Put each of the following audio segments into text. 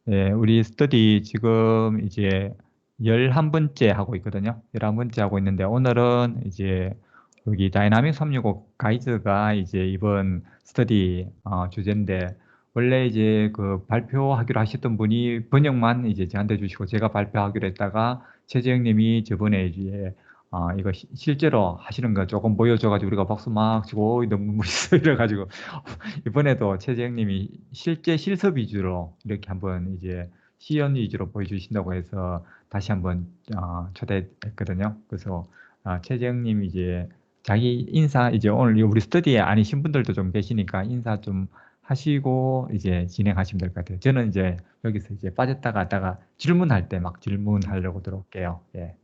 예, 우리 스터디 지금 이제 11번째 하고 있거든요. 11번째 하고 있는데 오늘은 이제 여기 다이나믹 365 가이드가 이제 이번 스터디 주제인데 원래 이제 그 발표하기로 하셨던 분이 번역만 이제 저한테 주시고 제가 발표하기로 했다가 최재영 님이 저번에 이제 이거 실제로 하시는 거 조금 보여줘가지고 우리가 박수 막 치고 너무 멋있어 이래가지고 이번에도 최재형님이 실제 실습 위주로 이렇게 한번 이제 시연 위주로 보여주신다고 해서 다시 한번 초대했거든요. 그래서 최재형님 이제 자기 인사 이제 오늘 우리 스터디에 아니신 분들도 좀 계시니까 인사 좀 하시고 이제 진행하시면 될 것 같아요. 저는 이제 여기서 이제 빠졌다 갔다가 질문할 때 막 질문하려고 들어올게요. 예.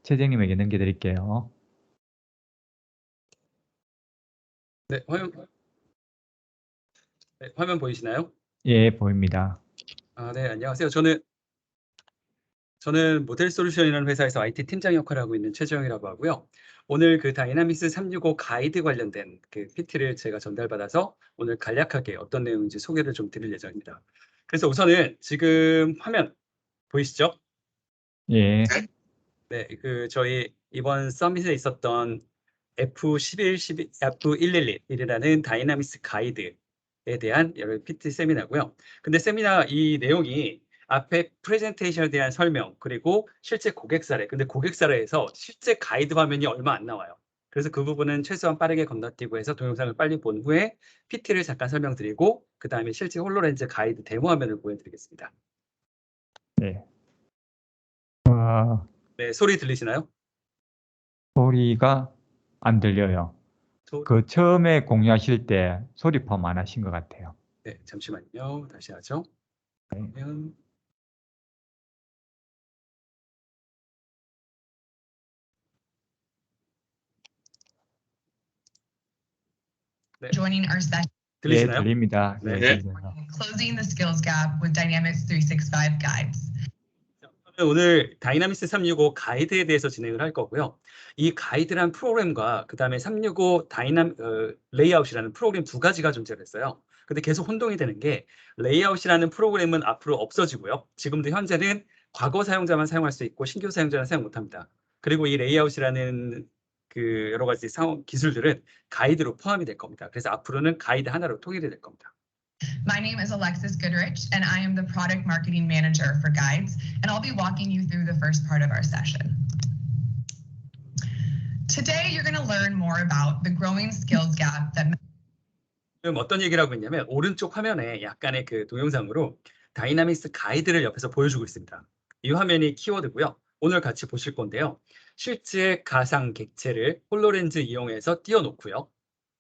최재형님에게 넘겨드릴게요. 네, 화면 보이시나요? 예, 보입니다. 네, 안녕하세요. 저는 모델 솔루션이라는 회사에서 IT 팀장 역할을 하고 있는 최재영이라고 하고요. 오늘 그 다이나믹스 365 가이드 관련된 그 PT를 제가 전달받아서 오늘 간략하게 어떤 내용인지 소개를 좀 드릴 예정입니다. 그래서 우선은 지금 화면 보이시죠? 예. 네, 그 저희 이번 서밋에 있었던 F1111이라는 다이나믹스 가이드에 대한 여러 PT 세미나고요. 근데 세미나 이 내용이 앞에 프레젠테이션에 대한 설명 그리고 실제 고객 사례. 근데 고객 사례에서 실제 가이드 화면이 얼마 안 나와요. 그래서 그 부분은 최소한 빠르게 건너뛰고 해서 동영상을 빨리 본 후에 PT를 잠깐 설명드리고 그 다음에 실제 홀로렌즈 가이드 데모 화면을 보여드리겠습니다. 네. 네, 소리 들리시나요? 소리가 안 들려요. 그 처음에 공유하실 때 소리 포함 안 하신 것 같아요. 네, 잠시만요. 다시 하죠. 그러면 네. Joining our session. 예, 들리시나요? 들립니다. 예, 네. 들려요. Closing the skills gap with Dynamics 365 guides. 오늘 다이나믹스 365 가이드에 대해서 진행을 할 거고요. 이 가이드란 프로그램과 그 다음에 365 레이아웃이라는 프로그램 두 가지가 존재를 했어요. 근데 계속 혼동이 되는 게 레이아웃이라는 프로그램은 앞으로 없어지고요. 지금도 현재는 과거 사용자만 사용할 수 있고 신규 사용자는 사용 못합니다. 그리고 이 레이아웃이라는 그 여러 가지 기술들은 가이드로 포함이 될 겁니다. 그래서 앞으로는 가이드 하나로 통일이 될 겁니다. My name is Alexis Goodrich, and I am the product marketing manager for Guides, and I'll be walking you through the first part of our session. Today, you're going to learn more about the growing skills gap that 지금 어떤 얘기를 하고 있냐면 오른쪽 화면에 약간의 그 동영상으로 다이나믹스 가이드를 옆에서 보여주고 있습니다. 이 화면이 키워드고요. 오늘 같이 보실 건데요. 실제 가상 객체를 홀로렌즈 이용해서 띄워놓고요.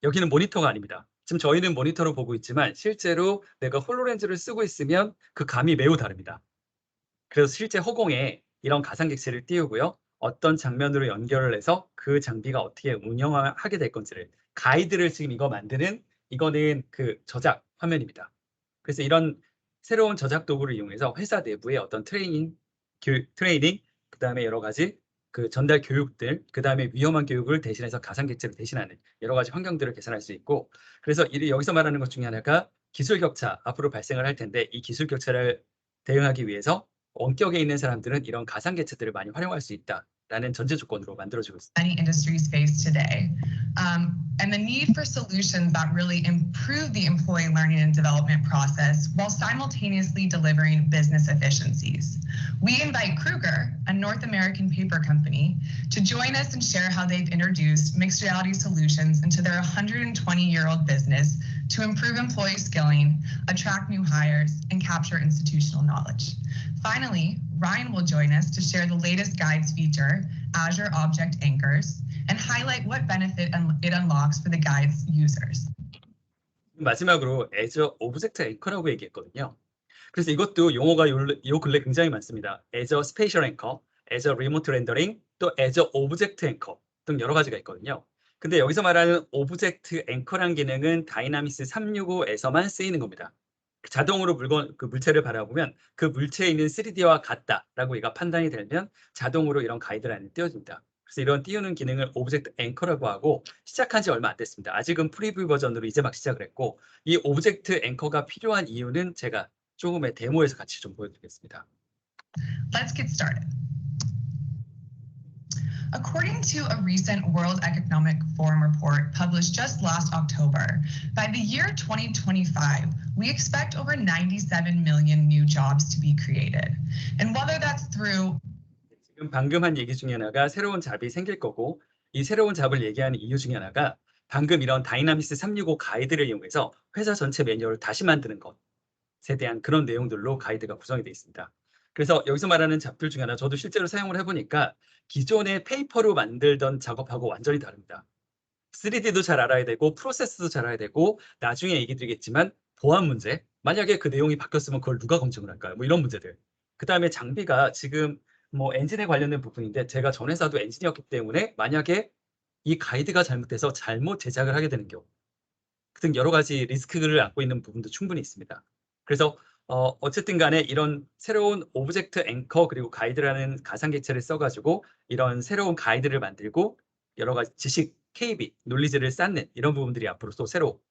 여기는 모니터가 아닙니다. 지금 저희는 모니터로 보고 있지만 실제로 내가 홀로렌즈를 쓰고 있으면 그 감이 매우 다릅니다. 그래서 실제 허공에 이런 가상 객체를 띄우고요. 어떤 장면으로 연결을 해서 그 장비가 어떻게 운영하게 될 건지를 가이드를 지금 이거 만드는 이거는 그 저작 화면입니다. 그래서 이런 새로운 저작 도구를 이용해서 회사 내부의 어떤 트레이닝, 그 다음에 여러 가지 그 전달 교육들, 그 다음에 위험한 교육을 대신해서 가상 객체를 대신하는 여러 가지 환경들을 개선할 수 있고, 그래서 여기서 말하는 것 중에 하나가 기술 격차 앞으로 발생을 할 텐데 이 기술 격차를 대응하기 위해서 원격에 있는 사람들은 이런 가상 객체들을 많이 활용할 수 있다라는 전제 조건으로 만들어지고 있습니다. many industries face today, and the need for solutions that really improve the employee learning and development process while simultaneously delivering business efficiencies. We invite Kruger, a North American paper company, to join us and share how they've introduced mixed reality solutions into their 120-year-old business to improve employee skilling, attract new hires, and capture institutional knowledge. Finally, Ryan will join us to share the latest Guides feature, Azure Object Anchors, and highlight what benefit it unlocks for the Guides users. 마지막으로 Azure Object Anchor라고 얘기했거든요. 그래서 이것도 용어가 요 근래 굉장히 많습니다. Azure Spatial Anchor, Azure Remote Rendering, 또 Azure Object Anchor 등 여러 가지가 있거든요. 근데 여기서 말하는 Object Anchor란 기능은 다이나믹스 365에서만 쓰이는 겁니다. 자동으로 그 물체를 바라보면 그 물체에 있는 3D와 같다라고 얘가 판단이 되면 자동으로 이런 가이드라인을 띄워줍니다. 그래서 이런 띄우는 기능을 오브젝트 앵커라고 하고 시작한 지 얼마 안 됐습니다. 아직은 프리뷰 버전으로 이제 막 시작을 했고 이 오브젝트 앵커가 필요한 이유는 제가 조금의 데모에서 같이 좀 보여드리겠습니다. Let's get started. According to a recent World Economic Forum report published just last October, by the year 2025, we expect over 97 million new jobs to be created. And whether that's through 지금 방금 한 얘기 중에 하나가 새로운 잡이 생길 거고, 이 새로운 잡을 얘기하는 이유 중에 하나가 방금 이런 다이나믹스 365 가이드를 이용해서 회사 전체 매뉴얼을 다시 만드는 것에 대한 그런 내용들로 가이드가 구성이 되어 있습니다. 그래서 여기서 말하는 잡들 중에 하나, 저도 실제로 사용을 해보니까 기존의 페이퍼로 만들던 작업하고 완전히 다릅니다. 3D도 잘 알아야 되고 프로세스도 잘 알아야 되고, 나중에 얘기 드리겠지만 보안 문제, 만약에 그 내용이 바뀌었으면 그걸 누가 검증을 할까요? 뭐 이런 문제들. 그 다음에 장비가 지금 뭐 엔진에 관련된 부분인데, 제가 전 회사도 엔진이었기 때문에 만약에 이 가이드가 잘못돼서 잘못 제작을 하게 되는 경우 등 여러 가지 리스크를 안고 있는 부분도 충분히 있습니다. 그래서 어쨌든 간에 이런 새로운 오브젝트 앵커 그리고 가이드라는 가상객체를 써가지고 이런 새로운 가이드를 만들고 여러 가지 지식, KB, 논리지를 쌓는 이런 부분들이 앞으로 또 새로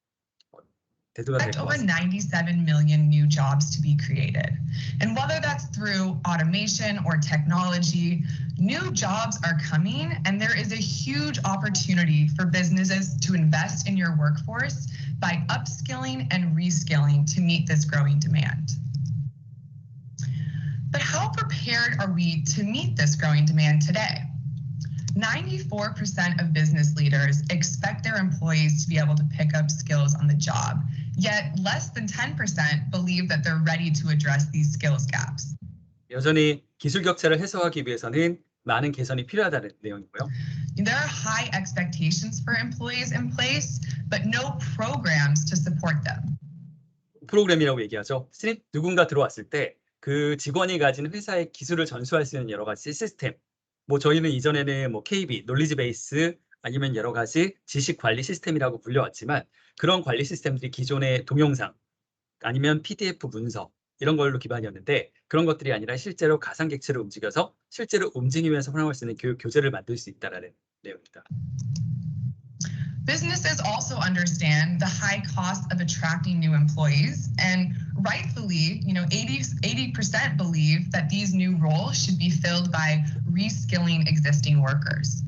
대두가 될 것 over 같습니다. 97 million new jobs to be created. And whether that's through automation or technology, new jobs are coming, and there is a huge opportunity for businesses to invest in your workforce by upskilling and reskilling to meet this growing demand. But how prepared are we to meet this growing demand today? 94% of business leaders expect their employees to be able to pick up skills on the job, yet less than 10% believe that they're ready to address these skills gaps. 여전히 기술 격차를 해소하기 위해서는 많은 개선이 필요하다는 내용이고요. There are high expectations for employees in place, but no programs to support them. 프로그램이라고 얘기하죠. 신입 누군가 들어왔을 때 그 직원이 가진 회사의 기술을 전수할 수 있는 여러 가지 시스템, 뭐 저희는 이전에는 뭐 KB, 놀리지 베이스 아니면 여러 가지 지식 관리 시스템이라고 불려왔지만, 그런 관리 시스템들이 기존의 동영상 아니면 PDF 문서 이런 걸로 기반이었는데, 그런 것들이 아니라 실제로 가상객체를 움직여서 실제로 움직이면서 활용할 수 있는 교육 교재를 만들 수 있다라는 내용입니다. Businesses also understand the high cost of attracting new employees, and rightfully, 80% believe that these new roles should be filled by reskilling existing workers.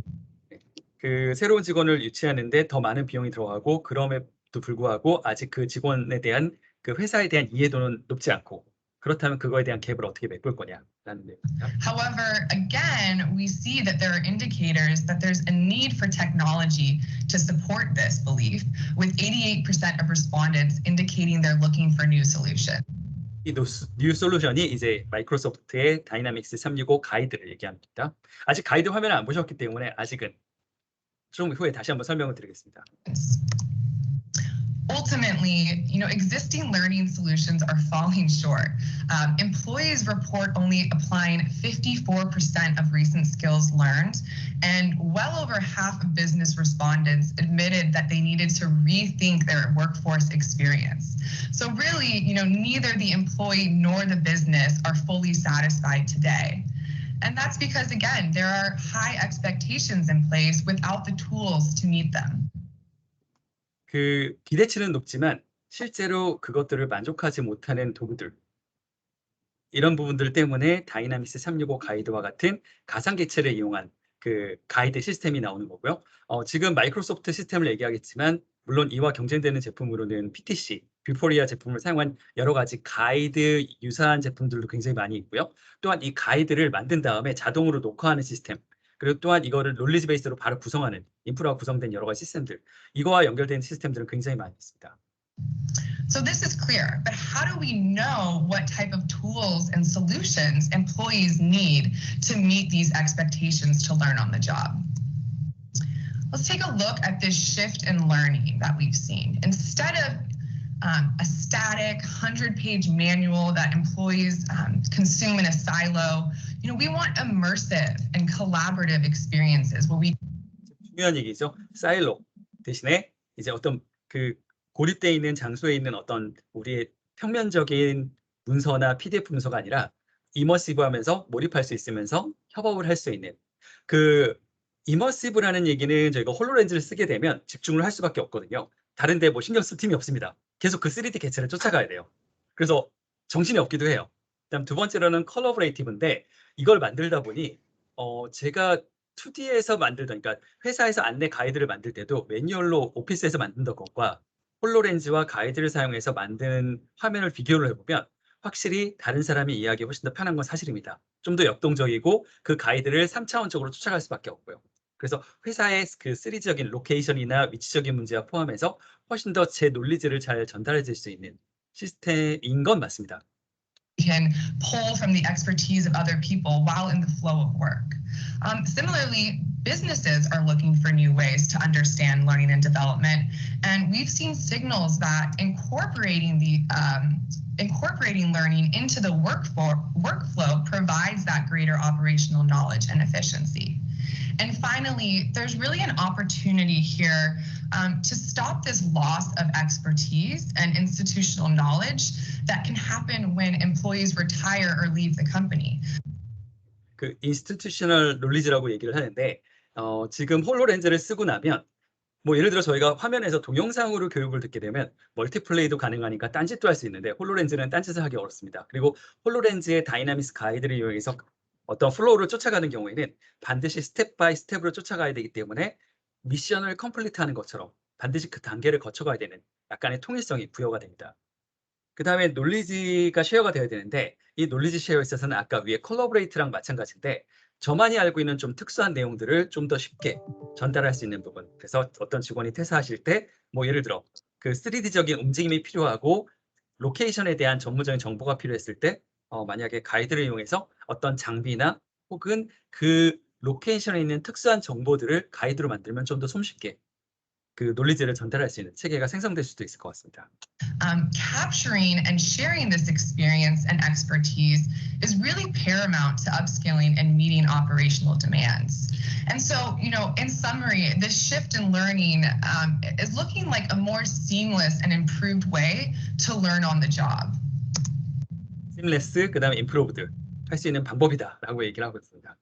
그 새로운 직원을 유치하는데 더 많은 비용이 들어가고, 그럼에도 불구하고 아직 그 직원에 대한 그 회사에 대한 이해도는 높지 않고, 그렇다면 그거에 대한 갭을 어떻게 메꿀 거냐라는 내용입니다. However, again, we see that there are indicators that there's a need for technology to support this belief, with 88% of respondents indicating they're looking for new solutions. 이 뉴 솔루션이 이제 마이크로소프트의 다이나믹스 365 가이드를 얘기합니다. 아직 가이드 화면을 안 보셨기 때문에 아직은 좀 후에 다시 한번 설명을 드리겠습니다. Ultimately, existing learning solutions are falling short. Employees report only applying 54% of recent skills learned, and well over half of business respondents admitted that they needed to rethink their workforce experience. So really, neither the employee nor the business are fully satisfied today. And that's because, again, there are high expectations in place without the tools to meet them. 그 기대치는 높지만 실제로 그것들을 만족하지 못하는 도구들, 이런 부분들 때문에 다이나믹스 365 가이드와 같은 가상객체를 이용한 그 가이드 시스템이 나오는 거고요. 지금 마이크로소프트 시스템을 얘기하겠지만, 물론 이와 경쟁되는 제품으로는 PTC, 뷰포리아 제품을 사용한 여러 가지 가이드 유사한 제품들도 굉장히 많이 있고요. 또한 이 가이드를 만든 다음에 자동으로 녹화하는 시스템, 그리고 또한 이거를 놀리지 베이스로 바로 구성하는 인프라가 구성된 여러 가지 시스템들, 이거와 연결된 시스템들은 굉장히 많이 있습니다. So this is clear, but how do we know what type of tools and solutions employees need to meet these expectations to learn on the job? Let's take a look at this shift in learning that we've seen. Instead of a static 100-page manual that employees consume in a silo, we want immersive and collaborative experiences where we 중요한 얘기죠. 사일로 대신에 이제 어떤 그 고립되어 있는 장소에 있는 어떤 우리의 평면적인 문서나 PDF 문서가 아니라 이머시브하면서 몰입할 수 있으면서 협업을 할 수 있는, 그 이머시브라는 얘기는 저희가 홀로렌즈를 쓰게 되면 집중을 할 수밖에 없거든요. 다른데 뭐 신경 쓸 틈이 없습니다. 계속 그 3D 개체를 쫓아가야 돼요. 그래서 정신이 없기도 해요. 그다음 두 번째로는 컬러버레이티브인데 이걸 만들다 보니 제가 2D에서 만들던 그러니까 회사에서 안내 가이드를 만들 때도 매뉴얼로 오피스에서 만든던 것과 홀로렌즈와 가이드를 사용해서 만든 화면을 비교를 해보면 확실히 다른 사람이 이해하기 훨씬 더 편한 건 사실입니다. 좀 더 역동적이고 그 가이드를 3차원적으로 쫓아갈 수밖에 없고요. 그래서 회사의 그 3D적인 로케이션이나 위치적인 문제와 포함해서 훨씬 더 제 논리지를 잘 전달해 줄 수 있는 시스템인 건 맞습니다. Can pull from the expertise of other people while in the flow of work. Similarly, businesses are looking for new ways to understand learning and development, and we've seen signals that incorporating learning into the workflow provides that greater operational knowledge and efficiency. And finally, there's really an opportunity here to stop this loss of expertise and institutional knowledge that can happen when employees retire or leave the company. 그 인스티튜셔널 논리지라고 얘기를 하는데 지금 홀로렌즈를 쓰고 나면 뭐 예를 들어 저희가 화면에서 동영상으로 교육을 듣게 되면 멀티플레이도 가능하니까 딴짓도 할 수 있는데 홀로렌즈는 딴짓을 하기 어렵습니다. 그리고 홀로렌즈의 다이나믹스 가이드를 이용해서 어떤 플로우를 쫓아가는 경우에는 반드시 스텝 바이 스텝으로 쫓아가야 되기 때문에 미션을 컴플리트하는 것처럼 반드시 그 단계를 거쳐가야 되는 약간의 통일성이 부여가 됩니다. 그 다음에 논리지가 쉐어가 되어야 되는데 이 논리지 쉐어에 있어서는 아까 위에 컬러브레이트랑 마찬가지인데 저만이 알고 있는 좀 특수한 내용들을 좀 더 쉽게 전달할 수 있는 부분. 그래서 어떤 직원이 퇴사하실 때 뭐 예를 들어 그 3D적인 움직임이 필요하고 로케이션에 대한 전문적인 정보가 필요했을 때 만약에 가이드를 이용해서 어떤 장비나 혹은 그 로케이션에 있는 특수한 정보들을 가이드로 만들면 좀 더 손쉽게 그 논리지를 전달할 수 있는 체계가 생성될 수도 있을 것 같습니다. Capturing and sharing this experience and expertise is really paramount to upskilling and meeting operational demands. And so, in summary, this shift in learning is looking like a more seamless and improved way to learn on the job. seamless, 그다음에 improved 할 수 있는 방법이다라고 얘기를 하고 있습니다.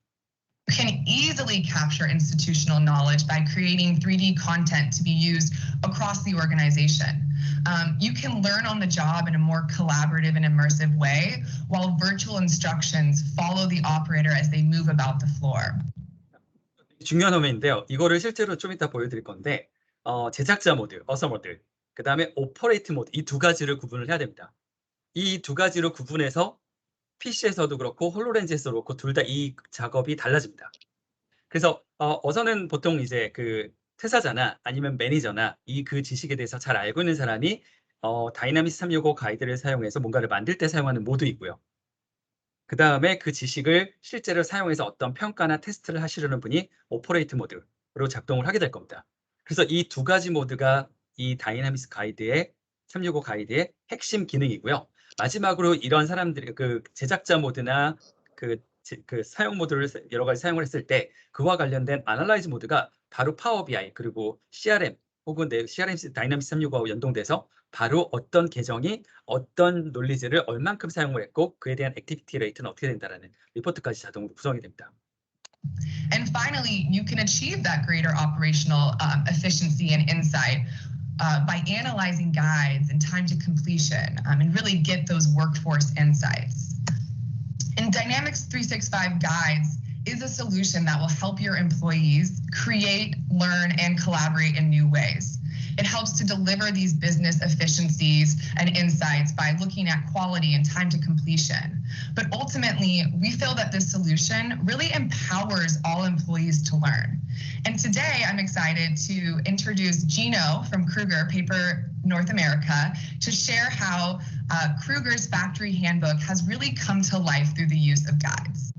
Can easily capture institutional knowledge by creating 3D content to be used across the organization. You can learn on the job in a more collaborative and immersive way, while virtual instructions follow the operator as they move about the floor. 중요한 화면인데요. 이거를 실제로 좀 이따 보여드릴 건데 제작자 모드, 어서 모드, 그 다음에 오퍼레이트 모드 이 두 가지를 구분을 해야 됩니다. 이 두 가지로 구분해서 PC에서도 그렇고 홀로렌즈에서도 그렇고 둘 다 이 작업이 달라집니다. 그래서 어서는 보통 이제 그 퇴사자나 아니면 매니저나 이 그 지식에 대해서 잘 알고 있는 사람이 다이나믹스 365 가이드를 사용해서 뭔가를 만들 때 사용하는 모드이고요. 그 다음에 그 지식을 실제로 사용해서 어떤 평가나 테스트를 하시려는 분이 오퍼레이트 모드로 작동을 하게 될 겁니다. 그래서 이 두 가지 모드가 이 다이나믹스 가이드의 365 가이드의 핵심 기능이고요. 마지막으로 이런 사람들이 그 제작자 모드나 그 사용 모드를 여러 가지 사용을 했을 때 그와 관련된 아날라이즈 모드가 바로 파워 BI 그리고 CRM 혹은 CRM 다이나믹스 365하고 연동돼서 바로 어떤 계정이 어떤 논리지를 얼만큼 사용을 했고 그에 대한 액티비티 레이트는 어떻게 된다라는 리포트까지 자동으로 구성이 됩니다. And finally, you can achieve that greater operational efficiency and insight by analyzing guides and time to completion and really get those workforce insights. And Dynamics 365 Guides is a solution that will help your employees create, learn, and collaborate in new ways. It helps to deliver these business efficiencies and insights by looking at quality and time to completion. But ultimately, we feel that this solution really empowers all employees to learn. And today, I'm excited to introduce Gino from Kruger Paper North America to share how Kruger's Factory Handbook has really come to life through the use of guides.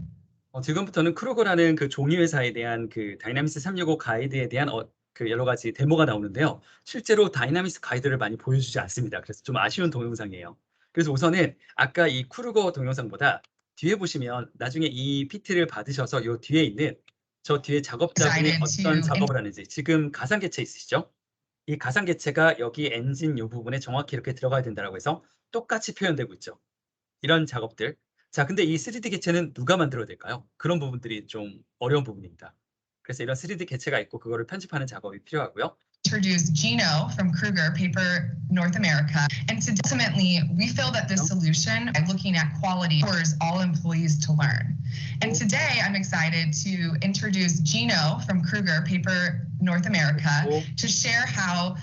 지금부터는 크루거라는 그 종이 회사에 대한 그 다이나믹스 365 가이드에 대한 그 여러 가지 데모가 나오는데요. 실제로 다이나믹스 가이드를 많이 보여주지 않습니다. 그래서 좀 아쉬운 동영상이에요. 그래서 우선은 아까 이 크루거 동영상보다 뒤에 보시면 나중에 이 PT를 받으셔서 요 뒤에 있는 저 뒤에 작업자분이 어떤 작업을 하는지 지금 가상개체 있으시죠? 이 가상개체가 여기 엔진 요 부분에 정확히 이렇게 들어가야 된다고 해서 똑같이 표현되고 있죠. 이런 작업들. 자, 근데 이 3D 개체는 누가 만들어야 될까요? 그런 부분들이 좀 어려운 부분입니다. 그래서 이런 3D 개체가 있고 그거를 편집하는 작업이 필요하고요. Introduce Gino from Kruger Paper North America. And ultimately, we feel that this solution, by looking at quality, empowers all employees to learn. And today, I'm excited to introduce Gino from Kruger Paper North America to share how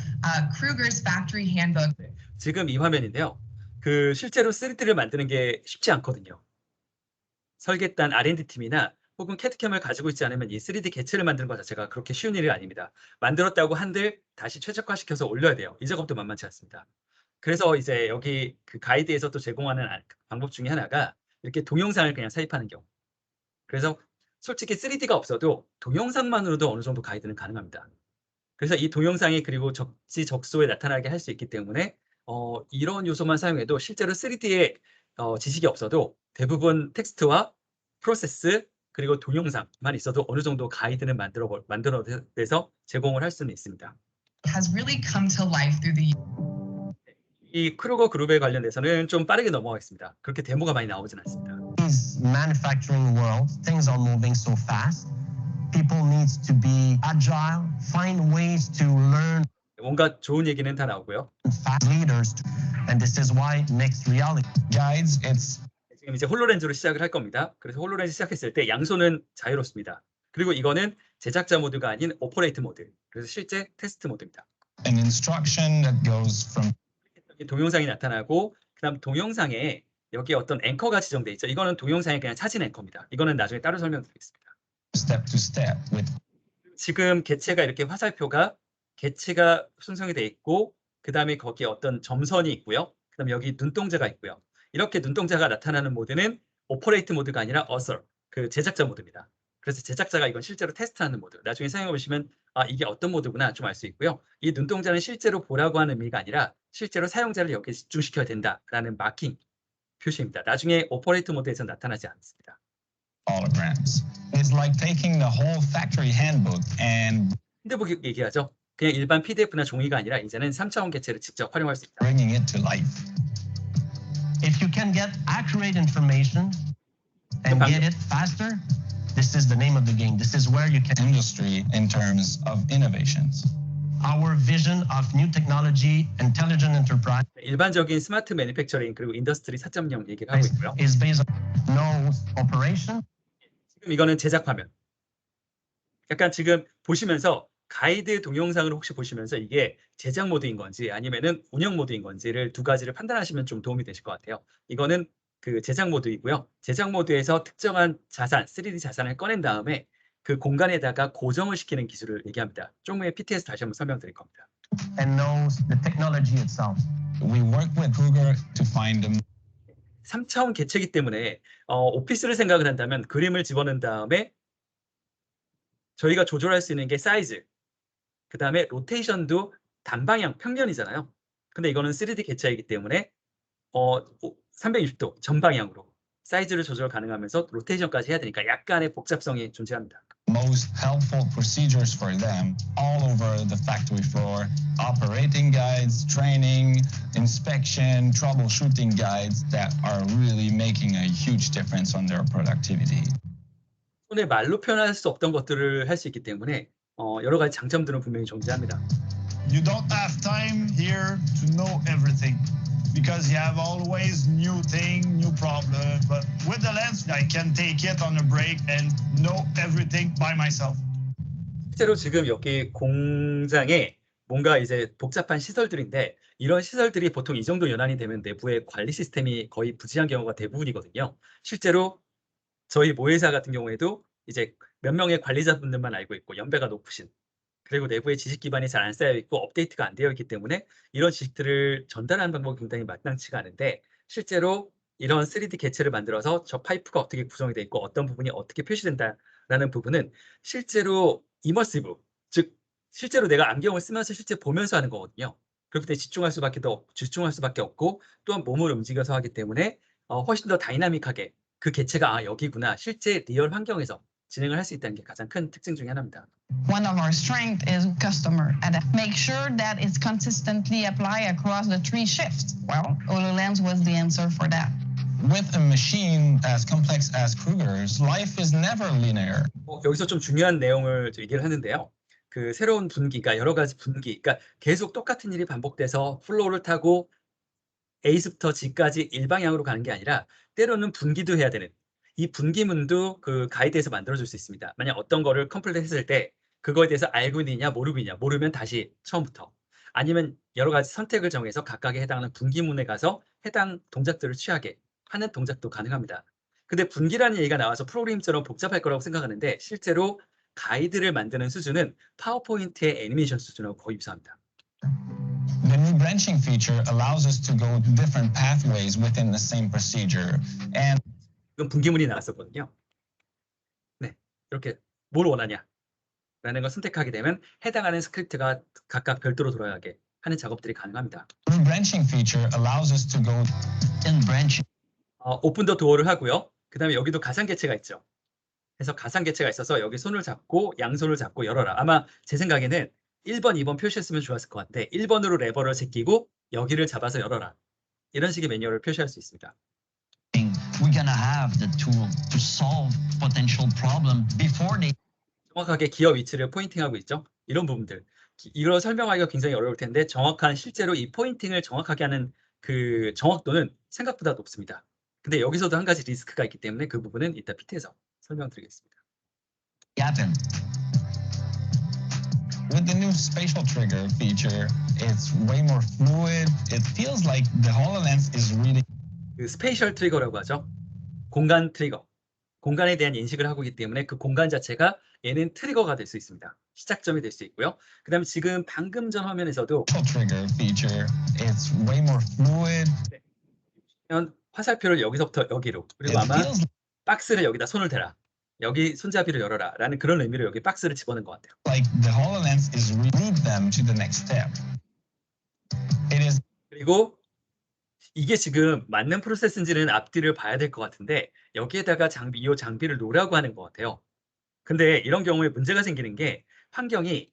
Kruger's factory handbook. 지금 이 화면인데요. 그 실제로 3D를 만드는 게 쉽지 않거든요. 설계단 R&D 팀이나 혹은 캐드캠을 가지고 있지 않으면 이 3D 개체를 만드는 것 자체가 그렇게 쉬운 일이 아닙니다. 만들었다고 한들 다시 최적화시켜서 올려야 돼요. 이 작업도 만만치 않습니다. 그래서 이제 여기 그 가이드에서 또 제공하는 방법 중에 하나가 이렇게 동영상을 그냥 삽입하는 경우. 그래서 솔직히 3D가 없어도 동영상만으로도 어느 정도 가이드는 가능합니다. 그래서 이 동영상이 그리고 적지적소에 나타나게 할 수 있기 때문에 이런 요소만 사용해도 실제로 3D의 지식이 없어도 대부분 텍스트와 프로세스 그리고 동영상만 있어도 어느 정도 가이드는 만들어내서 제공을 할 수는 있습니다. Has really come to life through the 이 크루거 그룹에 관련돼서는 좀 빠르게 넘어가겠습니다. 그렇게 데모가 많이 나오진 않습니다. Today's manufacturing world, things are moving so fast. People need to be agile, find ways to learn. 뭔가 좋은 얘기는 다 나오고요. Fast leaders, and this is why mixed reality guides. It's 지금 이제 홀로렌즈로 시작을 할 겁니다. 그래서 홀로렌즈 시작했을 때 양손은 자유롭습니다. 그리고 이거는 제작자 모드가 아닌 오퍼레이트 모드. 그래서 실제 테스트 모드입니다. an instruction that goes from 동영상이 나타나고 그다음 동영상에 여기 어떤 앵커가 지정돼 있죠. 이거는 동영상의 그냥 사진 앵커입니다. 이거는 나중에 따로 설명드리겠습니다. step to step with 지금 개체가 이렇게 화살표가 개체가 생성이 돼 있고 그다음에 거기에 어떤 점선이 있고요. 그다음에 여기 눈동자가 있고요. 이렇게 눈동자가 나타나는 모드는 오퍼레이트 모드가 아니라 어서 그 제작자 모드입니다. 그래서 제작자가 이건 실제로 테스트하는 모드. 나중에 사용해 보시면 이게 어떤 모드구나 좀 알 수 있고요. 이 눈동자는 실제로 보라고 하는 의미가 아니라 실제로 사용자를 여기에 집중시켜야 된다라는 마킹 표시입니다. 나중에 오퍼레이트 모드에서 나타나지 않습니다. holograms. It's like taking the whole factory handbook and 핸드북 얘기하죠. 그냥 일반 PDF나 종이가 아니라 이제는 3차원 개체를 직접 활용할 수 있다. bringing it to life. If you can get accurate information and get it faster, this is the name of the game. This is where you can industry in terms of innovations. Our vision of new technology, intelligent enterprise 일반적인 스마트 매니팩처링 그리고 인더스트리 4.0 얘기를 하고 있고요. is based on no operation. 지금 이거는 제작 화면. 약간 지금 보시면서 가이드 동영상을 혹시 보시면서 이게 제작 모드인 건지 아니면은 운영 모드인 건지를 두 가지를 판단하시면 좀 도움이 되실 것 같아요. 이거는 그 제작 모드이고요. 제작 모드에서 특정한 자산, 3D 자산을 꺼낸 다음에 그 공간에다가 고정을 시키는 기술을 얘기합니다. 좀 후에 PT에서 다시 한번 설명드릴 겁니다. And knows the technology itself. We work with Kruger to find them. 3차원 개체이기 때문에 오피스를 생각을 한다면 그림을 집어넣은 다음에 저희가 조절할 수 있는 게 사이즈, 그 다음에 로테이션도 단방향, 평면이잖아요. 근데 이거는 3D 개체이기 때문에 360도 전방향으로 사이즈를 조절 가능하면서 로테이션까지 해야 되니까 약간의 복잡성이 존재합니다. Most helpful procedures for them all over the factory floor, operating guides, training, inspection, troubleshooting guides that are really making a huge difference on their productivity. 손에 말로 표현할 수 없던 것들을 할 수 있기 때문에 여러 가지 장점들은 분명히 존재합니다. You don't have time here to know everything because you have always new thing, new problem. But with the lens, I can take it on a break and know everything by myself. 실제로 지금 여기 공장에 뭔가 이제 복잡한 시설들인데 이런 시설들이 보통 이 정도 연한이 되면 내부의 관리 시스템이 거의 부재한 경우가 대부분이거든요. 실제로 저희 모회사 같은 경우에도 이제 몇 명의 관리자분들만 알고 있고 연배가 높으신 그리고 내부의 지식 기반이 잘 안 쌓여 있고 업데이트가 안 되어 있기 때문에 이런 지식들을 전달하는 방법이 굉장히 마땅치가 않은데 실제로 이런 3D 개체를 만들어서 저 파이프가 어떻게 구성이 돼 있고 어떤 부분이 어떻게 표시된다라는 부분은 실제로 이머시브, 즉 실제로 내가 안경을 쓰면서 실제 보면서 하는 거거든요. 그렇기 때문에 집중할 수밖에 없고 또한 몸을 움직여서 하기 때문에 훨씬 더 다이나믹하게 그 개체가 여기구나 실제 리얼 환경에서 진행을 할 수 있다는 게 가장 큰 특징 중에 하나입니다. One of our strengths is customer and make sure that it's consistently applied across the 3 shifts. Well, HoloLens was the answer for that. With a machine as complex as Kruger's, life is never linear. 여기서 좀 중요한 내용을 얘기를 하는데요. 그 새로운 분기가 여러 가지 분기, 그러니까 계속 똑같은 일이 반복돼서 플로우를 타고 A부터 G까지 일방향으로 가는 게 아니라 때로는 분기도 해야 되는 이 분기문도 그 가이드에서 만들어줄 수 있습니다. 만약 어떤 거를 컴플릿 했을 때 그거에 대해서 알고 있느냐 모르고 있느냐 모르면 다시 처음부터 아니면 여러 가지 선택을 정해서 각각에 해당하는 분기문에 가서 해당 동작들을 취하게 하는 동작도 가능합니다. 근데 분기라는 얘기가 나와서 프로그램처럼 복잡할 거라고 생각하는데 실제로 가이드를 만드는 수준은 파워포인트의 애니메이션 수준하고 거의 유사합니다. The new branching feature allows us to go different pathways within the same procedure. And 이건 분기문이 나왔었거든요. 네, 이렇게 뭘 원하냐 라는 걸 선택하게 되면 해당하는 스크립트가 각각 별도로 돌아가게 하는 작업들이 가능합니다. new branching feature allows us to go in branching. 오픈 더 도어를 하고요. 그 다음에 여기도 가상 개체가 있죠. 그래서 가상 개체가 있어서 여기 손을 잡고 양손을 잡고 열어라. 아마 제 생각에는 1번, 2번 표시했으면 좋았을 것 같은데 1번으로 레버를 제끼고 여기를 잡아서 열어라. 이런 식의 매뉴얼을 표시할 수 있습니다. We're gonna have the tool to solve potential problem before they. 정확하게 기어 위치를 포인팅하고 있죠. 이런 부분들. 이걸 설명하기가 굉장히 어려울 텐데 정확한 실제로 이 포인팅을 정확하게 하는 그 정확도는 생각보다 높습니다. 근데 여기서도 한 가지 리스크가 있기 때문에 그 부분은 이따 PT에서 설명드리겠습니다. happen. With the new spatial trigger feature, it's way more fluid. It feels like the HoloLens is really 그 스페이셜 트리거라고 하죠. 공간 트리거. 공간에 대한 인식을 하고 있기 때문에 그 공간 자체가 얘는 트리거가 될 수 있습니다. 시작점이 될 수 있고요. 그 다음에 지금 방금 전 화면에서도 trigger feature. It's way more fluid. 화살표를 여기서부터 여기로 그리고 It 아마 feels 박스를 여기다 손을 대라. 여기 손잡이를 열어라 라는 그런 의미로 여기 박스를 집어넣은 것 같아요. like the HoloLens is lead them to the next step. It is 그리고 이게 지금 맞는 프로세스인지는 앞뒤를 봐야 될 것 같은데 여기에다가 이 장비를 놓으라고 하는 것 같아요. 근데 이런 경우에 문제가 생기는 게 환경이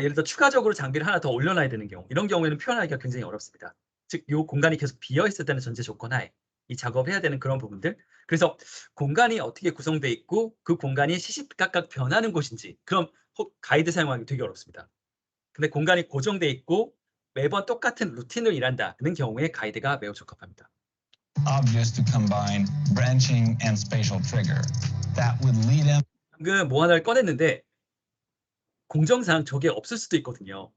예를 들어 추가적으로 장비를 하나 더 올려놔야 되는 경우 이런 경우에는 표현하기가 굉장히 어렵습니다. 즉 이 공간이 계속 비어있을 때는 전제 조건 하에 이 작업을 해야 되는 그런 부분들 그래서 공간이 어떻게 구성되어 있고 그 공간이 시시각각 변하는 곳인지 그럼 가이드 사용하기 되게 어렵습니다. 근데 공간이 고정되어 있고 매번 똑같은 루틴을 일한다는 경우에 가이드가 매우 적합합니다. obvious to combine branching and spatial trigger. That would lead them 방금 뭐 하나를 꺼냈는데 공정상 저게 없을 수도 있거든요.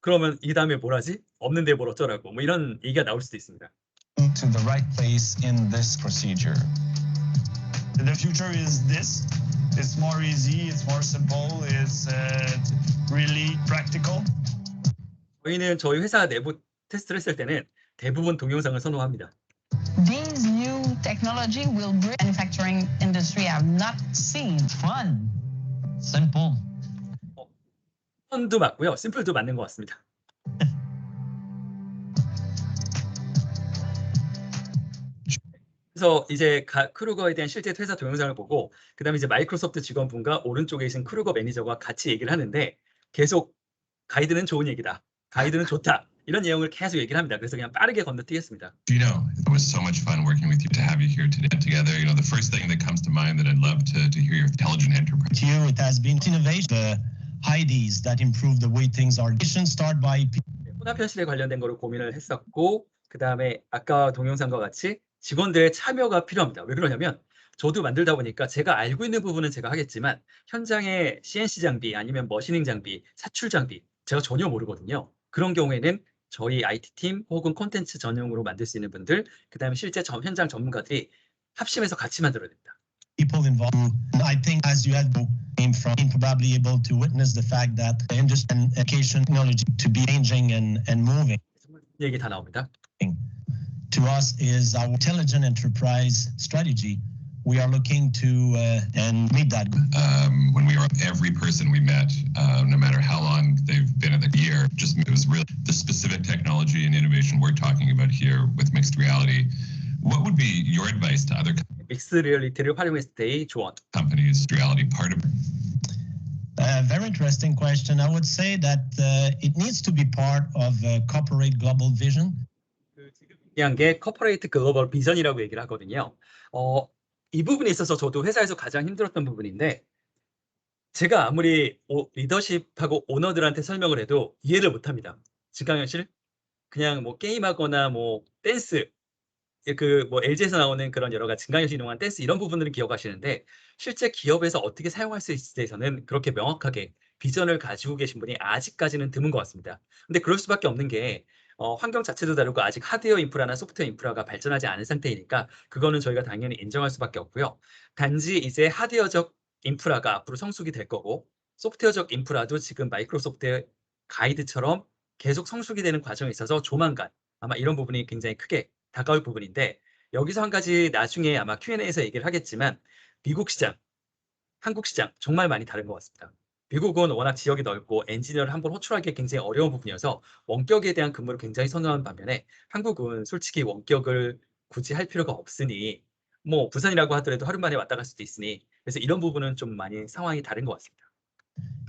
그러면 이 다음에 뭘 하지? 없는데 뭘 어쩌라고 뭐 이런 얘기가 나올 수도 있습니다. to the right place in this procedure. The future is this. It's more easy, it's more simple, it's really practical. 저희는 저희 회사 내부 테스트를 했을 때는 대부분 동영상을 선호합니다. These new technology will bring manufacturing industry have not seen. Fun, simple. 펀도 맞고요. 심플도 맞는 것 같습니다. 그래서 이제 크루거에 대한 실제 퇴사 동영상을 보고 그다음에 이제 마이크로소프트 직원분과 오른쪽에 계신 크루거 매니저가 같이 얘기를 하는데 계속 가이드는 좋은 얘기다. 가이드는 좋다. 이런 내용을 계속 얘기를 합니다. 그래서 그냥 빠르게 건너뛰겠습니다. Gino, it was so much fun working with you to have you here together. You know, the first thing that comes to mind that I'd love to hear your intelligent enterprise. To you, it has been innovation, the IDs that improve the way things are. Start by 혼합 현실에 관련된 거를 고민을 했었고 그다음에 아까 동영상과 같이 직원들의 참여가 필요합니다. 왜 그러냐면 저도 만들다 보니까 제가 알고 있는 부분은 제가 하겠지만 현장의 CNC 장비 아니면 머시닝 장비, 사출 장비 제가 전혀 모르거든요. 그런 경우에는 저희 IT팀 혹은 콘텐츠 전용으로 만들 수 있는 분들 그다음에 실제 현장 전문가들이 합심해서 같이 만들어야 됩니다. people involved. I think as you had came from probably able to witness the fact that the industry and education technology to be changing and moving. 얘기 다 나옵니다. To us is our intelligent enterprise strategy. We are looking to and meet that. When we were every person we met, no matter how long they've been in the year, just it was really the specific technology and innovation we're talking about here with mixed reality. What would be your advice to other 믹스 리얼리티를 활용했을 때의 조언. companies? Reality part of Very interesting question. I would say that it needs to be part of corporate global vision. 지금 얘기한 게 corporate global vision이라고 얘기를 하거든요. 이 부분에 있어서 저도 회사에서 가장 힘들었던 부분인데 제가 아무리 리더십하고 오너들한테 설명을 해도 이해를 못합니다. 증강현실 그냥 뭐 게임하거나 뭐 댄스 그 뭐 LG에서 나오는 그런 여러 가지 증강현실 이용한 댄스 이런 부분들은 기억하시는데 실제 기업에서 어떻게 사용할 수 있을지에 대해서는 그렇게 명확하게 비전을 가지고 계신 분이 아직까지는 드문 것 같습니다. 근데 그럴 수밖에 없는 게 환경 자체도 다르고 아직 하드웨어 인프라나 소프트웨어 인프라가 발전하지 않은 상태이니까 그거는 저희가 당연히 인정할 수밖에 없고요. 단지 이제 하드웨어적 인프라가 앞으로 성숙이 될 거고 소프트웨어적 인프라도 지금 마이크로소프트의 가이드처럼 계속 성숙이 되는 과정에 있어서 조만간 아마 이런 부분이 굉장히 크게 다가올 부분인데 여기서 한 가지 나중에 아마 Q&A에서 얘기를 하겠지만 미국 시장, 한국 시장 정말 많이 다른 것 같습니다. 미국은 워낙 지역이 넓고 엔지니어를 한번 호출하기 굉장히 어려운 부분이어서 원격에 대한 근무를 굉장히 선호하는 반면에 한국은 솔직히 원격을 굳이 할 필요가 없으니 뭐 부산이라고 하더라도 하루 만에 왔다 갈 수도 있으니 그래서 이런 부분은 좀 많이 상황이 다른 것 같습니다.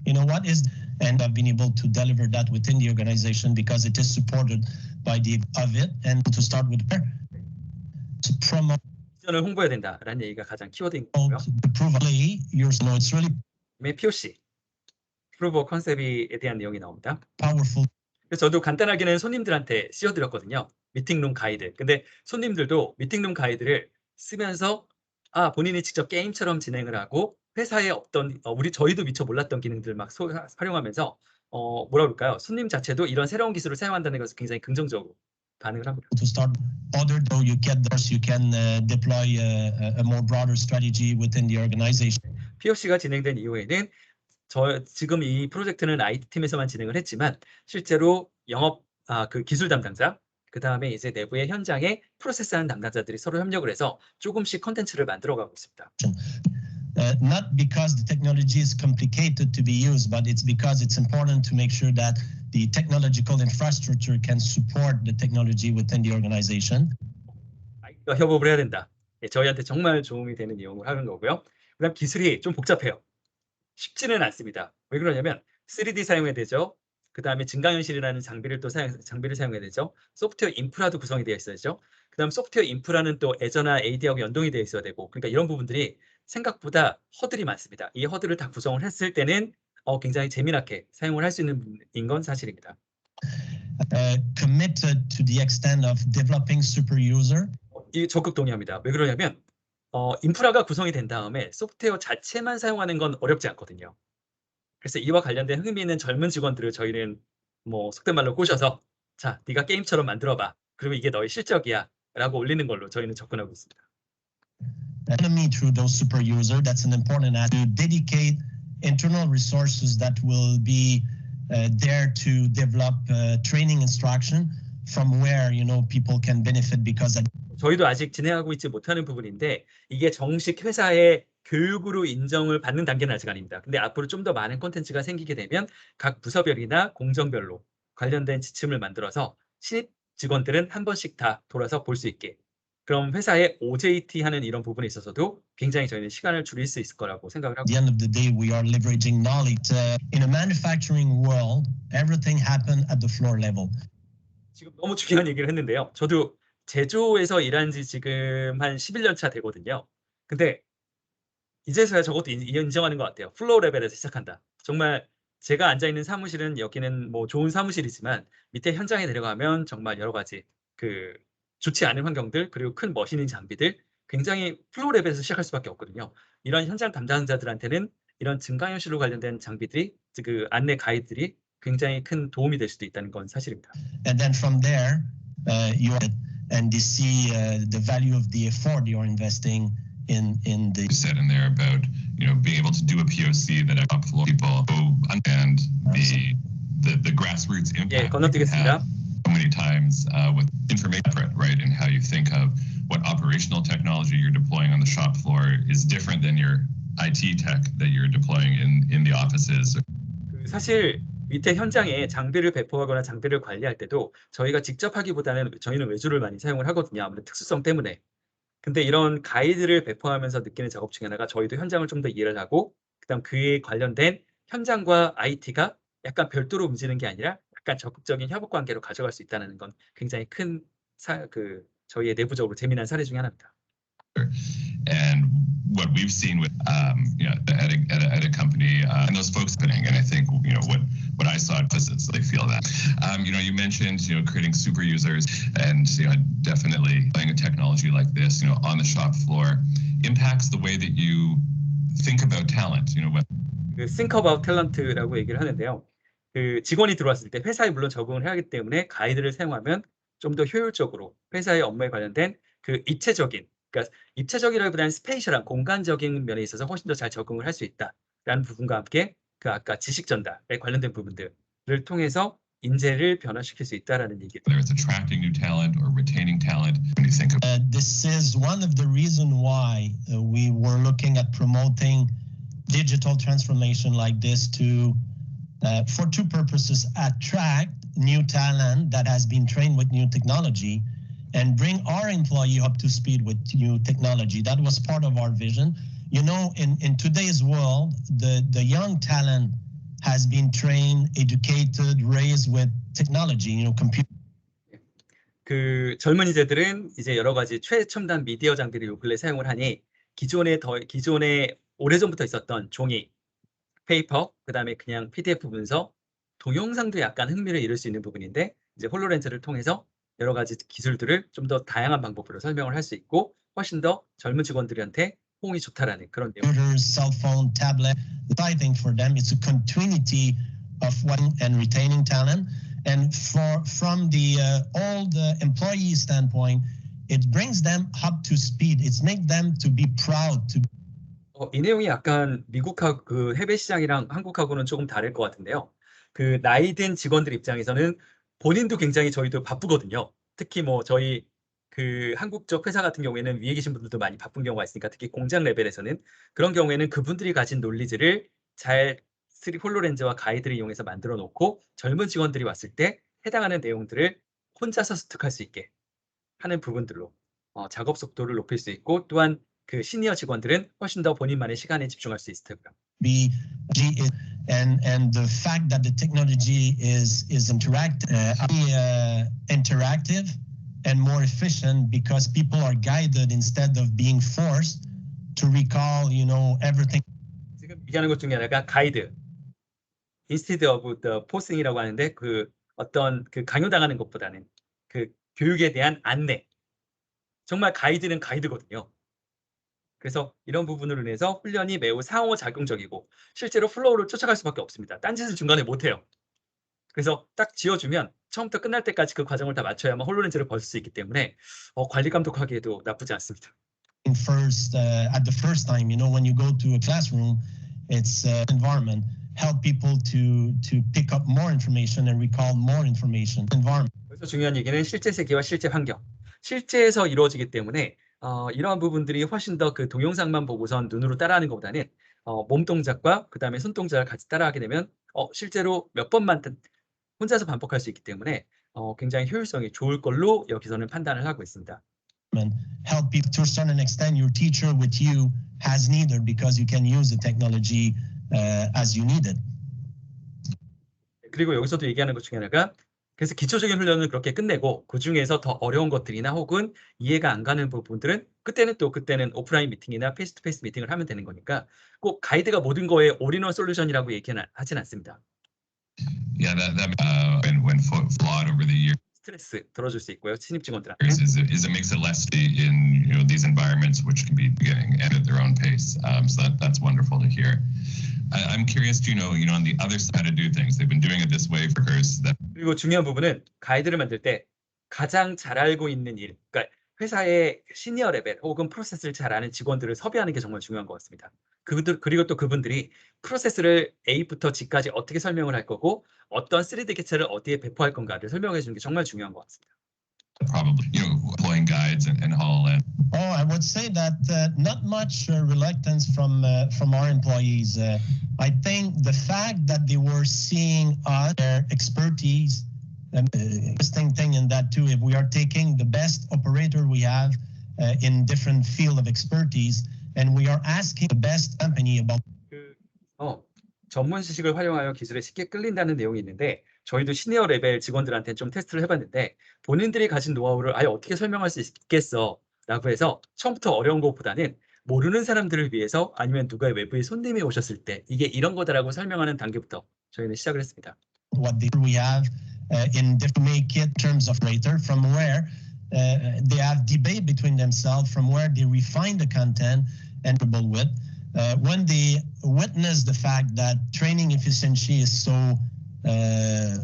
You know what is, and I've been able to deliver that within the organization because it is supported by the of it, and to start with to promote 비전을 홍보해야 된다라는 얘기가 가장 키워드인 거고요. to prove you know it's really POC, 프로브 컨셉에 대한 내용이 나옵니다. powerful. 그래서 저도 간단하게는 손님들한테 씌워드렸거든요. 미팅룸 가이드. 근데 손님들도 미팅룸 가이드를 쓰면서 본인이 직접 게임처럼 진행을 하고 회사에 없던 저희도 미처 몰랐던 기능들 막 활용하면서 뭐라 그럴까요? 손님 자체도 이런 새로운 기술을 사용한다는 것을 굉장히 긍정적으로 반응을 합니다. To start other though you can deploy a more broader strategy within the organization. POC가 진행된 이후에는 지금 이 프로젝트는 IT 팀에서만 진행을 했지만 실제로 영업 그 기술 담당자 그 다음에 이제 내부의 현장에 프로세스하는 담당자들이 서로 협력을 해서 조금씩 컨텐츠를 만들어가고 있습니다. Not because the technology is complicated to be used, but it's because it's important to make sure that the technological infrastructure can support the technology within the organization. IT와 협업을 해야 된다. 저희한테 정말 도움이 되는 내용을 하는 거고요. 그다음 기술이 좀 복잡해요. 쉽지는 않습니다. 왜 그러냐면 3D 사용해야 되죠. 그 다음에 증강현실이라는 장비를 사용해야 되죠. 소프트웨어 인프라도 구성이 되어 있어야죠. 그 다음 소프트웨어 인프라는 또 애저나 AD하고 연동이 되어 있어야 되고 그러니까 이런 부분들이 생각보다 허들이 많습니다. 이 허들을 다 구성을 했을 때는 굉장히 재미나게 사용을 할 수 있는 부분인 건 사실입니다. Committed to the extent of developing super user. 이 적극 동의합니다. 왜 그러냐면 인프라가 구성이 된 다음에 소프트웨어 자체만 사용하는 건 어렵지 않거든요. 그래서 이와 관련된 흥미 있는 젊은 직원들을 저희는 뭐 속된 말로 꼬셔서 자, 네가 게임처럼 만들어봐. 그리고 이게 너의 실적이야 라고 올리는 걸로 저희는 접근하고 있습니다. Enemy through those super user, that's an important aspect. To dedicate internal resources that will be there to develop training instruction from where people can benefit because 저희도 아직 진행하고 있지 못하는 부분인데 이게 정식 회사의 교육으로 인정을 받는 단계는 아직 아닙니다. 근데 앞으로 좀 더 많은 콘텐츠가 생기게 되면 각 부서별이나 공정별로 관련된 지침을 만들어서 신입 직원들은 한 번씩 다 돌아서 볼 수 있게 그럼 회사의 OJT 하는 이런 부분에 있어서도 굉장히 저희는 시간을 줄일 수 있을 거라고 생각을 하고 At the end of the day, we are leveraging knowledge. In a manufacturing world, everything happens at the floor level. 지금 너무 중요한 얘기를 했는데요. 저도 제조에서 일한 지 지금 한 11년 차 되거든요. 근데 이제서야 저것도 인정하는 것 같아요. 플로어 레벨에서 시작한다. 정말 제가 앉아있는 사무실은 여기는 뭐 좋은 사무실이지만 밑에 현장에 내려가면 정말 여러 가지 그 좋지 않은 환경들 그리고 큰 머신인 장비들 굉장히 플로어 레벨에서 시작할 수밖에 없거든요. 이런 현장 담당자들한테는 이런 증강현실로 관련된 장비들이 그 안내 가이드들이 굉장히 큰 도움이 될 수도 있다는 건 사실입니다. And then from there, you see the value of the effort you're investing in the. You said in there about being able to do a POC that up floor people understand the grassroots impact. 건너뛰겠습니다. So many times with information, right, and how you think of what operational technology you're deploying on the shop floor is different than your IT tech that you're deploying in the offices. 사실 밑에 현장에 장비를 배포하거나 장비를 관리할 때도 저희가 직접 하기보다는 저희는 외주를 많이 사용을 하거든요. 아무래도 특수성 때문에. 근데 이런 가이드를 배포하면서 느끼는 작업 중에 하나가 저희도 현장을 좀 더 이해를 하고 그다음 그에 관련된 현장과 IT가 약간 별도로 움직이는 게 아니라 약간 적극적인 협업 관계로 가져갈 수 있다는 건 굉장히 큰 저희의 내부적으로 재미난 사례 중에 하나입니다. And what we've seen with at a company and those folks happening. And I think what I saw is they feel that. You mentioned creating super users, and definitely playing a technology like this on the shop floor impacts the way that you think about talent. 그 think about talent라고 얘기를 하는데요. 그 직원이 들어왔을 때 회사에 물론 적응을 해야 하기 때문에 가이드를 사용하면 좀 더 효율적으로 회사의 업무에 관련된 그 입체적인, 그러니까 입체적이라기보다는 스페이셜한 공간적인 면에 있어서 훨씬 더 잘 적응을 할 수 있다라는 부분과 함께 그 아까 지식 전달에 관련된 부분들을 통해서 인재를 변화시킬 수 있다라는 얘기. Whether it's attracting new talent or retaining talent, when you think of This is one of the reasons why we were looking at promoting digital transformation like this to, for two purposes: attract new talent that has been trained with new technology, and bring our employee up to speed with new technology. That was part of our vision. In today's world, the young talent has been trained, educated, raised with technology, computer. 그 젊은 이제들은 이제 여러 가지 최첨단 미디어 장비를 요 근래 사용을 하니 기존에 오래전부터 있었던 종이, 페이퍼, 그다음에 그냥 PDF 문서, 동영상도 약간 흥미를 잃을 수 있는 부분인데 이제 홀로렌즈를 통해서 여러 가지 기술들을 좀 더 다양한 방법으로 설명을 할 수 있고 훨씬 더 젊은 직원들한테 호응이 좋다라는 그런 내용. Computers, cell phone, tablet. I think for them it's a continuity of and retaining talent, and from the old employee standpoint, it brings them up to speed. It's make them to be proud to. 이 내용이 약간 미국하고 그 해외 시장이랑 한국하고는 조금 다를 것 같은데요. 그 나이 든 직원들 입장에서는 본인도 굉장히 저희도 바쁘거든요. 특히 뭐 저희 그 한국 쪽 회사 같은 경우에는 위에 계신 분들도 많이 바쁜 경우가 있으니까 특히 공장 레벨에서는 그런 경우에는 그분들이 가진 논리지를 잘 홀로렌즈와 가이드를 이용해서 만들어 놓고 젊은 직원들이 왔을 때 해당하는 내용들을 혼자서 습득할 수 있게 하는 부분들로 작업 속도를 높일 수 있고 또한 그 시니어 직원들은 훨씬 더 본인만의 시간에 집중할 수 있을 테고요. And the fact that the technology is interactive and more efficient because people are guided instead of being forced to recall, everything. 지금 얘기하는 것 중에 하나가 가이드, instead of the forcing이라고 하는데 그 어떤 그 강요당하는 것보다는 그 교육에 대한 안내. 정말 가이드는 가이드거든요. 그래서 이런 부분으로 인해서 훈련이 매우 상호작용적이고 실제로 플로우를 쫓아갈 수밖에 없습니다. 딴짓을 중간에 못해요. 그래서 딱 지어주면 처음부터 끝날 때까지 그 과정을 다 맞춰야만 홀로렌즈를 벗을 수 있기 때문에 관리 감독하기에도 나쁘지 않습니다. At the first time, when you go to a classroom, it's environment. Help people to pick up more information and recall more information. Environment. 그래서 중요한 얘기는 실제 세계와 실제 환경, 실제에서 이루어지기 때문에 이러한 부분들이 훨씬 더 그 동영상만 보고선 눈으로 따라하는 것보다는 몸 동작과 그 다음에 손 동작을 같이 따라하게 되면 실제로 몇 번만 혼자서 반복할 수 있기 때문에 굉장히 효율성이 좋을 걸로 여기서는 판단을 하고 있습니다. Help people to a certain extent. Your teacher with you has neither because you can use the technology as you need it. 그리고 여기서도 얘기하는 것 중에 하나가 그래서 기초적인 훈련은 그렇게 끝내고 그 중에서 더 어려운 것들이나 혹은 이해가 안 가는 부분들은 그때는 오프라인 미팅이나 페이스 투 페이스 미팅을 하면 되는 거니까 꼭 가이드가 모든 거에 올인원 솔루션이라고 얘기는 하진 않습니다. Yeah, that when flawed over the years. 스트레스 덜어줄 수 있고요. 신입 직원들한테. Is it makes it less in these environments which can be beginning and at their own pace. So that's wonderful to hear. I'm curious to on the other side how to do things. They've been doing it this way for years. 그리고 중요한 부분은 가이드를 만들 때 가장 잘 알고 있는 일, 그러니까 회사의 시니어 레벨 혹은 프로세스를 잘 아는 직원들을 섭외하는 게 정말 중요한 것 같습니다. 그리고 또 그분들이 프로세스를 A부터 G까지 어떻게 설명을 할 거고 어떤 3D 개체를 어디에 배포할 건가를 설명해 주는 게 정말 중요한 것 같습니다. Probably, employing guides and HoloLens. I would say that not much reluctance from our employees. I think the fact that they were seeing their expertise, interesting thing in that too. If we are taking the best operator we have in different field of expertise, and we are asking the best company about. 전문 지식을 활용하여 기술에 쉽게 끌린다는 내용이 있는데 저희도 시니어 레벨 직원들한테 좀 테스트를 해봤는데 본인들이 가진 노하우를 아예 어떻게 설명할 수 있겠어 라고 해서 처음부터 어려운 것보다는 모르는 사람들을 위해서 아니면 누가 외부에 손님이 오셨을 때 이게 이런 거다라고 설명하는 단계부터 저희는 시작을 했습니다. What we have in to make it terms of rater from where they have debate between themselves, from where they refine the content and with. When they witness the fact that training efficiency is so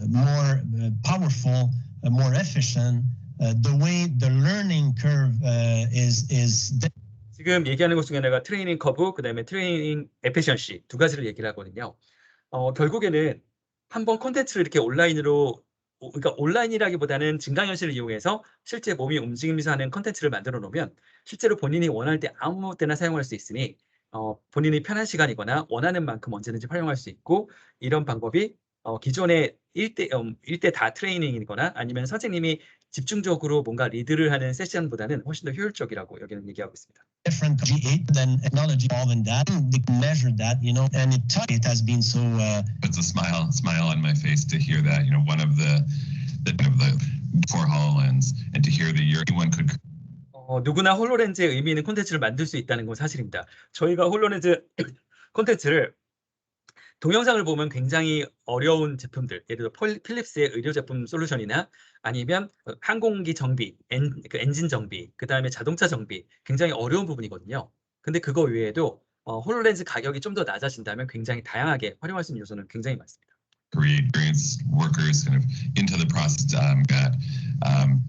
more powerful, more efficient, the way the learning curve is 지금 얘기하는 것 중에 하나가 트레이닝 커브, 그다음에 트레이닝 에피션시 두 가지를 얘기를 하거든요. 결국에는 한번 콘텐츠를 이렇게 온라인으로 그러니까 온라인이라기보다는 증강현실을 이용해서 실제 몸이 움직이면서 하는 콘텐츠를 만들어 놓으면 실제로 본인이 원할 때 아무 때나 사용할 수 있으니 본인이 편한 시간이거나 원하는 만큼 언제든지 활용할 수 있고 이런 방법이 기존의 1대 다 트레이닝이거나 아니면 선생님이 집중적으로 뭔가 리드를 하는 세션보다는 훨씬 더 효율적이라고 여기는 얘기하고 있습니다. different G8 than technology involved in that. They can measure that, you know, and it has been so. It's a smile on my face to hear that. You know, one of the for HoloLens, and to hear that anyone could. 누구나 홀로렌즈의 의미 있는 콘텐츠를 만들 수 있다는 건 사실입니다. 저희가 홀로렌즈 콘텐츠를 동영상을 보면 굉장히 어려운 제품들, 예를 들어 필립스의 의료 제품 솔루션이나 아니면 항공기 정비, 엔진 정비, 그 다음에 자동차 정비, 굉장히 어려운 부분이거든요. 근데 그거 외에도 홀로렌즈 가격이 좀 더 낮아진다면 굉장히 다양하게 활용할 수 있는 요소는 굉장히 많습니다. Experienced workers kind of into the process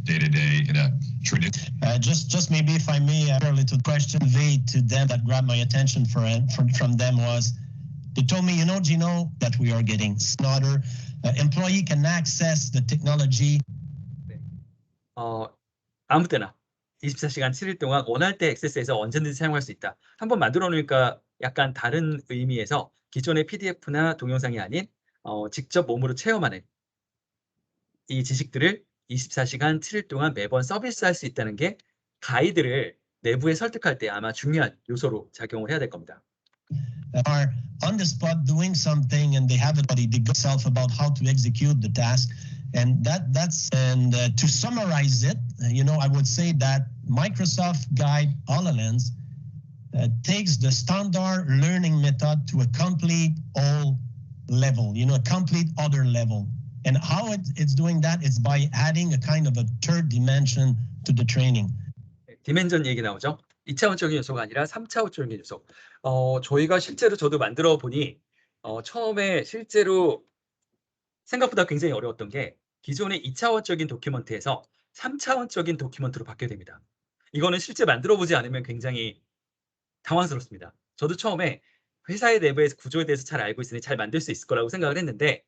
day to day in a tradition. Just maybe if I may, a little question conveyed to them that grabbed my attention from them was. They told me, you know, Gino, that we are getting smarter. Employee can access the technology. 아무 때나 24시간 7일 동안 원할 때 액세스해서 언제든지 사용할 수 있다. 한번 만들어 놓으니까 약간 다른 의미에서 기존의 PDF나 동영상이 아닌 직접 몸으로 체험하는 이 지식들을 24시간 7일 동안 매번 서비스할 수 있다는 게 가이드를 내부에 설득할 때 아마 중요한 요소로 작용을 해야 될 겁니다. Are on the spot doing something and they have it, but they go self about how to execute the task, and to summarize it, you know, I would say that Microsoft Guide HoloLens takes the standard learning method to a complete all level, you know, a complete other level. And how it's doing that is by adding a kind of a third dimension to the training. 디멘전 얘기 나오죠. 2차원적인 요소가 아니라 3차원적인 요소. 저희가 실제로 저도 만들어 보니 처음에 실제로 생각보다 굉장히 어려웠던 게 기존의 2차원적인 도큐먼트에서 3차원적인 도큐먼트로 바뀌게 됩니다. 이거는 실제 만들어 보지 않으면 굉장히 당황스럽습니다. 저도 처음에 회사의 내부의 구조에 대해서 잘 알고 있으니 잘 만들 수 있을 거라고 생각을 했는데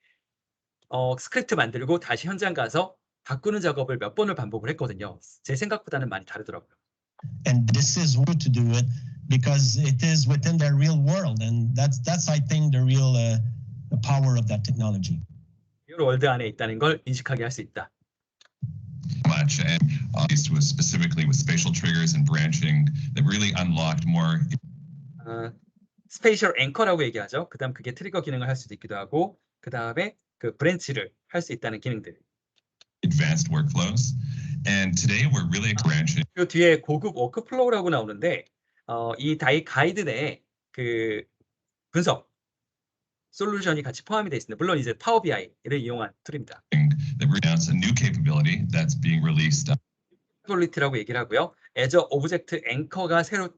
스크립트 만들고 다시 현장 가서 바꾸는 작업을 몇 번을 반복을 했거든요. 제 생각보다는 많이 다르더라고요. And this is how to do it because it is within their real world, and that's I think the real power of that technology. 리얼 월드 안에 있다는 걸 인식하게 할 수 있다. Much and was specifically with spatial triggers and branching that really unlocked more. 스페이셜 앵커라고 얘기하죠. 그다음 그게 트리거 기능을 할 수도 있기도 하고, 그 다음에 그 브랜치를 할 수 있다는 기능들. Advanced workflows. And today we're really branching. 그 뒤에 고급 워크플로우라고 나오는데 이 가이드 내에 그 분석 솔루션이 같이 포함이 되어 있습니다. 물론 이제 파워 BI를 이용한 툴입니다. That we announced a new capability that's being released. 퀄리티라고 얘기를 하고요. Azure 오브젝트 앵커가 새로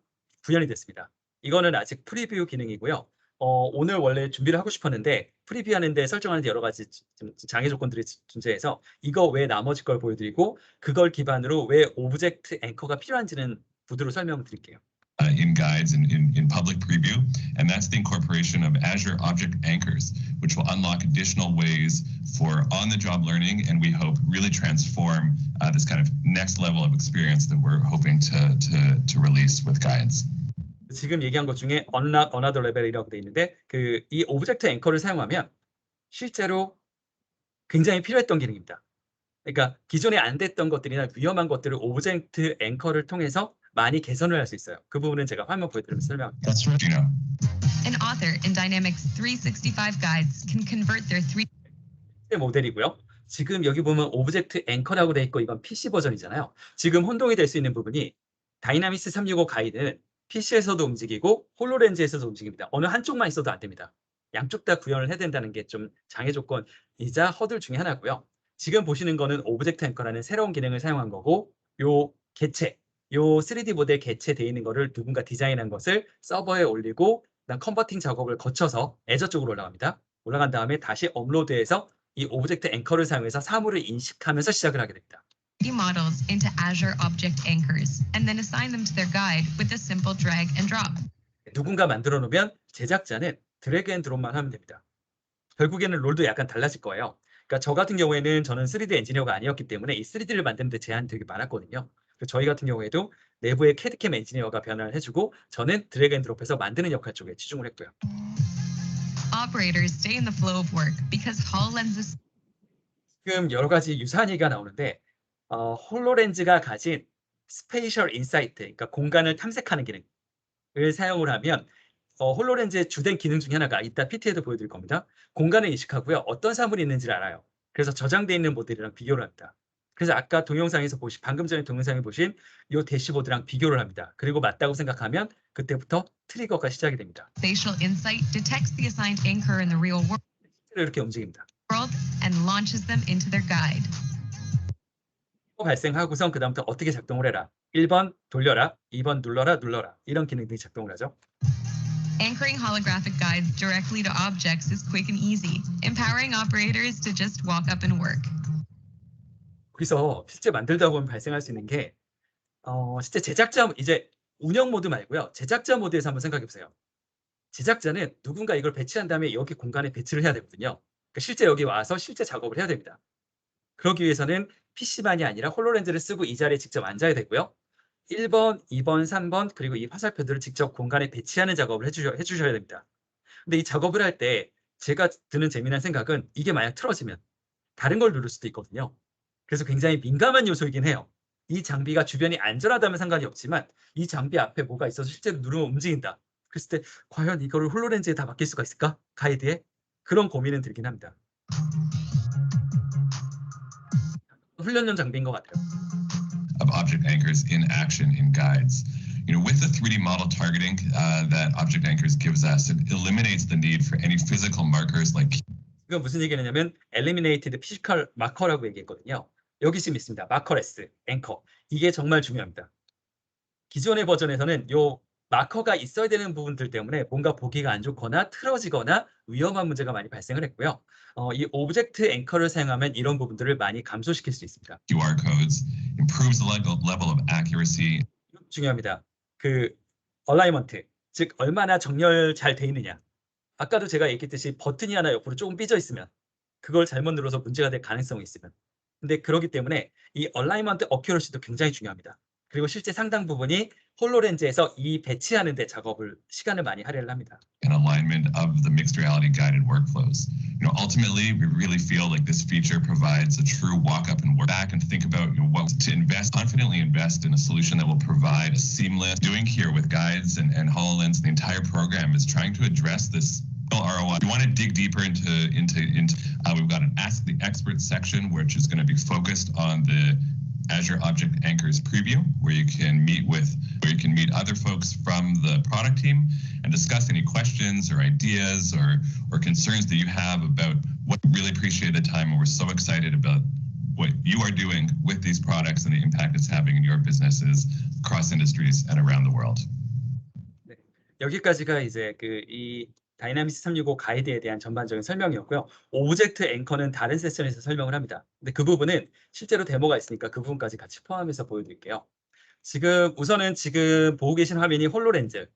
구현이 됐습니다. 이거는 아직 프리뷰 기능이고요. 오늘 원래 준비를 하고 싶었는데 프리뷰하는데 설정하는데 여러 가지 장애 조건들이 존재해서 이거 외에 나머지 걸 보여드리고 그걸 기반으로 왜 오브젝트 앵커가 필요한지는 부드로 설명드릴게요. In guides in public preview, and that's the incorporation of Azure Object Anchors, which will unlock additional ways for on-the-job learning, and we hope really transform this kind of next level of experience that we're hoping to release with guides. 지금 얘기한 것 중에 Unlock Another Level이라고 돼 있는데 이 오브젝트 앵커를 사용하면 실제로 굉장히 필요했던 기능입니다. 그러니까 기존에 안 됐던 것들이나 위험한 것들을 오브젝트 앵커를 통해서 많이 개선을 할 수 있어요. 그 부분은 제가 화면 보여드리면서 설명할게요. That's right. You know. An author in Dynamics 365 guides can convert their 모델이고요. 지금 여기 보면 오브젝트 앵커라고 돼 있고 이건 PC 버전이잖아요. 지금 혼동이 될 수 있는 부분이 다이나믹스 365 가이드는 PC에서도 움직이고 홀로렌즈에서도 움직입니다. 어느 한쪽만 있어도 안 됩니다. 양쪽 다 구현을 해야 된다는 게 좀 장애 조건이자 허들 중에 하나고요. 지금 보시는 거는 오브젝트 앵커라는 새로운 기능을 사용한 거고 요 개체, 요 3D 모델 개체되어 있는 거를 누군가 디자인한 것을 서버에 올리고 그다음 컨버팅 작업을 거쳐서 애저 쪽으로 올라갑니다. 올라간 다음에 다시 업로드해서 이 오브젝트 앵커를 사용해서 사물을 인식하면서 시작을 하게 됩니다. models into Azure Object Anchors and then assign them to their guide with a simple drag and drop. 누군가 만들어 놓으면 제작자는 드래그 앤 드롭만 하면 됩니다. 결국에는 롤도 약간 달라질 거예요. 그러니까 저 같은 경우에는 저는 3D 엔지니어가 아니었기 때문에 이 3D를 만드는 데 제한이 되게 많았거든요. 저희 같은 경우에도 내부에 CAD/CAM 엔지니어가 변환을 해주고 저는 드래그 앤 드롭해서 만드는 역할 쪽에 치중을 했고요. Operators stay in the flow of work because HoloLens's 지금 여러 가지 유사한 얘기가 나오는데 홀로렌즈가 가진 스페이셜 인사이트, 그러니까 공간을 탐색하는 기능을 사용을 하면 홀로렌즈의 주된 기능 중에 하나가 이따 PT에도 보여드릴 겁니다. 공간을 인식하고요. 어떤 사물이 있는지를 알아요. 그래서 저장되어 있는 모델이랑 비교를 합니다. 그래서 아까 동영상에서 방금 전에 동영상에 보신 이 대시보드랑 비교를 합니다. 그리고 맞다고 생각하면 그때부터 트리거가 시작이 됩니다. spatial insight detects the assigned anchor in the real 이렇게 움직입니다. world and launches them into their guide. 발생하고선 그다음부터 어떻게 작동을 해라. 1번 돌려라, 2번 눌러라 이런 기능들이 작동을 하죠. Anchoring holographic guides directly to objects is quick and easy, empowering operators to just walk up and work. 그래서 실제 만들다 보면 발생할 수 있는 게 실제 제작자 이제 운영 모드 말고요. 제작자 모드에서 한번 생각해 보세요. 제작자는 누군가 이걸 배치한 다음에 여기 공간에 배치를 해야 되거든요. 그러니까 실제 여기 와서 실제 작업을 해야 됩니다. 그러기 위해서는 PC만이 아니라 홀로렌즈를 쓰고 이 자리에 직접 앉아야 되고요. 1번, 2번, 3번 그리고 이 화살표들을 직접 공간에 배치하는 작업을 해주셔야 됩니다. 근데 이 작업을 할 때 제가 드는 재미난 생각은 이게 만약 틀어지면 다른 걸 누를 수도 있거든요. 그래서 굉장히 민감한 요소이긴 해요. 이 장비가 주변이 안전하다면 상관이 없지만 이 장비 앞에 뭐가 있어서 실제로 누르면 움직인다. 그랬을 때 과연 이거를 홀로렌즈에 다 맡길 수가 있을까? 가이드에? 그런 고민은 들긴 합니다. 훈련용 장비인 것 같아요. Of object anchors in action in guides. With the 3D model targeting that object anchors gives us, it eliminates the need for any physical markers like. 이건 무슨 얘기냐면 eliminated physical marker라고 얘기했거든요. 여기 지금 있습니다. 마커레스, 앵커. 이게 정말 중요합니다. 기존의 버전에서는 요 마커가 있어야 되는 부분들 때문에 뭔가 보기가 안 좋거나 틀어지거나 위험한 문제가 많이 발생을 했고요. 이 오브젝트 앵커를 사용하면 이런 부분들을 많이 감소시킬 수 있습니다. QR codes improves the level of accuracy. 중요합니다. 그 얼라이먼트, 즉 얼마나 정렬 잘 돼 있느냐. 아까도 제가 얘기했듯이 버튼이 하나 옆으로 조금 삐져 있으면 그걸 잘못 눌러서 문제가 될 가능성이 있으면. 근데 그렇기 때문에 이 얼라이먼트 어큐러시도 굉장히 중요합니다. 그리고 실제 상당 부분이 홀로렌즈에서 이 배치하는 데 시간을 많이 할애를 합니다. And alignment of the mixed reality guided workflows. Ultimately, we really feel like this feature provides a true walk up and work back and think about what to confidently invest in a solution that will provide a seamless doing here with guides and HoloLens. The entire program is trying to address this ROI. We want to dig deeper into we've got an Ask the Expert section, which is going to be focused on the Azure Object Anchors preview, where you can meet other folks from the product team and discuss any questions or ideas or concerns that you have about what we really appreciate the time, and we're so excited about what you are doing with these products and the impact it's having in your businesses across industries and around the world. 네, 여기까지가 이제 이 다이나믹스 365 가이드에 대한 전반적인 설명이었고요. 오브젝트 앵커는 다른 세션에서 설명을 합니다. 근데 그 부분은 실제로 데모가 있으니까 그 부분까지 같이 포함해서 보여드릴게요. 우선은 지금 보고 계신 화면이 홀로렌즈를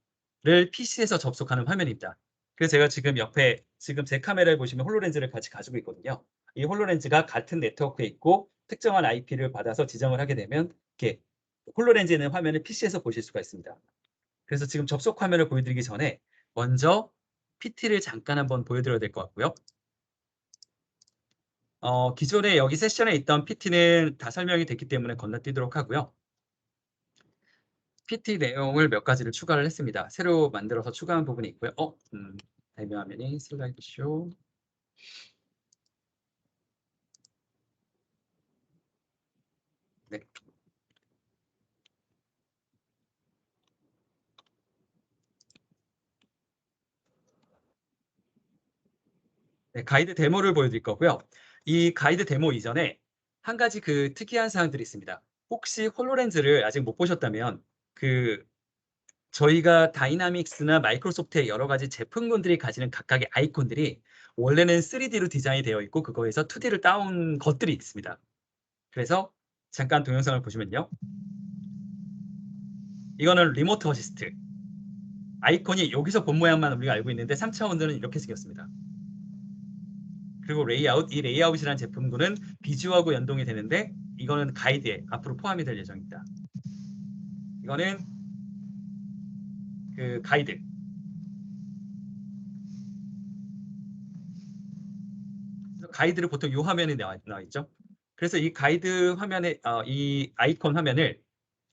PC에서 접속하는 화면입니다. 그래서 제가 지금 옆에 지금 제 카메라에 보시면 홀로렌즈를 같이 가지고 있거든요. 이 홀로렌즈가 같은 네트워크에 있고 특정한 IP를 받아서 지정을 하게 되면 이렇게 홀로렌즈에 있는 화면을 PC에서 보실 수가 있습니다. 그래서 지금 접속 화면을 보여드리기 전에 먼저 PT를 잠깐 한번 보여드려야 될 것 같고요. 기존에 여기 세션에 있던 PT는 다 설명이 됐기 때문에 건너뛰도록 하고요. PT 내용을 몇 가지를 추가를 했습니다. 새로 만들어서 추가한 부분이 있고요. 데모 화면이 슬라이드 쇼. 네. 네, 가이드 데모를 보여드릴 거고요. 이 가이드 데모 이전에 한 가지 그 특이한 사항들이 있습니다. 혹시 홀로렌즈를 아직 못 보셨다면 저희가 다이나믹스나 마이크로소프트의 여러 가지 제품군들이 가지는 각각의 아이콘들이 원래는 3D로 디자인이 되어 있고 그거에서 2D를 따온 것들이 있습니다. 그래서 잠깐 동영상을 보시면요. 이거는 리모트 어시스트. 아이콘이 여기서 본 모양만 우리가 알고 있는데 3차원들은 이렇게 생겼습니다. 그리고 레이아웃, 이 레이아웃이라는 제품군은 비주하고 연동이 되는데 이거는 가이드에 앞으로 포함이 될 예정입니다. 이거는 그 가이드. 가이드를 보통 이 화면에 나와 있죠. 그래서 이 가이드 화면에 이 아이콘 화면을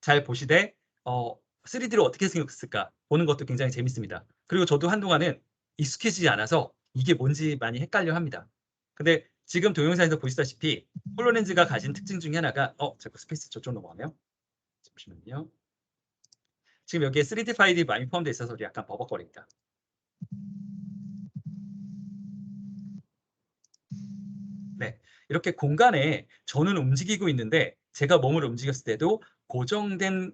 잘 보시되 3D로 어떻게 생겼을까 보는 것도 굉장히 재밌습니다. 그리고 저도 한동안은 익숙해지지 않아서 이게 뭔지 많이 헷갈려 합니다. 근데 지금 동영상에서 보시다시피 홀로렌즈가 가진 특징 중에 하나가 자꾸 스페이스 저쪽 넘어가네요. 잠시만요. 지금 여기에 3D 파일이 많이 포함되어 있어서 약간 버벅거립니다. 네, 이렇게 공간에 저는 움직이고 있는데 제가 몸을 움직였을 때도 고정된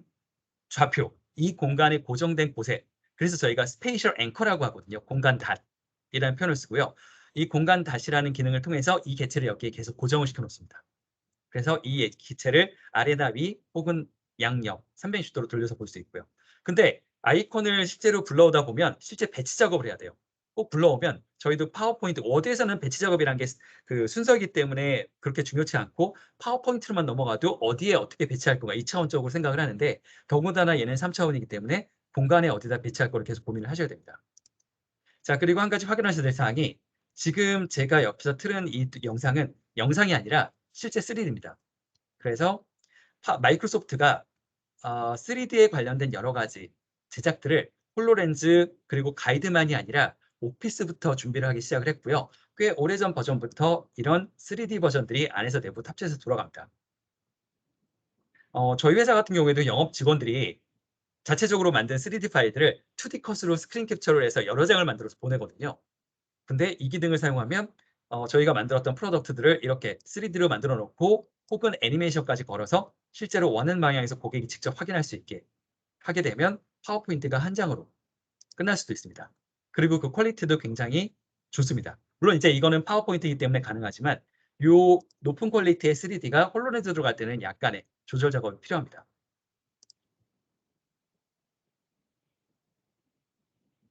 좌표, 이 공간에 고정된 곳에, 그래서 저희가 스페이셜 앵커라고 하거든요. 공간 닷이라는 표현을 쓰고요. 이 공간 닷이라는 기능을 통해서 이 개체를 여기에 계속 고정을 시켜 놓습니다. 그래서 이 기체를 아래나 위 혹은 양옆 360도로 돌려서 볼 수 있고요. 근데 아이콘을 실제로 불러오다 보면 실제 배치 작업을 해야 돼요. 꼭 불러오면 저희도 파워포인트, 워드에서는 배치 작업이라는 게 그 순서이기 때문에 그렇게 중요치 않고 파워포인트로만 넘어가도 어디에 어떻게 배치할 건가 2차원적으로 생각을 하는데 더군다나 얘는 3차원이기 때문에 공간에 어디다 배치할 거를 계속 고민을 하셔야 됩니다. 자, 그리고 한 가지 확인하셔야 될 사항이 지금 제가 옆에서 틀은 이 영상은 영상이 아니라 실제 3D입니다. 그래서 마이크로소프트가 3D에 관련된 여러 가지 제작들을 홀로렌즈 그리고 가이드만이 아니라 오피스부터 준비를 하기 시작을 했고요. 꽤 오래전 버전부터 이런 3D 버전들이 안에서 내부 탑재해서 돌아갑니다. 저희 회사 같은 경우에도 영업 직원들이 자체적으로 만든 3D 파일들을 2D 컷으로 스크린 캡처를 해서 여러 장을 만들어서 보내거든요. 근데 이 기능을 사용하면 저희가 만들었던 프로덕트들을 이렇게 3D로 만들어 놓고 혹은 애니메이션까지 걸어서 실제로 원하는 방향에서 고객이 직접 확인할 수 있게 하게 되면 파워포인트가 한 장으로 끝날 수도 있습니다. 그리고 그 퀄리티도 굉장히 좋습니다. 물론 이제 이거는 파워포인트이기 때문에 가능하지만 이 높은 퀄리티의 3D가 홀로렌즈로 갈 때는 약간의 조절 작업이 필요합니다.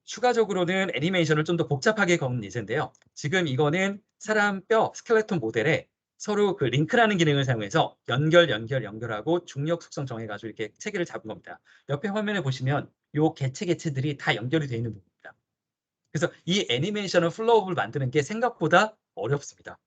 추가적으로는 애니메이션을 좀 더 복잡하게 건 예제인데요. 지금 이거는 사람 뼈 스켈레톤 모델에 서로 그 링크라는 기능을 사용해서 연결하고 중력 속성 정해가지고 이렇게 체계를 잡은 겁니다. 옆에 화면에 보시면 요 개체들이 다 연결이 되어 있는 부분입니다. 그래서 이 애니메이션을 플로우업을 만드는 게 생각보다 어렵습니다.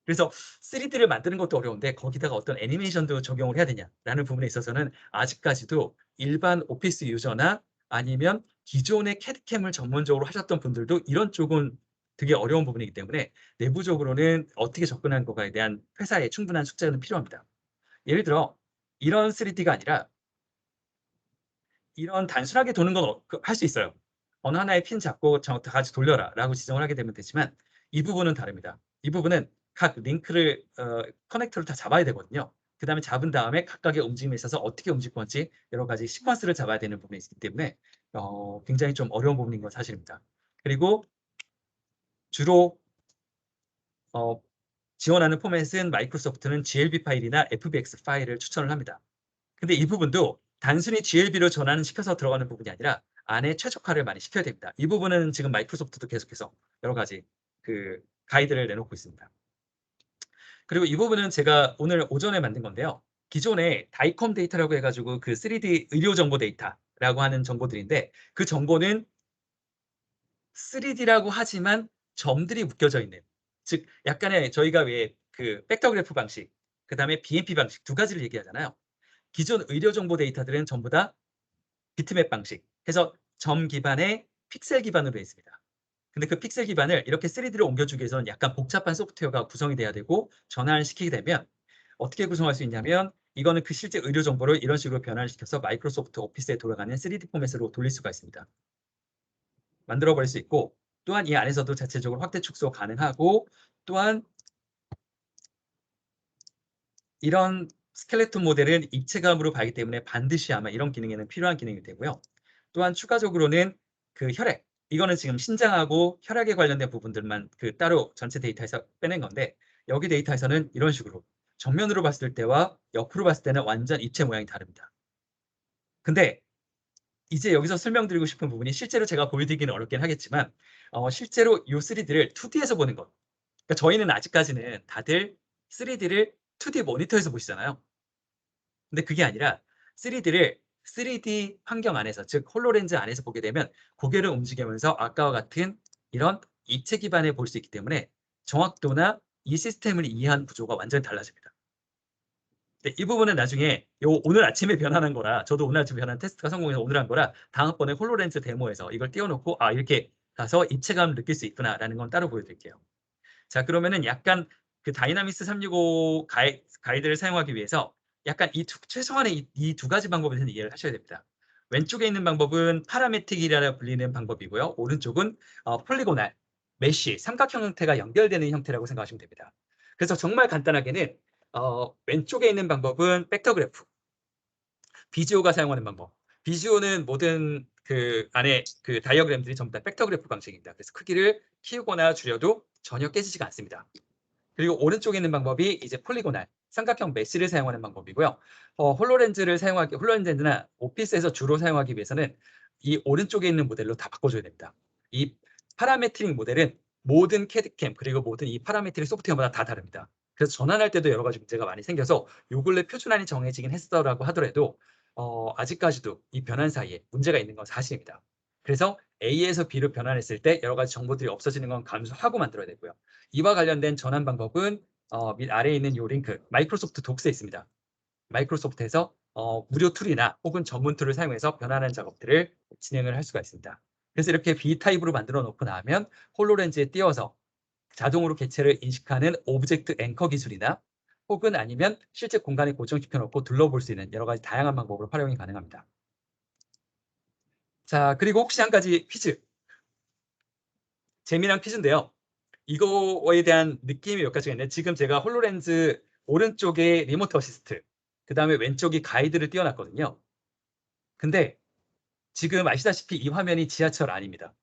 그래서 3D를 만드는 것도 어려운데 거기다가 어떤 애니메이션도 적용을 해야 되냐라는 부분에 있어서는 아직까지도 일반 오피스 유저나 아니면 기존의 캐드캠을 전문적으로 하셨던 분들도 이런 쪽은 되게 어려운 부분이기 때문에 내부적으로는 어떻게 접근하는 것에 대한 회사의 충분한 숙제는 필요합니다. 예를 들어 이런 3D가 아니라 이런 단순하게 도는 건 할 수 있어요. 어느 하나의 핀 잡고 다 같이 돌려라 라고 지정을 하게 되면 되지만 이 부분은 다릅니다. 이 부분은 각 링크를 커넥터를 다 잡아야 되거든요. 그 다음에 잡은 다음에 각각의 움직임에 있어서 어떻게 움직일 건지 여러 가지 시퀀스를 잡아야 되는 부분이 있기 때문에 굉장히 좀 어려운 부분인 건 사실입니다. 그리고 주로 지원하는 포맷은 마이크로소프트는 GLB 파일이나 FBX 파일을 추천을 합니다. 근데 이 부분도 단순히 GLB로 전환을 시켜서 들어가는 부분이 아니라 안에 최적화를 많이 시켜야 됩니다. 이 부분은 지금 마이크로소프트도 계속해서 여러 가지 그 가이드를 내놓고 있습니다. 그리고 이 부분은 제가 오늘 오전에 만든 건데요. 기존에 다이컴 데이터라고 해가지고 그 3D 의료 정보 데이터라고 하는 정보들인데 그 정보는 3D라고 하지만 점들이 묶여져 있는, 즉 약간의 저희가 왜 그 벡터그래프 방식, 그 다음에 BMP 방식 두 가지를 얘기하잖아요. 기존 의료 정보 데이터들은 전부 다 비트맵 방식 해서 점 기반의 픽셀 기반으로 되어 있습니다. 근데 그 픽셀 기반을 이렇게 3D로 옮겨주기 위해서는 약간 복잡한 소프트웨어가 구성이 돼야 되고 전환을 시키게 되면 어떻게 구성할 수 있냐면 이거는 그 실제 의료 정보를 이런 식으로 변환을 시켜서 마이크로소프트 오피스에 돌아가는 3D 포맷으로 돌릴 수가 있습니다. 만들어 버릴 수 있고 또한 이 안에서도 자체적으로 확대 축소 가능하고 또한 이런 스켈레톤 모델은 입체감으로 봐기 때문에 반드시 아마 이런 기능에는 필요한 기능이 되고요. 또한 추가적으로는 그 혈액, 이거는 지금 신장하고 혈액에 관련된 부분들만 그 따로 전체 데이터에서 빼낸 건데 여기 데이터에서는 이런 식으로 정면으로 봤을 때와 옆으로 봤을 때는 완전 입체 모양이 다릅니다. 근데 이제 여기서 설명드리고 싶은 부분이 실제로 제가 보여드리기는 어렵긴 하겠지만 실제로 이 3D를 2D에서 보는 것. 그러니까 저희는 아직까지는 다들 3D를 2D 모니터에서 보시잖아요. 근데 그게 아니라 3D를 3D 환경 안에서, 즉 홀로렌즈 안에서 보게 되면 고개를 움직이면서 아까와 같은 이런 입체 기반에 볼 수 있기 때문에 정확도나 이 시스템을 이해한 구조가 완전히 달라집니다. 네, 이 부분은 나중에 오늘 아침에 변환한 거라, 저도 오늘 아침에 변환 테스트가 성공해서 오늘 한 거라 다음번에 홀로렌즈 데모에서 이걸 띄워놓고 이렇게 가서 입체감을 느낄 수 있구나라는 건 따로 보여드릴게요. 자, 그러면은 약간 그 다이나믹스 365 가이드를 사용하기 위해서 약간 최소한의 이 두 가지 방법에 대해서 이해를 하셔야 됩니다. 왼쪽에 있는 방법은 파라메틱이라 불리는 방법이고요. 오른쪽은 폴리고날, 메쉬, 삼각형 형태가 연결되는 형태라고 생각하시면 됩니다. 그래서 정말 간단하게는 왼쪽에 있는 방법은 벡터그래프, 비지오가 사용하는 방법. 비지오는 모든 그 안에 그 다이어그램들이 전부 다 벡터그래프 방식입니다. 그래서 크기를 키우거나 줄여도 전혀 깨지지가 않습니다. 그리고 오른쪽에 있는 방법이 이제 폴리고날, 삼각형 메쉬를 사용하는 방법이고요. 홀로렌즈나 오피스에서 주로 사용하기 위해서는 이 오른쪽에 있는 모델로 다 바꿔줘야 됩니다. 이 파라메트릭 모델은 모든 캐드캠 그리고 모든 이 파라메트릭 소프트웨어마다 다 다릅니다. 그래서 전환할 때도 여러 가지 문제가 많이 생겨서 요 근래 표준안이 정해지긴 했더라고 하더라도 아직까지도 이 변환 사이에 문제가 있는 건 사실입니다. 그래서 A에서 B로 변환했을 때 여러 가지 정보들이 없어지는 건 감수하고 만들어야 되고요. 이와 관련된 전환 방법은 밑 아래에 있는 요 링크 마이크로소프트 독스에 있습니다. 마이크로소프트에서 무료 툴이나 혹은 전문 툴을 사용해서 변환하는 작업들을 진행을 할 수가 있습니다. 그래서 이렇게 B타입으로 만들어 놓고 나면 홀로렌즈에 띄워서 자동으로 객체를 인식하는 오브젝트 앵커 기술이나 혹은 아니면 실제 공간에 고정시켜 놓고 둘러볼 수 있는 여러 가지 다양한 방법으로 활용이 가능합니다. 자, 그리고 혹시 한 가지 퀴즈. 재미난 퀴즈인데요. 이거에 대한 느낌이 몇 가지가 있는데 지금 제가 홀로렌즈 오른쪽에 리모트 어시스트, 그 다음에 왼쪽이 가이드를 띄워놨거든요. 근데 지금 아시다시피 이 화면이 지하철 아닙니다.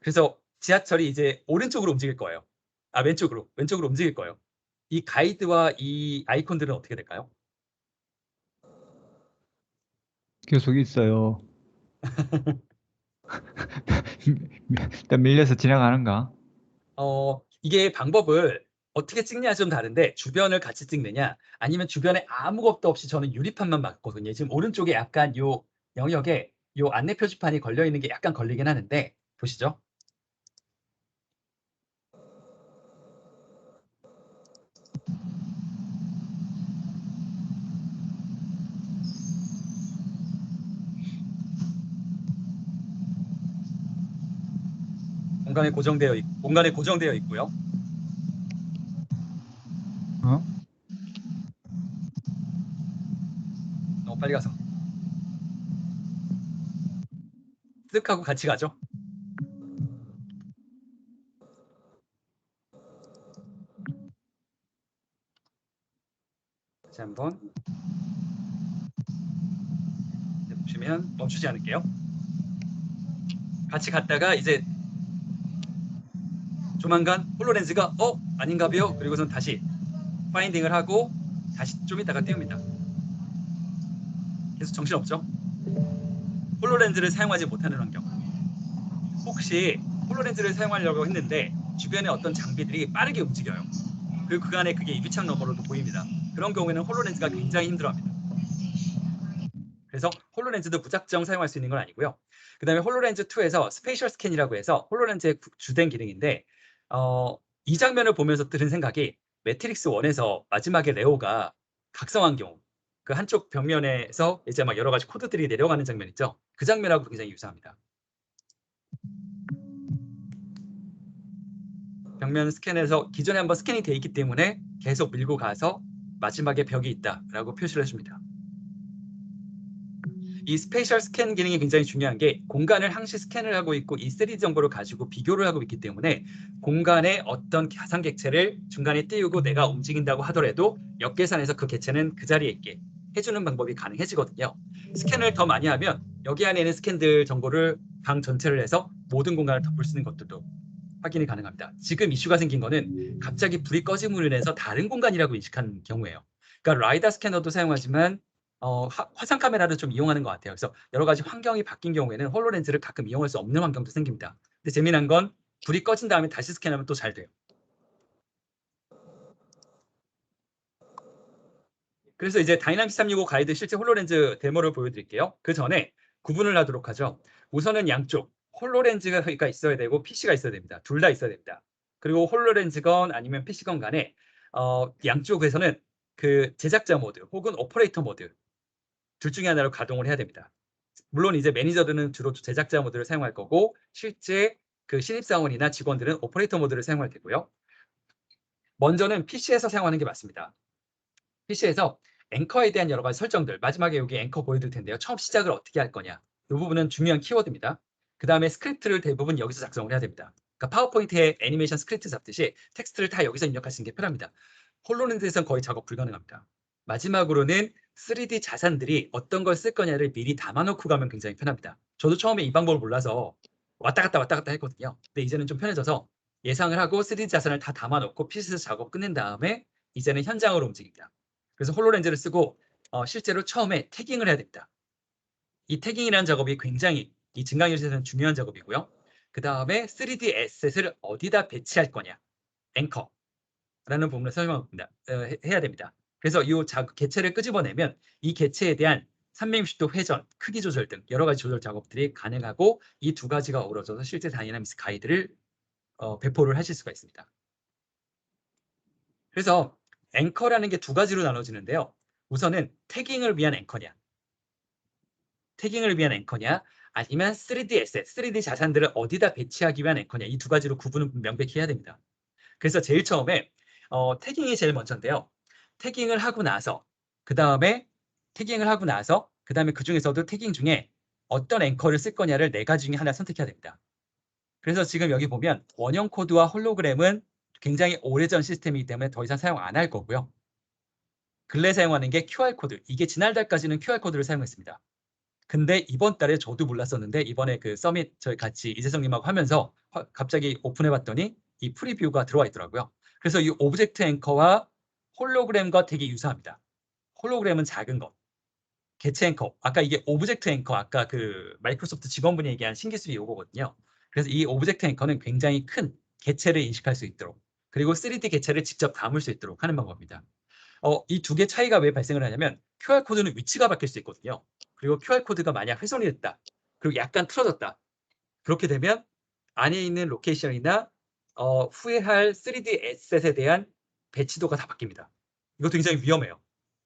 그래서 지하철이 이제 오른쪽으로 움직일 거예요. 왼쪽으로 움직일 거예요. 이 가이드와 이 아이콘들은 어떻게 될까요? 계속 있어요. 일단 밀려서 지나가는가? 이게 방법을 어떻게 찍냐가 좀 다른데 주변을 같이 찍느냐 아니면 주변에 아무것도 없이 저는 유리판만 봤거든요. 지금 오른쪽에 약간 요 영역에 요 안내 표지판이 걸려 있는 게 약간 걸리긴 하는데 보시죠. 공간에 고정되어 있고요. 너무 빨리 가서 쓱 하고 같이 가죠. 다시 한번 보시면 멈추지 않을게요. 같이 갔다가 이제 조만간 홀로렌즈가 아닌가벼? 그리고선 다시 파인딩을 하고 다시 좀 있다가 띄웁니다. 계속 정신없죠? 홀로렌즈를 사용하지 못하는 환경. 혹시 홀로렌즈를 사용하려고 했는데 주변에 어떤 장비들이 빠르게 움직여요. 그리고 그간에 그게 유창 너머로도 보입니다. 그런 경우에는 홀로렌즈가 굉장히 힘들어합니다. 그래서 홀로렌즈도 무작정 사용할 수 있는 건 아니고요. 그 다음에 홀로렌즈 2에서 스페이셜 스캔이라고 해서 홀로렌즈의 주된 기능인데 이 장면을 보면서 들은 생각이 매트릭스 1에서 마지막에 레오가 각성한 경우 그 한쪽 벽면에서 이제 막 여러 가지 코드들이 내려가는 장면 있죠. 그 장면하고 굉장히 유사합니다. 벽면 스캔에서 기존에 한번 스캔이 돼 있기 때문에 계속 밀고 가서 마지막에 벽이 있다라고 표시를 해줍니다. 이 스페셜 스캔 기능이 굉장히 중요한 게 공간을 항시 스캔을 하고 있고 이 3D 정보를 가지고 비교를 하고 있기 때문에 공간에 어떤 가상 객체를 중간에 띄우고 내가 움직인다고 하더라도 역계산해서 그 객체는 그 자리에 있게 해주는 방법이 가능해지거든요. 스캔을 더 많이 하면 여기 안에 있는 스캔들 정보를 방 전체를 해서 모든 공간을 덮을 수 있는 것들도 확인이 가능합니다. 지금 이슈가 생긴 거는 갑자기 불이 꺼짐으로 인해서 다른 공간이라고 인식한 경우예요. 그러니까 라이다 스캐너도 사용하지만 화상 카메라를 좀 이용하는 것 같아요. 그래서 여러 가지 환경이 바뀐 경우에는 홀로렌즈를 가끔 이용할 수 없는 환경도 생깁니다. 근데 재미난 건 불이 꺼진 다음에 다시 스캔하면 또 잘 돼요. 그래서 이제 다이나믹스 365 가이드 실제 홀로렌즈 데모를 보여드릴게요. 그 전에 구분을 하도록 하죠. 우선은 양쪽 홀로렌즈가 있어야 되고 PC가 있어야 됩니다. 둘 다 있어야 됩니다. 그리고 홀로렌즈건 아니면 PC건 간에 양쪽에서는 그 제작자 모드 혹은 오퍼레이터 모드 둘 중에 하나로 가동을 해야 됩니다. 물론 이제 매니저들은 주로 제작자 모드를 사용할 거고 실제 그 신입사원이나 직원들은 오퍼레이터 모드를 사용할 테고요. 먼저는 PC에서 사용하는 게 맞습니다. PC에서 앵커에 대한 여러 가지 설정들, 마지막에 여기 앵커 보여드릴 텐데요. 처음 시작을 어떻게 할 거냐. 이 부분은 중요한 키워드입니다. 그 다음에 스크립트를 대부분 여기서 작성을 해야 됩니다. 그러니까 파워포인트에 애니메이션 스크립트 잡듯이 텍스트를 다 여기서 입력할 수 있는 게 편합니다. 홀로렌즈에서는 거의 작업 불가능합니다. 마지막으로는 3D 자산들이 어떤 걸 쓸 거냐를 미리 담아놓고 가면 굉장히 편합니다. 저도 처음에 이 방법을 몰라서 왔다 갔다 했거든요. 근데 이제는 좀 편해져서 예상을 하고 3D 자산을 다 담아놓고 PC에서 작업 끝낸 다음에 이제는 현장으로 움직입니다. 그래서 홀로렌즈를 쓰고 실제로 처음에 태깅을 해야 됩니다. 이 태깅이라는 작업이 굉장히 이 증강현실에서는 중요한 작업이고요. 그 다음에 3D 에셋을 어디다 배치할 거냐, 앵커라는 부분을 해야 됩니다. 그래서 이 개체를 끄집어내면 이 개체에 대한 360도 회전, 크기 조절 등 여러 가지 조절 작업들이 가능하고 이 두 가지가 어우러져서 실제 다이나믹스 가이드를 배포를 하실 수가 있습니다. 그래서 앵커라는 게 두 가지로 나눠지는데요. 우선은 태깅을 위한 앵커냐, 아니면 3D 에셋, 3D 자산들을 어디다 배치하기 위한 앵커냐, 이 두 가지로 구분을 명백히 해야 됩니다. 그래서 제일 처음에 태깅이 제일 먼저인데요. 태깅을 하고 나서 그 다음에 그 중에서도 태깅 중에 어떤 앵커를 쓸 거냐를 네 가지 중에 하나 선택해야 됩니다. 그래서 지금 여기 보면 원형 코드와 홀로그램은 굉장히 오래전 시스템이기 때문에 더 이상 사용 안 할 거고요. 근래 사용하는 게 QR코드. 이게 지난달까지는 QR코드를 사용했습니다. 근데 이번 달에 저도 몰랐었는데 이번에 그 서밋 저희 같이 이재성님하고 하면서 갑자기 오픈해봤더니 이 프리뷰가 들어와 있더라고요. 그래서 이 오브젝트 앵커와 홀로그램과 되게 유사합니다. 홀로그램은 작은 것. 개체 앵커. 아까 이게 오브젝트 앵커. 아까 그 마이크로소프트 직원분이 얘기한 신기술이 이거거든요. 그래서 이 오브젝트 앵커는 굉장히 큰 개체를 인식할 수 있도록 그리고 3D 개체를 직접 담을 수 있도록 하는 방법입니다. 이 두 개 차이가 왜 발생을 하냐면 QR코드는 위치가 바뀔 수 있거든요. 그리고 QR코드가 만약 훼손이 됐다. 그리고 약간 틀어졌다. 그렇게 되면 안에 있는 로케이션이나 후에 할 3D 에셋에 대한 배치도가 다 바뀝니다. 이거 굉장히 위험해요.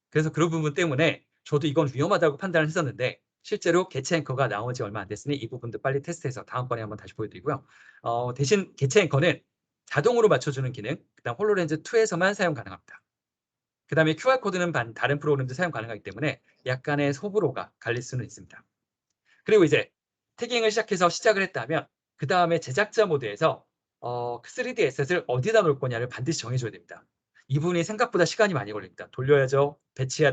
그래서 그런 부분 때문에 저도 이건 위험하다고 판단을 했었는데 실제로 개체 앵커가 나온 지 얼마 안 됐으니 이 부분도 빨리 테스트해서 다음번에 한번 다시 보여드리고요. 대신 개체 앵커는 자동으로 맞춰주는 기능, 그다음 홀로렌즈 2에서만 사용 가능합니다. 그 다음에 QR코드는 다른 프로그램도 사용 가능하기 때문에 약간의 호불호가 갈릴 수는 있습니다. 그리고 이제 태깅을 시작을 했다면 그 다음에 제작자 모드에서 3D 에셋을 어디다 놓을 거냐를 반드시 정해줘야 됩니다. 이 부분이 생각보다 시간이 많이 걸립니다. 돌려야죠. 배치해야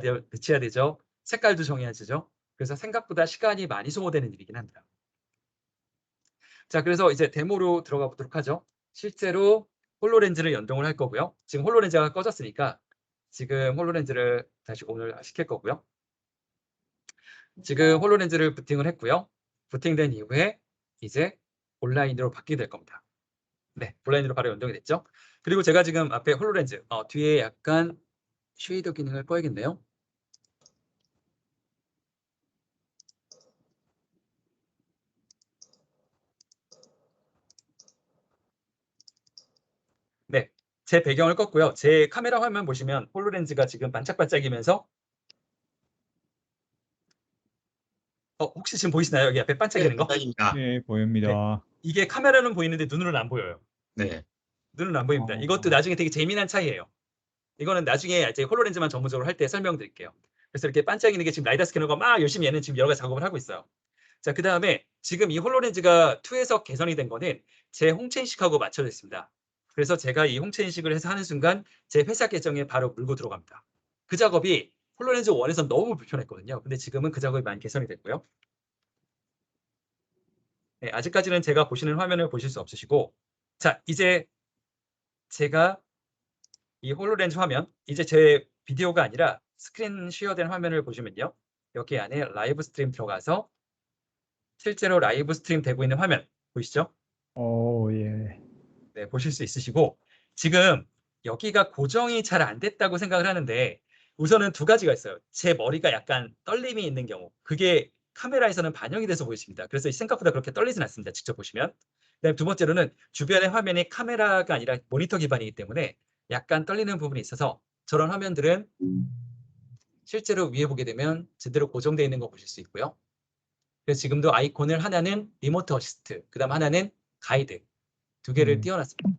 되죠. 색깔도 정해야죠. 그래서 생각보다 시간이 많이 소모되는 일이긴 합니다. 자, 그래서 이제 데모로 들어가 보도록 하죠. 실제로 홀로렌즈를 연동을 할 거고요. 지금 홀로렌즈가 꺼졌으니까 지금 홀로렌즈를 다시 오늘 시킬 거고요. 지금 홀로렌즈를 부팅을 했고요. 부팅된 이후에 이제 온라인으로 바뀌게 될 겁니다. 네, 온라인으로 바로 연동이 됐죠. 그리고 제가 지금 앞에 홀로렌즈 뒤에 약간 쉐이더 기능을 꺼야겠네요. 네, 제 배경을 껐고요. 제 카메라 화면 보시면 홀로렌즈가 지금 반짝반짝이면서 혹시 지금 보이시나요? 여기 앞에 반짝이는 거? 네, 보입니다. 이게 카메라는 보이는데 눈으로는 안 보여요. 네. 눈은 안 보입니다. 이것도 나중에 되게 재미난 차이예요. 이거는 나중에 이제 홀로렌즈만 전문적으로 할 때 설명드릴게요. 그래서 이렇게 반짝이는 게 지금 라이다 스캐너가 막 열심히 얘는 지금 여러 가지 작업을 하고 있어요. 자, 그 다음에 지금 이 홀로렌즈가 2에서 개선이 된 거는 제 홍채 인식하고 맞춰져 있습니다. 그래서 제가 이 홍채 인식을 해서 하는 순간 제 회사 계정에 바로 물고 들어갑니다. 그 작업이 홀로렌즈 1에서 너무 불편했거든요. 근데 지금은 그 작업이 많이 개선이 됐고요. 네, 아직까지는 제가 보시는 화면을 보실 수 없으시고, 자, 이제 제가 이 홀로렌즈 화면, 이제 제 비디오가 아니라 스크린 쉐어된 화면을 보시면요. 여기 안에 라이브 스트림 들어가서 실제로 라이브 스트림 되고 있는 화면 보이시죠? 오, 예. 네, 보실 수 있으시고, 지금 여기가 고정이 잘 안 됐다고 생각을 하는데, 우선은 두 가지가 있어요. 제 머리가 약간 떨림이 있는 경우, 그게 카메라에서는 반영이 돼서 보이십니다. 그래서 생각보다 그렇게 떨리진 않습니다. 직접 보시면. 그다음에 두 번째로는 주변의 화면이 카메라가 아니라 모니터 기반이기 때문에 약간 떨리는 부분이 있어서 저런 화면들은 실제로 위에 보게 되면 제대로 고정되어 있는 거 보실 수 있고요. 그래서 지금도 아이콘을 하나는 리모트 어시스트, 그다음 하나는 가이드 두 개를 띄워놨습니다.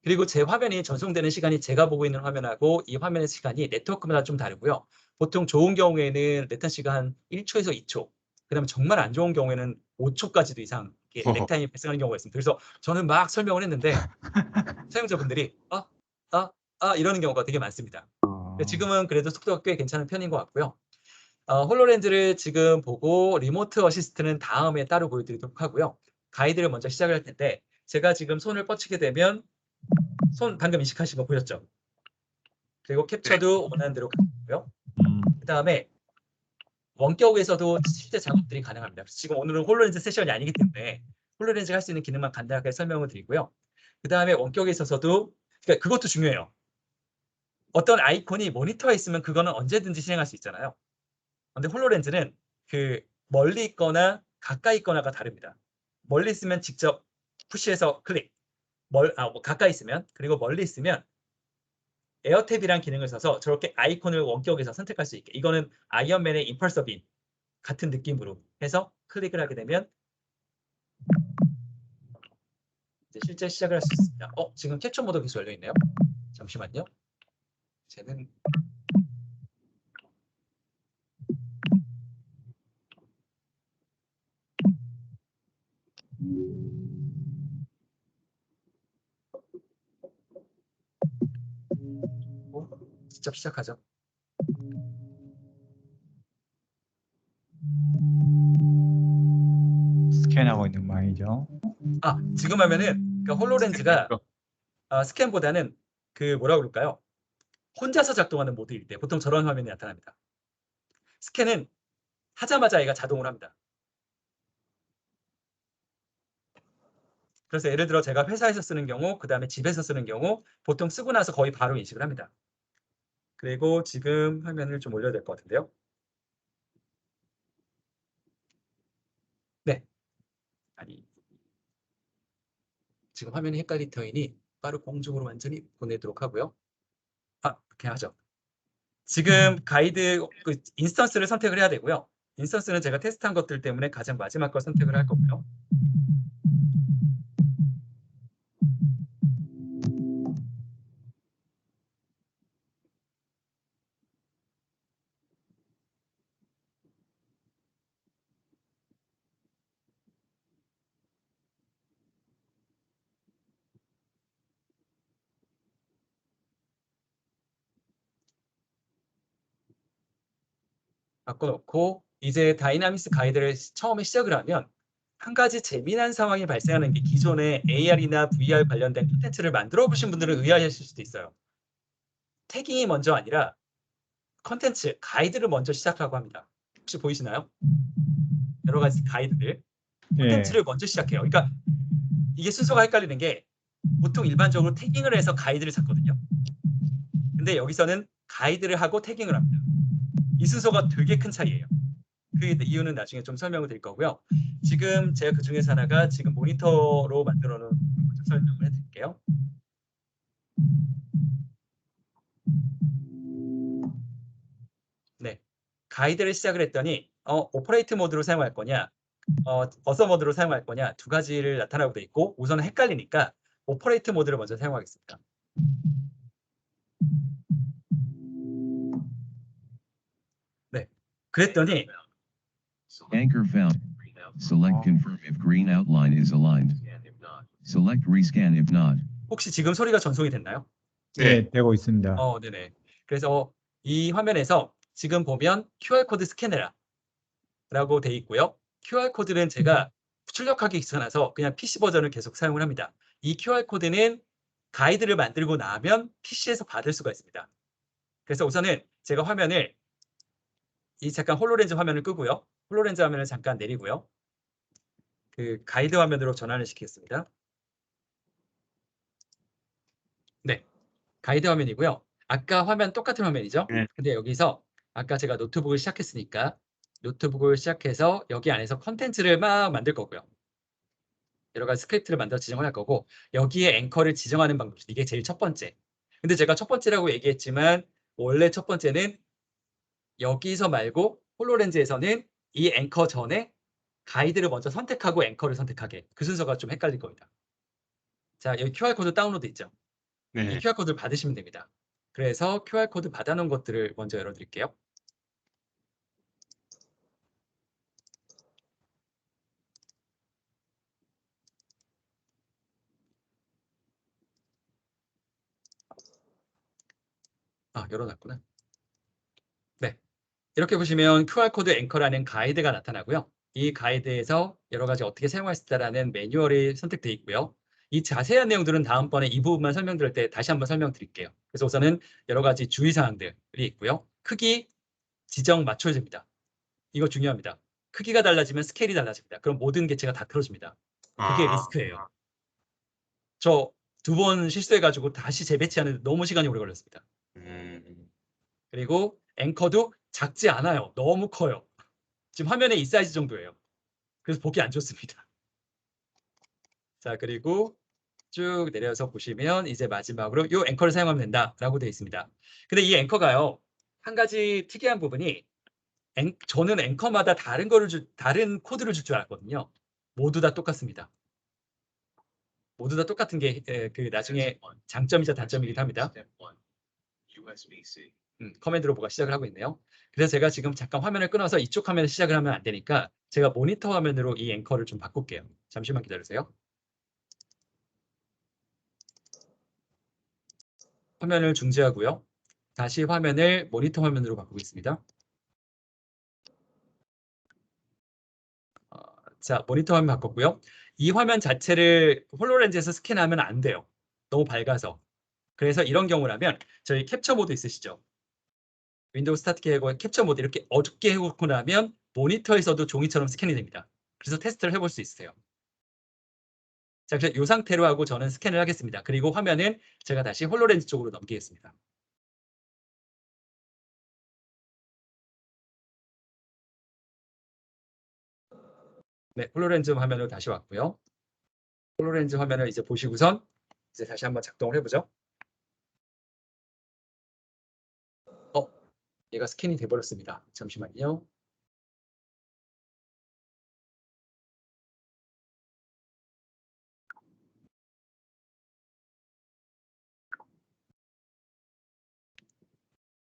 그리고 제 화면이 전송되는 시간이 제가 보고 있는 화면하고 이 화면의 시간이 네트워크마다 좀 다르고요. 보통 좋은 경우에는 레턴시가 한 1초에서 2초, 그다음에 정말 안 좋은 경우에는 5초까지도 이상 렉타임이 발생하는 경우가 있습니다. 그래서 저는 막 설명을 했는데 사용자분들이 이러는 경우가 되게 많습니다. 지금은 그래도 속도가 꽤 괜찮은 편인 것 같고요. 홀로렌즈를 지금 보고 리모트 어시스트는 다음에 따로 보여드리도록 하고요. 가이드를 먼저 시작을 할 텐데 제가 지금 손을 뻗치게 되면 손 방금 인식하신 거 보셨죠? 그리고 캡처도 원하는 대로 가고요. 그 다음에 원격에서도 실제 작업들이 가능합니다. 지금 오늘은 홀로렌즈 세션이 아니기 때문에 홀로렌즈가 할 수 있는 기능만 간단하게 설명을 드리고요. 그 다음에 원격에 있어서도 그러니까 그것도 중요해요. 어떤 아이콘이 모니터에 있으면 그거는 언제든지 실행할 수 있잖아요. 근데 홀로렌즈는 그 멀리 있거나 가까이 있거나가 다릅니다. 멀리 있으면 직접 푸시해서 클릭, 가까이 있으면, 그리고 멀리 있으면 에어탭이란 기능을 써서 저렇게 아이콘을 원격에서 선택할 수 있게, 이거는 아이언맨의 임펄서 빔 같은 느낌으로 해서 클릭을 하게 되면 이제 실제 시작을 할 수 있습니다. 지금 캡처 모드 계속 열려 있네요. 잠시만요. 쟤는 직접 시작하죠. 스캔하고 있는 모양이죠. 지금 하면은 그러니까 홀로렌즈가 스캔보다는 그 뭐라 그럴까요? 혼자서 작동하는 모드일 때 보통 저런 화면이 나타납니다. 스캔은 하자마자 얘가 자동을 합니다. 그래서 예를 들어 제가 회사에서 쓰는 경우, 그 다음에 집에서 쓰는 경우 보통 쓰고 나서 거의 바로 인식을 합니다. 그리고 지금 화면을 좀 올려야 될 것 같은데요. 네. 지금 화면이 헷갈린 터이니 바로 공중으로 완전히 보내도록 하고요. 그렇게 하죠. 지금 가이드 인스턴스를 선택을 해야 되고요. 인스턴스는 제가 테스트한 것들 때문에 가장 마지막 걸 선택을 할 거고요. 바꿔놓고 이제 다이나믹스 가이드를 처음에 시작을 하면 한 가지 재미난 상황이 발생하는 게 기존에 AR이나 VR 관련된 콘텐츠를 만들어 보신 분들은 의아하실 수도 있어요. 태깅이 먼저 아니라 콘텐츠, 가이드를 먼저 시작하고 합니다. 혹시 보이시나요? 여러 가지 가이드들. 콘텐츠를 먼저 시작해요. 그러니까 이게 순서가 헷갈리는 게 보통 일반적으로 태깅을 해서 가이드를 찾거든요. 근데 여기서는 가이드를 하고 태깅을 합니다. 이 순서가 되게 큰 차이예요. 그 이유는 나중에 좀 설명을 드릴 거고요. 지금 제가 그 중에서 하나가 지금 모니터로 만들어 놓은 설명을 해드릴게요. 네, 가이드를 시작을 했더니 오퍼레이트 모드로 사용할 거냐, 어서 모드로 사용할 거냐 두 가지를 나타나고 돼 있고 우선은 헷갈리니까 오퍼레이트 모드를 먼저 사용하겠습니다. 그랬더니 Anchor found. Select confirm if green outline is aligned. Select rescan if not. 혹시 지금 소리가 전송이 됐나요? 네, 되고 있습니다. 네네. 그래서 이 화면에서 지금 보면 QR코드 스캔해라 라고 돼 있고요. QR코드는 제가 출력하기 귀찮아서 그냥 PC 버전을 계속 사용을 합니다. 이 QR코드는 가이드를 만들고 나면 PC에서 받을 수가 있습니다. 그래서 우선은 제가 화면을 잠깐 홀로렌즈 화면을 끄고요. 홀로렌즈 화면을 잠깐 내리고요. 그 가이드 화면으로 전환을 시키겠습니다. 네, 가이드 화면이고요. 아까 화면 똑같은 화면이죠. 근데 여기서 아까 제가 노트북을 시작했으니까 노트북을 시작해서 여기 안에서 컨텐츠를 막 만들 거고요. 여러 가지 스크립트를 만들어 지정을 할 거고 여기에 앵커를 지정하는 방법, 이게 제일 첫 번째. 근데 제가 첫 번째라고 얘기했지만 원래 첫 번째는 여기서 말고 홀로렌즈에서는 이 앵커 전에 가이드를 먼저 선택하고 앵커를 선택하게, 그 순서가 좀 헷갈릴 겁니다. 자, 여기 QR코드 다운로드 있죠. 이 QR코드를 받으시면 됩니다. 그래서 QR코드 받아놓은 것들을 먼저 열어드릴게요. 열어놨구나. 네, 이렇게 보시면 QR코드 앵커라는 가이드가 나타나고요. 이 가이드에서 여러 가지 어떻게 사용할 수 있다라는 매뉴얼이 선택되어 있고요. 이 자세한 내용들은 다음번에 이 부분만 설명드릴 때 다시 한번 설명드릴게요. 그래서 우선은 여러 가지 주의사항들이 있고요. 크기 지정 맞춰집니다. 이거 중요합니다. 크기가 달라지면 스케일이 달라집니다. 그럼 모든 개체가 다 틀어집니다. 그게 리스크예요. 저 2번 실수해가지고 다시 재배치하는데 너무 시간이 오래 걸렸습니다. 그리고 앵커도 작지 않아요. 너무 커요. 지금 화면에 이 사이즈 정도예요. 그래서 보기 안 좋습니다. 자, 그리고 쭉 내려서 보시면 이제 마지막으로 이 앵커를 사용하면 된다라고 되어 있습니다. 근데 이 앵커가요, 한 가지 특이한 부분이 저는 앵커마다 다른 코드를 줄 줄 알았거든요. 모두 다 똑같습니다. 모두 다 똑같은 게 그 나중에 장점이자 단점이기도 합니다. 커맨드로 뭐가 시작을 하고 있네요. 그래서 제가 지금 잠깐 화면을 끊어서 이쪽 화면을 시작을 하면 안 되니까 제가 모니터 화면으로 이 앵커를 좀 바꿀게요. 잠시만 기다리세요. 화면을 중지하고요. 다시 화면을 모니터 화면으로 바꾸겠습니다. 자, 모니터 화면 바꿨고요. 이 화면 자체를 홀로렌즈에서 스캔하면 안 돼요. 너무 밝아서. 그래서 이런 경우라면 저희 캡처 모드 있으시죠? 윈도우 스타트 키 하고 캡처 모드 이렇게 어둡게 해놓고 나면 모니터에서도 종이처럼 스캔이 됩니다. 그래서 테스트를 해볼 수 있어요. 자, 그래서 이 상태로 하고 저는 스캔을 하겠습니다. 그리고 화면은 제가 다시 홀로렌즈 쪽으로 넘기겠습니다. 네, 홀로렌즈 화면으로 다시 왔고요. 홀로렌즈 화면을 이제 보시고선 이제 다시 한번 작동을 해보죠. 얘가 스캔이 돼버렸습니다. 잠시만요.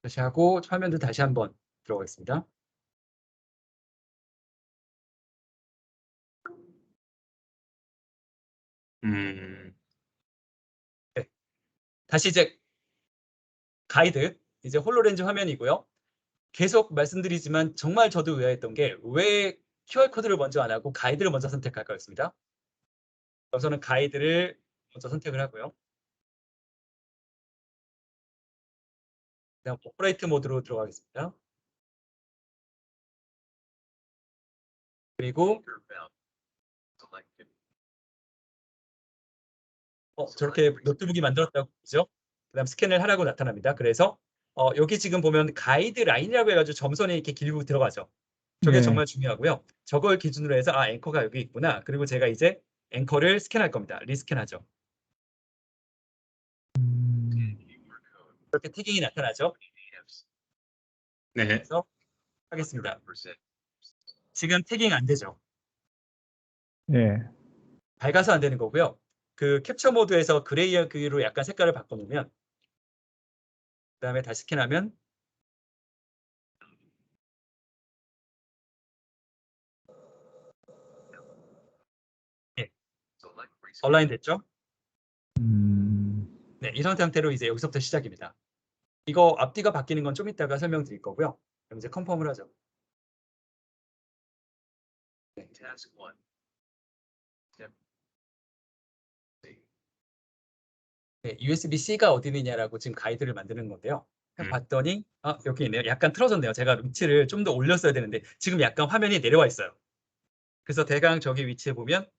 다시 하고 화면도 다시 한번 들어가겠습니다. 네. 다시 이제 가이드, 이제 홀로렌즈 화면이고요. 계속 말씀드리지만 정말 저도 의아했던 게 왜 QR코드를 먼저 안 하고 가이드를 먼저 선택할까였습니다. 우선은 가이드를 먼저 선택을 하고요. 그냥 오퍼레이트 모드로 들어가겠습니다. 그리고 저렇게 노트북이 만들었다고 보죠. 그 다음 스캔을 하라고 나타납니다. 그래서 여기 지금 보면 가이드 라인이라고 해가지고 점선이 이렇게 길고 들어가죠. 저게 정말 중요하고요. 저걸 기준으로 해서 앵커가 여기 있구나. 그리고 제가 이제 앵커를 스캔할 겁니다. 리스캔하죠. 이렇게 태깅이 나타나죠. 네. 그래서 하겠습니다. 지금 태깅 안 되죠. 네. 밝아서 안 되는 거고요. 그 캡처 모드에서 그레이로 약간 색깔을 바꿔놓으면 그다음에 다시 스캔하면 얼라인 됐죠? 음, 네, 이런 상태로 이제 여기서부터 시작입니다. 이거 앞뒤가 바뀌는 건 좀 이따가 설명드릴 거고요. 그럼 이제 컨펌을 하죠. 네. 네, USB-C가 어디 있느냐라고 지금 가이드를 만드는 건데요. 봤더니 여기 있네요. 약간 틀어졌네요. 제가 위치를 좀 더 올렸어야 되는데 지금 약간 화면이 내려와 있어요. 그래서 대강 저기 위치에 보면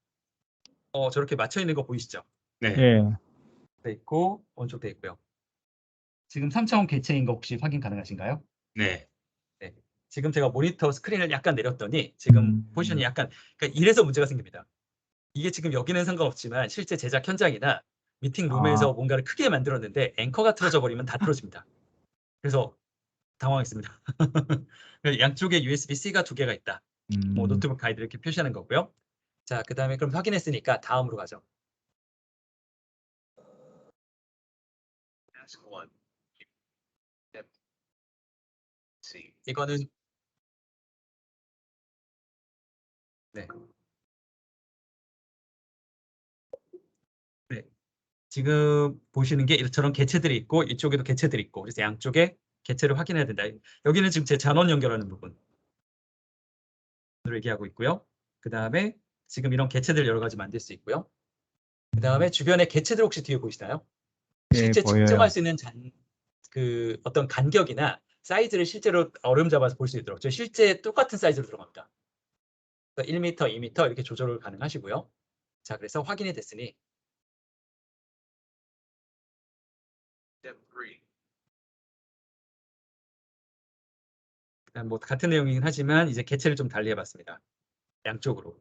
저렇게 맞춰 있는 거 보이시죠? 네. 예. 돼 있고 오른쪽 돼 있고요. 지금 3차원 개체인 거 혹시 확인 가능하신가요? 네. 네. 지금 제가 모니터 스크린을 약간 내렸더니 지금 포지션이 약간 그러니까 이래서 문제가 생깁니다. 이게 지금 여기는 상관없지만 실제 제작 현장이나 미팅 룸에서 뭔가를 크게 만들었는데 앵커가 틀어져 버리면 다 틀어집니다. 그래서 당황했습니다. 양쪽에 USB-C가 2개가 있다. 뭐 노트북 가이드 이렇게 표시하는 거고요. 자, 그다음에 그럼 확인했으니까 다음으로 가죠. 이거는 네. 네. 지금 보시는 게 이처럼 개체들이 있고 이쪽에도 개체들이 있고 그래서 양쪽에 개체를 확인해야 된다. 여기는 지금 제 전원 연결하는 부분을 얘기하고 있고요. 그 다음에 지금 이런 개체들 여러 가지 만들 수 있고요. 그 다음에 주변에 개체들 혹시 뒤에 보이시나요? 예, 실제 보여요. 측정할 수 있는 그 어떤 간격이나 사이즈를 실제로 어름 잡아서 볼 수 있도록 저 실제 똑같은 사이즈로 들어갑니다. 1m, 2m 이렇게 조절을 가능하시고요. 자, 그래서 확인이 됐으니 뭐 같은 내용이긴 하지만 이제 개체를 좀 달리 해봤습니다. 양쪽으로.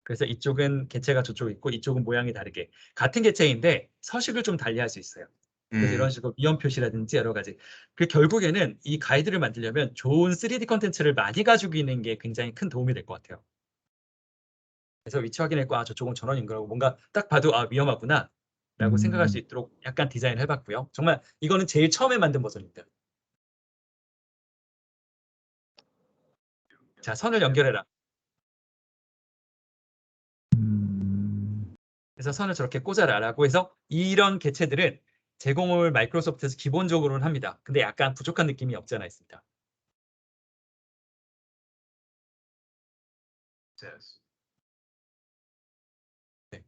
그래서 이쪽은 개체가 저쪽 있고 이쪽은 모양이 다르게 같은 개체인데 서식을 좀 달리 할 수 있어요. 그래서 이런 식으로 위험 표시라든지 여러 가지. 그 결국에는 이 가이드를 만들려면 좋은 3D 컨텐츠를 많이 가지고 있는 게 굉장히 큰 도움이 될 것 같아요. 그래서 위치 확인했고 저쪽은 전원 연결하고 뭔가 딱 봐도 위험하구나 라고 생각할 수 있도록 약간 디자인을 해봤고요. 정말 이거는 제일 처음에 만든 버전입니다. 자, 선을 연결해라. 그래서 선을 저렇게 꽂아라라고 해서 이런 개체들은 제공을 마이크로소프트에서 기본적으로는 합니다. 근데 약간 부족한 느낌이 없지 않아 있습니다. 네.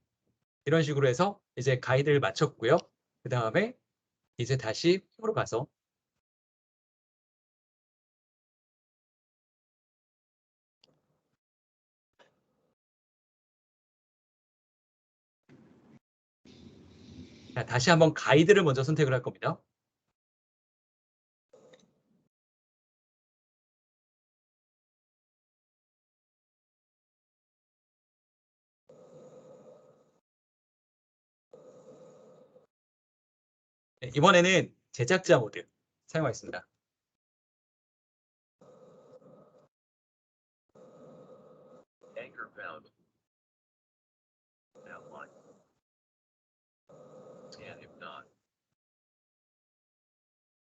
이런 식으로 해서 이제 가이드를 마쳤고요. 그 다음에 이제 다시 홈으로 가서 자, 다시 한번 가이드를 먼저 선택을 할 겁니다. 네, 이번에는 제작자 모드 사용하겠습니다.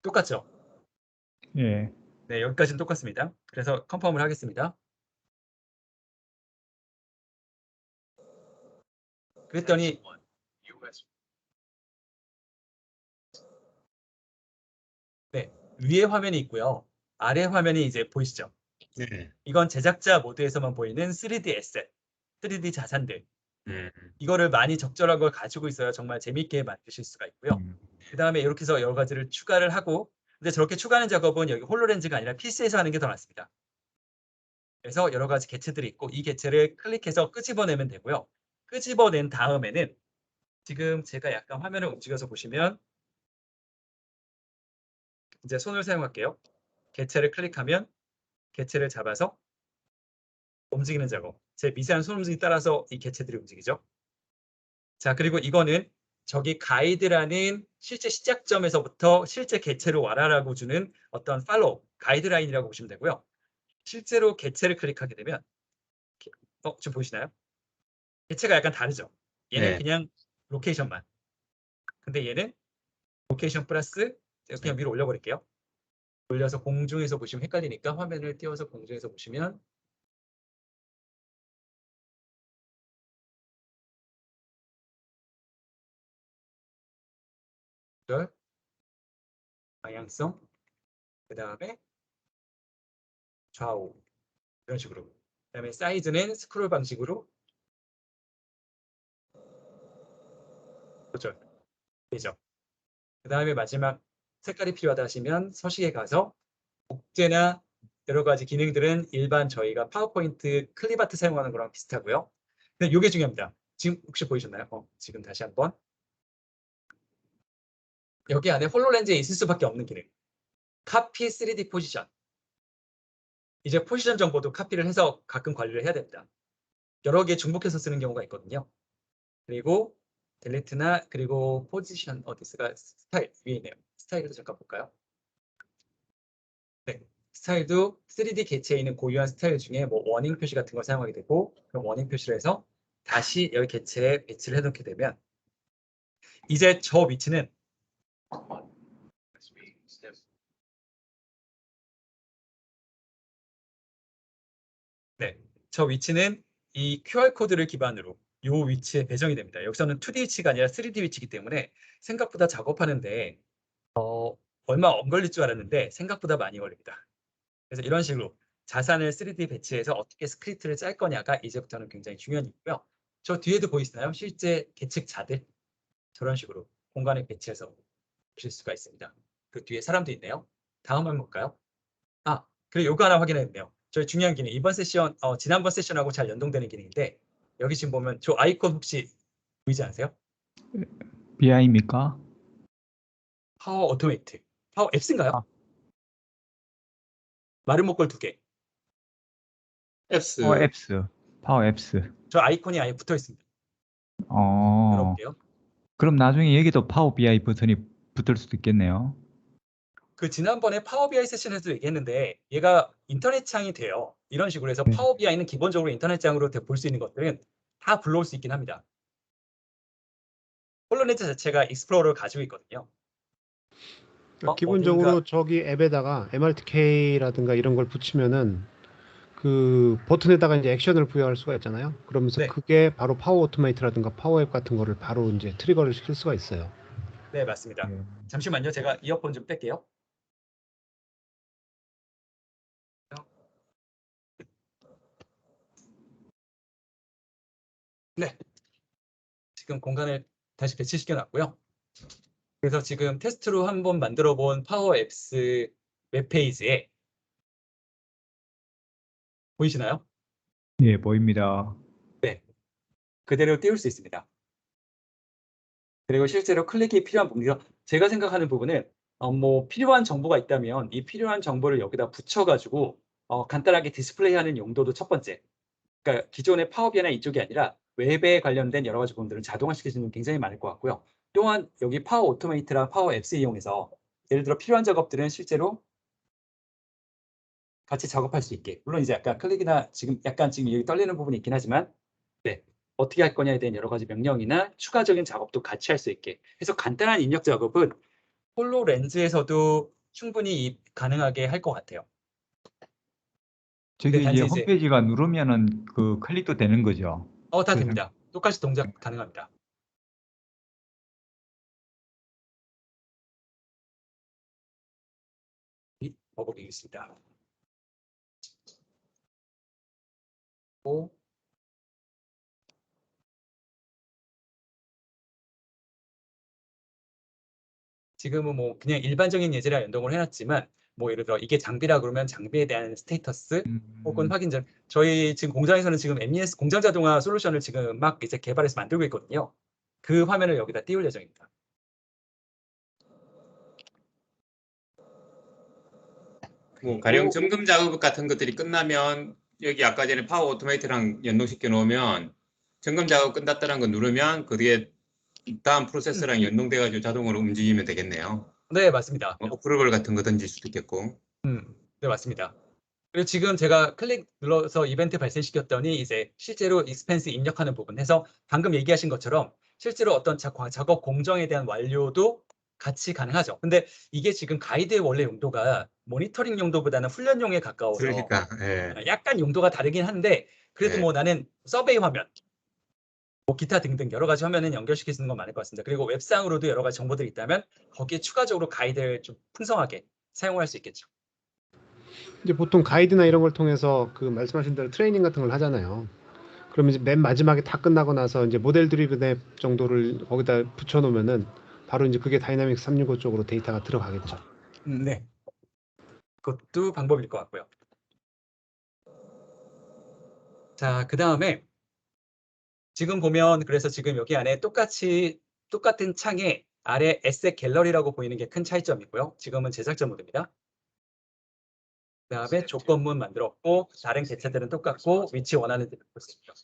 똑같죠? 예. 네, 여기까지는 똑같습니다. 그래서 컨펌을 하겠습니다. 그랬더니 네, 위에 화면이 있고요. 아래 화면이 이제 보이시죠? 네. 이건 제작자 모드에서만 보이는 3D 에셋, 3D 자산들. 이거를 많이 적절한 걸 가지고 있어야 정말 재밌게 만드실 수가 있고요. 그 다음에 이렇게 해서 여러 가지를 추가를 하고 근데 저렇게 추가하는 작업은 여기 홀로렌즈가 아니라 PC에서 하는 게 더 낫습니다. 그래서 여러 가지 개체들이 있고 이 개체를 클릭해서 끄집어내면 되고요. 끄집어낸 다음에는 지금 제가 약간 화면을 움직여서 보시면 이제 손을 사용할게요. 개체를 클릭하면 개체를 잡아서 움직이는 작업. 제 미세한 손 움직임에 따라서 이 개체들이 움직이죠. 자, 그리고 이거는 저기 가이드라는 실제 시작점에서부터 실제 개체로 와라라고 주는 어떤 팔로우, 가이드라인이라고 보시면 되고요. 실제로 개체를 클릭하게 되면 지금 보이시나요? 개체가 약간 다르죠. 얘는 네. 그냥 로케이션만. 근데 얘는 로케이션 플러스 그냥 위로 올려버릴게요. 올려서 공중에서 보시면 헷갈리니까 화면을 띄워서 공중에서 보시면 조절, 방향성, 그 다음에 좌우 이런 식으로. 그 다음에 사이즈는 스크롤 방식으로 조절 되죠. 그 다음에 마지막 색깔이 필요하다 하시면 서식에 가서 복제나 여러 가지 기능들은 일반 저희가 파워포인트 클립아트 사용하는 거랑 비슷하고요. 근데 이게 중요합니다. 지금 혹시 보이셨나요? 지금 다시 한번. 여기 안에 홀로렌즈에 있을 수밖에 없는 기능. 카피 3D 포지션. 이제 포지션 정보도 카피를 해서 가끔 관리를 해야 됩니다. 여러 개 중복해서 쓰는 경우가 있거든요. 그리고 델리트나 그리고 포지션 어디스가 스타일 위에 있네요. 스타일도 잠깐 볼까요? 네, 스타일도 3D 개체에 있는 고유한 스타일 중에 뭐 워닝 표시 같은 걸 사용하게 되고 그럼 워닝 표시를 해서 다시 여기 개체에 배치를 해놓게 되면 이제 저 위치는 네, 저 위치는 이 QR코드를 기반으로 이 위치에 배정이 됩니다. 여기서는 2D 위치가 아니라 3D 위치이기 때문에 생각보다 작업하는데 얼마 안 걸릴 줄 알았는데 생각보다 많이 걸립니다. 그래서 이런 식으로 자산을 3D 배치해서 어떻게 스크립트를 짤 거냐가 이제부터는 굉장히 중요한 이고요. 저 뒤에도 보이시나요? 실제 계측자들 저런 식으로 공간에 배치해서 보실 수가 있습니다. 그 뒤에 사람도 있네요. 다음 한번 볼까요? 그리고 요거 하나 확인했네요. 저희 중요한 기능 이번 세션 지난번 세션하고 잘 연동되는 기능인데 여기 지금 보면 저 아이콘 혹시 보이지 않으세요? BI입니까? 파워 오토메이트, 파워 앱스인가요? 마른 목걸 2개. 앱스. 파워 앱스. 저 아이콘이 아예 붙어 있습니다. 어, 열어볼게요. 그럼 나중에 여기도 파워 BI 버튼이 붙을 수도 있겠네요. 그 지난번에 파워 BI 세션에서 얘기했는데 얘가 인터넷 창이 돼요. 이런 식으로 해서 네. 파워 BI는 기본적으로 인터넷 창으로 볼 수 있는 것들은 다 불러올 수 있긴 합니다. 홀로렌즈 자체가 익스플로러를 가지고 있거든요. 기본적으로 어딘가- 저기 앱에다가 MRTK라든가 이런 걸 붙이면은 그 버튼에다가 이제 액션을 부여할 수가 있잖아요. 그러면서 네. 그게 바로 파워 오토메이트라든가 파워 앱 같은 거를 바로 이제 트리거를 시킬 수가 있어요. 네, 맞습니다. 네. 잠시만요. 제가 이어폰 좀 뺄게요. 네. 지금 공간을 다시 배치시켜 놨고요. 그래서 지금 테스트로 한번 만들어 본 파워 앱스 웹페이지에 보이시나요? 예, 보입니다. 그대로 띄울 수 있습니다. 그리고 실제로 클릭이 필요한 부분이요. 제가 생각하는 부분은 뭐 필요한 정보가 있다면 이 필요한 정보를 여기다 붙여가지고 간단하게 디스플레이하는 용도도 첫 번째. 그러니까 기존의 파워비아이나 이쪽이 아니라 웹에 관련된 여러 가지 부분들을 자동화시킬 수 있는 굉장히 많을 것 같고요. 또한 여기 파워 오토메이트랑 파워 앱스 이용해서 예를 들어 필요한 작업들은 실제로 같이 작업할 수 있게. 물론 이제 약간 클릭이나 지금 여기 떨리는 부분이 있긴 하지만 네. 어떻게 할 거냐에 대한 여러 가지 명령이나 추가적인 작업도 같이 할 수 있게 해서 간단한 입력 작업은 홀로렌즈에서도 충분히 가능하게 할 것 같아요. 저기 단지 이제 이제- 홈페이지가 누르면은 그 클릭도 되는 거죠. 다 됩니다. 똑같이 동작 가능합니다. 먹어보겠습니다. 지금은 뭐 그냥 일반적인 예제라 연동을 해놨지만 뭐 예를 들어 이게 장비라 그러면 장비에 대한 스테이터스 혹은 확인점 저희 지금 공장에서는 지금 MES 공장 자동화 솔루션을 지금 막 이제 개발해서 만들고 있거든요. 그 화면을 여기다 띄울 예정입니다. 뭐 가령 점검 작업 같은 것들이 끝나면 여기 아까 전에 파워 오토메이트랑 연동시켜 놓으면 점검 작업 끝났다는 거 누르면 그게 다음 프로세스랑 연동돼 가지고 자동으로 움직이면 되겠네요. 네, 맞습니다. 어프로벌 같은 거 던질 수도 있겠고. 네, 맞습니다. 그리고 지금 제가 클릭 눌러서 이벤트 발생시켰더니 이제 실제로 익스펜스 입력하는 부분 해서 방금 얘기하신 것처럼 실제로 어떤 작업 공정에 대한 완료도 같이 가능하죠. 근데 이게 지금 가이드의 원래 용도가 모니터링 용도보다는 훈련용에 가까워서 그러니까 예. 약간 용도가 다르긴 한데 그래도 네. 뭐 나는 서베이 화면 뭐 기타 등등 여러 가지 화면에 연결시킬 수 있는 건 많을 것 같습니다. 그리고 웹상으로도 여러 가지 정보들이 있다면 거기에 추가적으로 가이드를 좀 풍성하게 사용할 수 있겠죠. 이제 보통 가이드나 이런 걸 통해서 그 말씀하신 대로 트레이닝 같은 걸 하잖아요. 그러면 이제 맨 마지막에 다 끝나고 나서 이제 모델 드리븐 앱 정도를 거기다 붙여놓으면은 바로 이제 그게 다이나믹스 365 쪽으로 데이터가 들어가겠죠. 네. 그것도 방법일 것 같고요. 자, 그 다음에 지금 보면 그래서 지금 여기 안에 똑같은 창에 아래 에셋 갤러리라고 보이는 게 큰 차이점이고요. 지금은 제작자 모드입니다. 그 다음에 조건문 만들었고 다른 개체들은 똑같고 위치 원하는 대로 볼 수 있죠.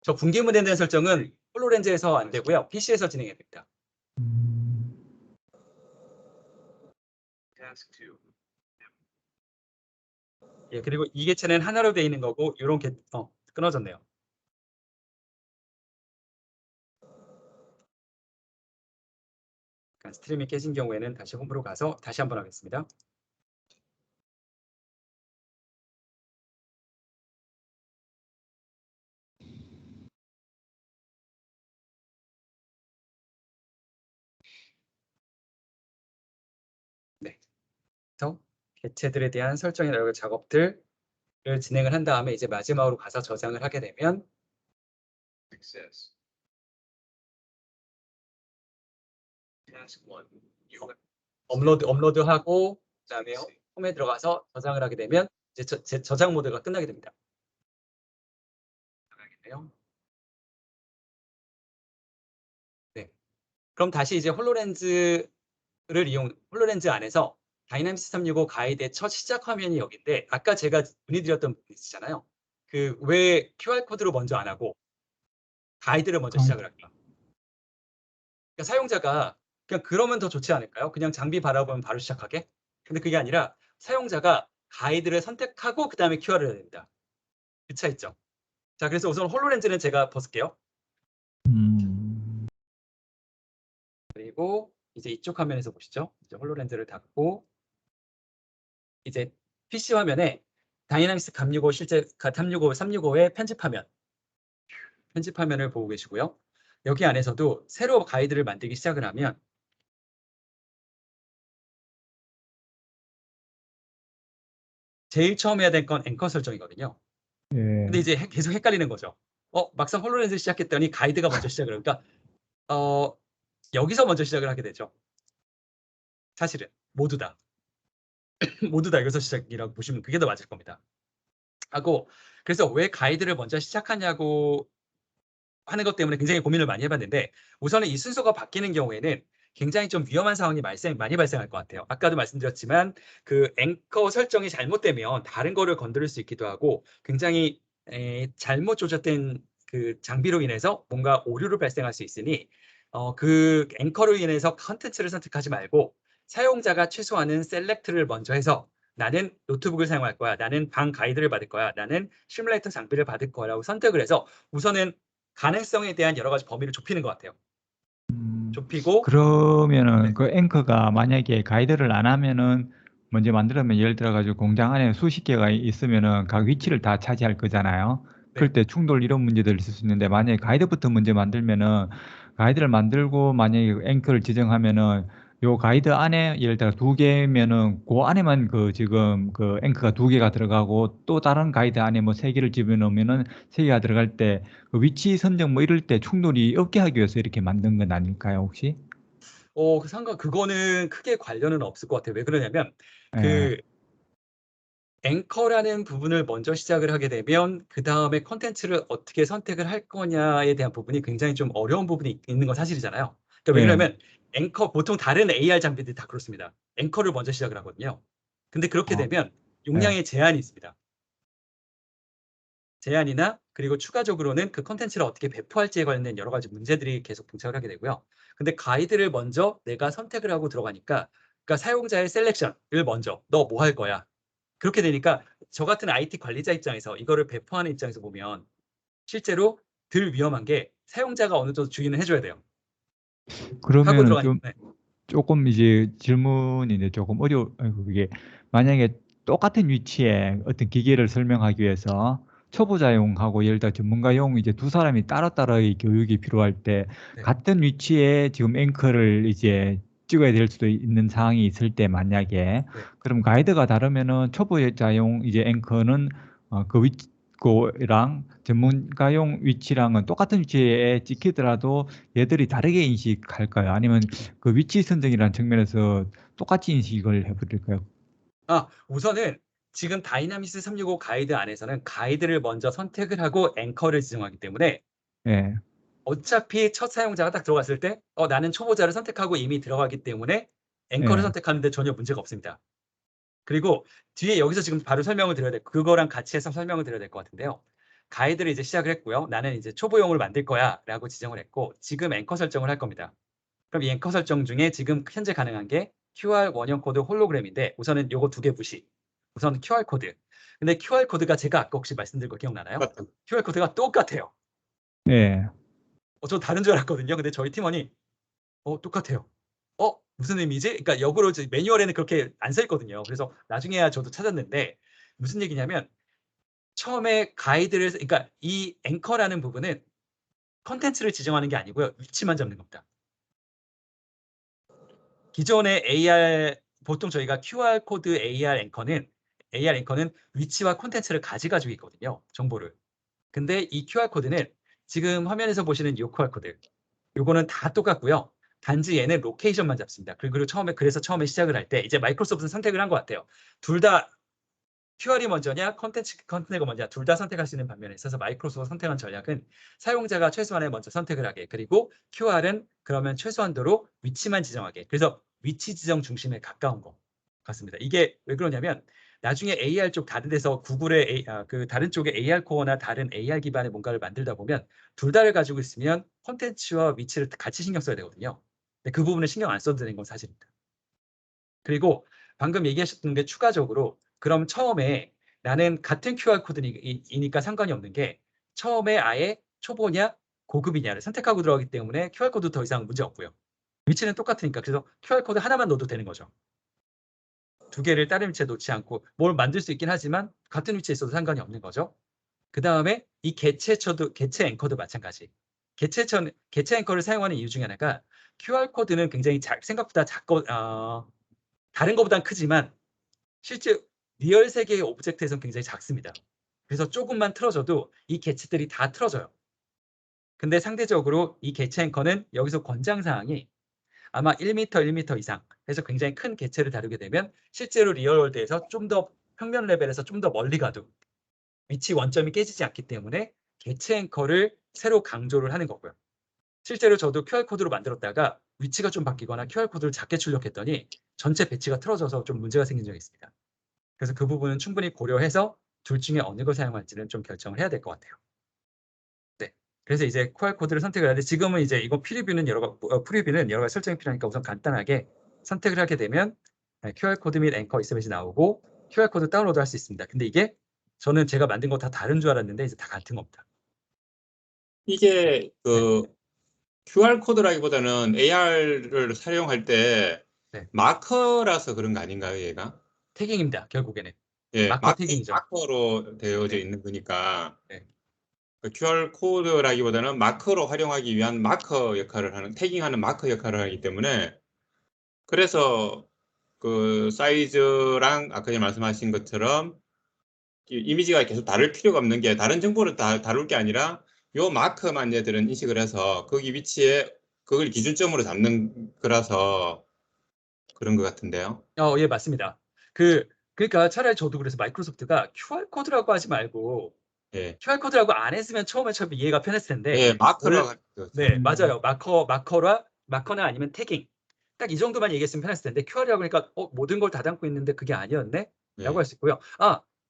저 분기문에 대한 설정은 홀로렌즈에서 안 되고요. PC에서 진행해야 됩니다. 예, 그리고 이 개체는 하나로 되어 있는 거고 이런 개 끊어졌네요. 스트리밍이 깨진 경우에는 다시 홈으로 가서 다시 한번 하겠습니다. 네. 그래서 개체들에 대한 설정이나 여러 작업들을 진행을 한 다음에 이제 마지막으로 가서 저장을 하게 되면 업로드하고 그다음에 홈에 들어가서 저장을 하게 되면 이제 저장 모드가 끝나게 됩니다. 네. 그럼 다시 이제 홀로렌즈 안에서 다이나믹스 365 가이드의 첫 시작 화면이 여기인데 아까 제가 문의드렸던 부분이 있잖아요. 그 왜 QR 코드로 먼저 안 하고 가이드를 먼저 시작을 할까? 그러니까 사용자가 그냥 그러면 더 좋지 않을까요? 그냥 장비 바라보면 바로 시작하게? 근데 그게 아니라 사용자가 가이드를 선택하고 그 다음에 QR을 해야 됩니다. 그 차이점. 자, 그래서 우선 홀로렌즈는 제가 벗을게요. 그리고 이제 이쪽 화면에서 보시죠. 이제 홀로렌즈를 닫고 이제 PC 화면에 다이나믹스 365 실제 365의 편집 화면을 보고 계시고요. 여기 안에서도 새로 가이드를 만들기 시작을 하면 제일 처음 해야 될 건 앵커 설정이거든요. 예. 근데 이제 계속 헷갈리는 거죠. 막상 홀로렌즈 시작했더니 가이드가 먼저 시작을 그러니까 여기서 먼저 시작을 하게 되죠. 사실은 모두 다 여기서 시작이라고 보시면 그게 더 맞을 겁니다. 하고 그래서 왜 가이드를 먼저 시작하냐고 하는 것 때문에 굉장히 고민을 많이 해봤는데 우선은 이 순서가 바뀌는 경우에는 굉장히 좀 위험한 상황이 많이 발생할 것 같아요. 아까도 말씀드렸지만 그 앵커 설정이 잘못되면 다른 거를 건드릴 수 있기도 하고 굉장히 잘못 조작된 그 장비로 인해서 뭔가 오류를 발생할 수 있으니 그 앵커로 인해서 컨텐츠를 선택하지 말고 사용자가 취소하는 셀렉트를 먼저 해서 나는 노트북을 사용할 거야. 나는 방 가이드를 받을 거야. 나는 시뮬레이터 장비를 받을 거라고 선택을 해서 우선은 가능성에 대한 여러 가지 범위를 좁히는 것 같아요. 좁히고 그러면은 네. 그 앵커가 만약에 가이드를 안 하면은 먼저 만들면 예를 들어 가지고 공장 안에 수십 개가 있으면은 각 위치를 다 차지할 거잖아요. 그럴 때 충돌 이런 문제들이 있을 수 있는데 만약에 가이드부터 먼저 만들면은 가이드를 만들고 만약에 앵커를 지정하면은 요 가이드 안에 예를 들어 2개면은 그 안에만 그 지금 그 앵커가 2개가 들어가고 또 다른 가이드 안에 뭐 3개를 집어넣으면은 3개가 들어갈 때 그 위치 선정 뭐 이럴 때 충돌이 없게 하기 위해서 이렇게 만든 건 아닐까요, 혹시? 그거는 크게 관련은 없을 것 같아요. 왜 그러냐면 예. 그 앵커라는 부분을 먼저 시작을 하게 되면 그 다음에 컨텐츠를 어떻게 선택을 할 거냐에 대한 부분이 굉장히 좀 어려운 부분이 있는 건 사실이잖아요. 그러니까 네. 왜냐하면 앵커 보통 다른 AR 장비들이 다 그렇습니다. 앵커를 먼저 시작을 하거든요. 근데 그렇게 되면 용량의 제한이 있습니다. 제한이나 그리고 추가적으로는 그 컨텐츠를 어떻게 배포할지에 관련된 여러 가지 문제들이 계속 등장을 하게 되고요. 근데 가이드를 먼저 내가 선택을 하고 들어가니까 그러니까 사용자의 셀렉션을 먼저 너 뭐 할 거야. 그렇게 되니까 저 같은 IT 관리자 입장에서 이거를 배포하는 입장에서 보면 실제로 덜 위험한 게 사용자가 어느 정도 주의는 해줘야 돼요. 하고 그러면은 들어가니까 좀 조금 이제 질문인데 조금 그게 만약에 똑같은 위치에 어떤 기계를 설명하기 위해서 초보자용하고 예를 들어 전문가용 이제 두 사람이 따로따로의 교육이 필요할 때 네. 같은 위치에 지금 앵커를 이제 찍어야 될 수도 있는 상황이 있을 때 만약에 네. 그럼 가이드가 다르면은 초보자용 이제 앵커는 그 위치 거랑 전문가용 위치랑은 똑같은 위치에 찍히더라도 얘들이 다르게 인식할까요? 아니면 그 위치 선정이라는 측면에서 똑같이 인식을 해버릴까요? 우선은 지금 다이나믹스 365 가이드 안에서는 가이드를 먼저 선택을 하고 앵커를 지정하기 때문에 예. 어차피 첫 사용자가 딱 들어갔을 때 나는 초보자를 선택하고 이미 들어가기 때문에 앵커를 예. 선택하는데 전혀 문제가 없습니다. 그리고 뒤에 여기서 지금 바로 설명을 드려야 돼. 그거랑 같이 해서 설명을 드려야 될 것 같은데요. 가이드를 이제 시작을 했고요. 나는 이제 초보용으로 만들 거야 라고 지정을 했고 지금 앵커 설정을 할 겁니다. 그럼 이 앵커 설정 중에 지금 현재 가능한 게 QR 원형 코드 홀로그램인데 우선은 요거 두 개 무시. 우선 QR 코드. 근데 QR 코드가 제가 아까 혹시 말씀드린 거 기억나나요? QR 코드가 똑같아요. 예. 저 다른 줄 알았거든요. 근데 저희 팀원이 똑같아요. 무슨 의미지? 그러니까 역으로 매뉴얼에는 그렇게 안 써 있거든요. 그래서 나중에야 저도 찾았는데 무슨 얘기냐면 처음에 가이드를 그러니까 이 앵커라는 부분은 컨텐츠를 지정하는 게 아니고요. 위치만 잡는 겁니다. 기존의 AR 보통 저희가 QR 코드 AR 앵커는 위치와 콘텐츠를 가지고 있거든요. 정보를. 근데 이 QR 코드는 지금 화면에서 보시는 이 QR 코드 요거는 다 똑같고요. 단지 얘는 로케이션만 잡습니다. 그리고 그래서 처음에 시작을 할 때 이제 마이크로소프트는 선택을 한 것 같아요. 둘 다 QR이 먼저냐 컨텐츠가 먼저냐 둘 다 선택할 수 있는 반면에 있어서 마이크로소프트가 선택한 전략은 사용자가 최소한에 먼저 선택을 하게 그리고 QR은 그러면 최소한도로 위치만 지정하게 그래서 위치 지정 중심에 가까운 것 같습니다. 이게 왜 그러냐면 나중에 AR 쪽 다른 데서 구글의 그 다른 쪽의 AR 코어나 다른 AR 기반의 뭔가를 만들다 보면 둘 다를 가지고 있으면 콘텐츠와 위치를 같이 신경 써야 되거든요. 근데 그 부분을 신경 안 써도 되는 건 사실입니다. 그리고 방금 얘기하셨던 게 추가적으로 그럼 처음에 나는 같은 QR 코드이니까 상관이 없는 게 처음에 아예 초보냐 고급이냐를 선택하고 들어가기 때문에 QR 코드 더 이상 문제 없고요. 위치는 똑같으니까 그래서 QR 코드 하나만 넣어도 되는 거죠. 두 개를 다른 위치에 놓지 않고 뭘 만들 수 있긴 하지만 같은 위치에 있어도 상관이 없는 거죠. 그 다음에 이 개체 앵커도 마찬가지. 개체 앵커를 사용하는 이유 중에 하나가 QR 코드는 굉장히 생각보다 다른 것보단 크지만 실제 리얼 세계의 오브젝트에서는 굉장히 작습니다. 그래서 조금만 틀어져도 이 개체들이 다 틀어져요. 근데 상대적으로 이 개체 앵커는 여기서 권장사항이 아마 1m 이상 해서 굉장히 큰 개체를 다루게 되면 실제로 리얼월드에서 좀 더 평면 레벨에서 좀 더 멀리 가도 위치 원점이 깨지지 않기 때문에 개체 앵커를 새로 강조를 하는 거고요. 실제로 저도 QR코드로 만들었다가 위치가 좀 바뀌거나 QR코드를 작게 출력했더니 전체 배치가 틀어져서 좀 문제가 생긴 적이 있습니다. 그래서 그 부분은 충분히 고려해서 둘 중에 어느 걸 사용할지는 좀 결정을 해야 될 것 같아요. 네. 그래서 이제 QR코드를 선택을 하는데 지금은 이제 이거 프리뷰는 여러 가지 설정이 필요하니까 우선 간단하게 선택을 하게 되면 QR코드 및 앵커 익스맷이 나오고 QR코드 다운로드 할 수 있습니다. 근데 이게 저는 제가 만든 거 다 다른 줄 알았는데 이제 다 같은 겁니다. 이게 QR 코드라기보다는 AR을 사용할 때 마커라서 그런 거 아닌가요, 얘가? 태깅입니다. 결국에는. 예, 마커 태깅이죠. 마커로 되어져 있는 거니까 그 QR 코드라기보다는 마커로 활용하기 위한 마커 역할을 하는 태깅하는 마커 역할을 하기 때문에 그래서 그 사이즈랑 아까 전에 말씀하신 것처럼 이미지가 계속 다를 필요가 없는 게 다른 정보를 다 다룰 게 아니라 요 마커만 얘들은 인식을 해서 거기 위치에 그걸 기준점으로 잡는 거라서 그런 것 같은데요. 예, 맞습니다. 그러니까 차라리 저도 그래서 마이크로소프트가 QR코드라고 하지 말고 QR코드라고 안 했으면 처음에 이해가 편했을 텐데 마커로 네, 맞아요. 마커나 아니면 태깅 딱 이 정도만 얘기했으면 편했을 텐데 QR이라고 하니까 모든 걸 다 담고 있는데 그게 아니었네? 라고 할 수 있고요.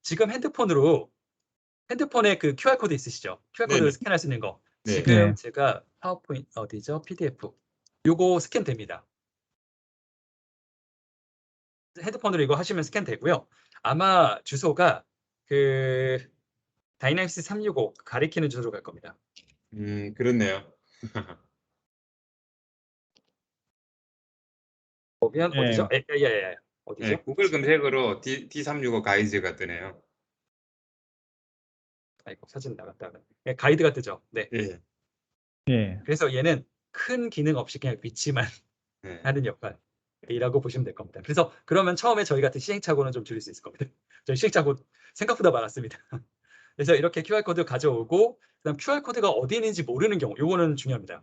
지금 핸드폰에 그 QR코드 있으시죠? QR코드 스캔할 수 있는 거. 지금 제가 파워포인트 어디죠? PDF. 요거 스캔 됩니다. 핸드폰으로 이거 하시면 스캔 되고요. 아마 주소가 그 다이나믹스 365 가리키는 주소로 갈 겁니다. 그렇네요. 보면 어디죠? 예. 어디죠? 구글 검색으로 D365 가이드가 뜨네요. 아이고 사진 나갔다가 네, 가이드가 뜨죠. 네. 예. 예. 그래서 얘는 큰 기능 없이 그냥 위치만 예. 하는 역할이라고 보시면 될 겁니다. 그래서 그러면 처음에 저희 같은 시행착오는 좀 줄일 수 있을 겁니다. 저희 시행착오 생각보다 많았습니다. 그래서 이렇게 QR코드 가져오고 그다음 QR코드가 어디 있는지 모르는 경우 요거는 중요합니다.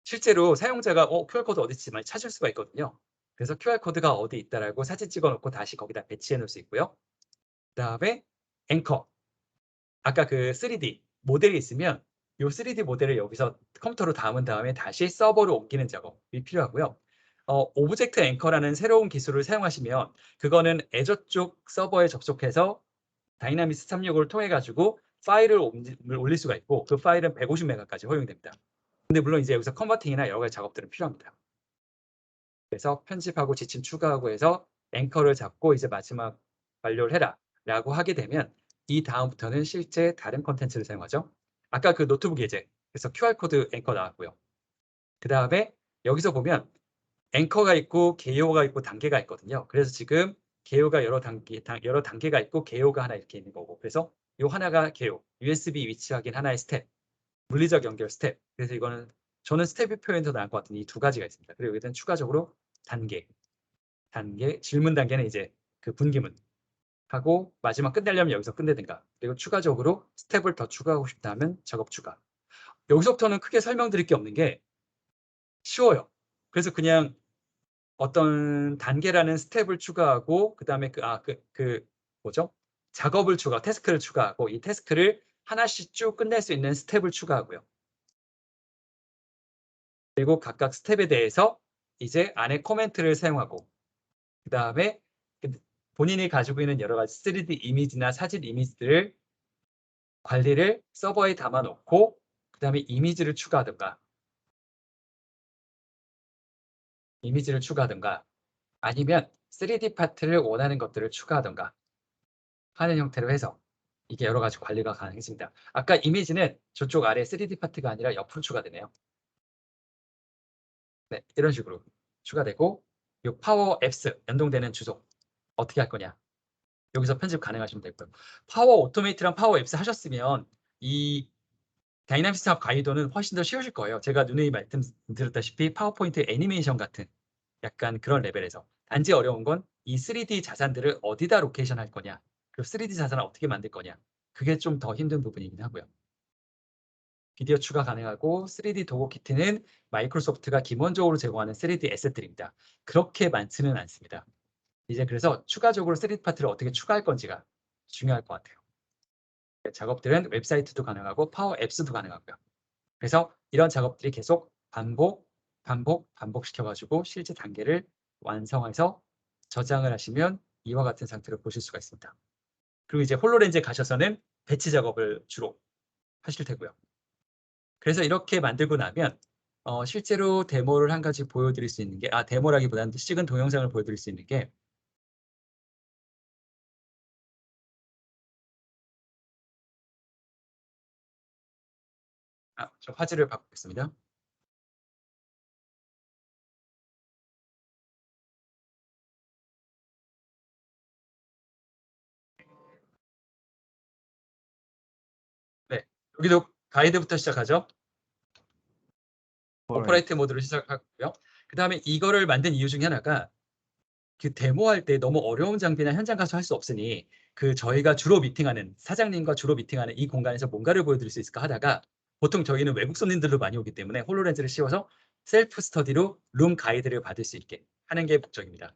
실제로 사용자가 QR코드 어디 있지 많이 찾을 수가 있거든요. 그래서 QR코드가 어디 있다라고 사진 찍어놓고 다시 거기다 배치해 놓을 수 있고요. 그다음에 앵커 아까 그 3D 모델이 있으면 이 3D 모델을 여기서 컴퓨터로 담은 다음에 다시 서버로 옮기는 작업이 필요하고요. 오브젝트 앵커라는 새로운 기술을 사용하시면 그거는 애저 쪽 서버에 접속해서 다이나믹스 365를 통해 가지고 파일을 올릴 수가 있고 그 파일은 150메가까지 허용됩니다. 근데 물론 이제 여기서 컨버팅이나 여러 가지 작업들은 필요합니다. 그래서 편집하고 지침 추가하고 해서 앵커를 잡고 이제 마지막 완료를 해라 라고 하게 되면 이 다음부터는 실제 다른 컨텐츠를 사용하죠. 아까 그 노트북 예제 그래서 QR코드 앵커 나왔고요. 그 다음에 여기서 보면 앵커가 있고 개요가 있고 단계가 있거든요. 그래서 지금 개요가 여러 단계가 있고 개요가 하나 이렇게 있는 거고 그래서 요 하나가 개요 USB 위치 확인 하나의 스텝 물리적 연결 스텝 그래서 이거는 저는 스텝이 표현이 더 나을 것 같은 이 두 가지가 있습니다. 그리고 여기는 추가적으로 단계 질문 단계는 이제 그 분기문 하고 마지막 끝내려면 여기서 끝내든가 그리고 추가적으로 스텝을 더 추가하고 싶다면 작업 추가 여기서부터는 크게 설명드릴 게 없는 게 쉬워요. 그래서 그냥 어떤 단계라는 스텝을 추가하고 그다음에 뭐죠? 작업을 태스크를 추가하고 이 태스크를 하나씩 쭉 끝낼 수 있는 스텝을 추가하고요. 그리고 각각 스텝에 대해서 이제 안에 코멘트를 사용하고 그다음에 본인이 가지고 있는 여러 가지 3D 이미지나 사진 이미지들을 관리를 서버에 담아놓고 그다음에 이미지를 추가하든가 아니면 3D 파트를 원하는 것들을 추가하든가 하는 형태로 해서 이게 여러 가지 관리가 가능해집니다. 아까 이미지는 저쪽 아래 3D 파트가 아니라 옆으로 추가되네요. 네, 이런 식으로 추가되고 이 파워 앱스 연동되는 주소 어떻게 할 거냐 여기서 편집 가능하시면 되고요. 파워 오토메이트랑 파워 앱스 하셨으면 이 다이나믹스 삽 가이드는 훨씬 더 쉬우실 거예요. 제가 누누이 말씀드렸다시피 파워포인트 애니메이션 같은 약간 그런 레벨에서 단지 어려운 건 이 3D 자산들을 어디다 로케이션 할 거냐 그리고 3D 자산을 어떻게 만들 거냐 그게 좀 더 힘든 부분이긴 하고요. 비디오 추가 가능하고 3D 도구 키트는 마이크로소프트가 기본적으로 제공하는 3D 에셋들입니다. 그렇게 많지는 않습니다. 이제 그래서 추가적으로 3D 파트를 어떻게 추가할 건지가 중요할 것 같아요. 작업들은 웹사이트도 가능하고 파워 앱스도 가능하고요. 그래서 이런 작업들이 계속 반복시켜가지고 실제 단계를 완성해서 저장을 하시면 이와 같은 상태로 보실 수가 있습니다. 그리고 이제 홀로렌즈에 가셔서는 배치 작업을 주로 하실 테고요. 그래서 이렇게 만들고 나면 실제로 데모를 한 가지 보여드릴 수 있는 게 데모라기보다는 찍은 동영상을 보여드릴 수 있는 게 저 화질을 바꾸겠습니다. 네, 여기도 가이드부터 시작하죠. 오퍼레이트 모드로 시작하고요. 그 다음에 이거를 만든 이유 중에 하나가 그 데모할 때 너무 어려운 장비나 현장 가서 할 수 없으니 저희가 주로 미팅하는 사장님과 주로 미팅하는 이 공간에서 뭔가를 보여드릴 수 있을까 하다가 보통 저희는 외국 손님들도 많이 오기 때문에 홀로렌즈를 씌워서 셀프 스터디로 룸 가이드를 받을 수 있게 하는 게 목적입니다.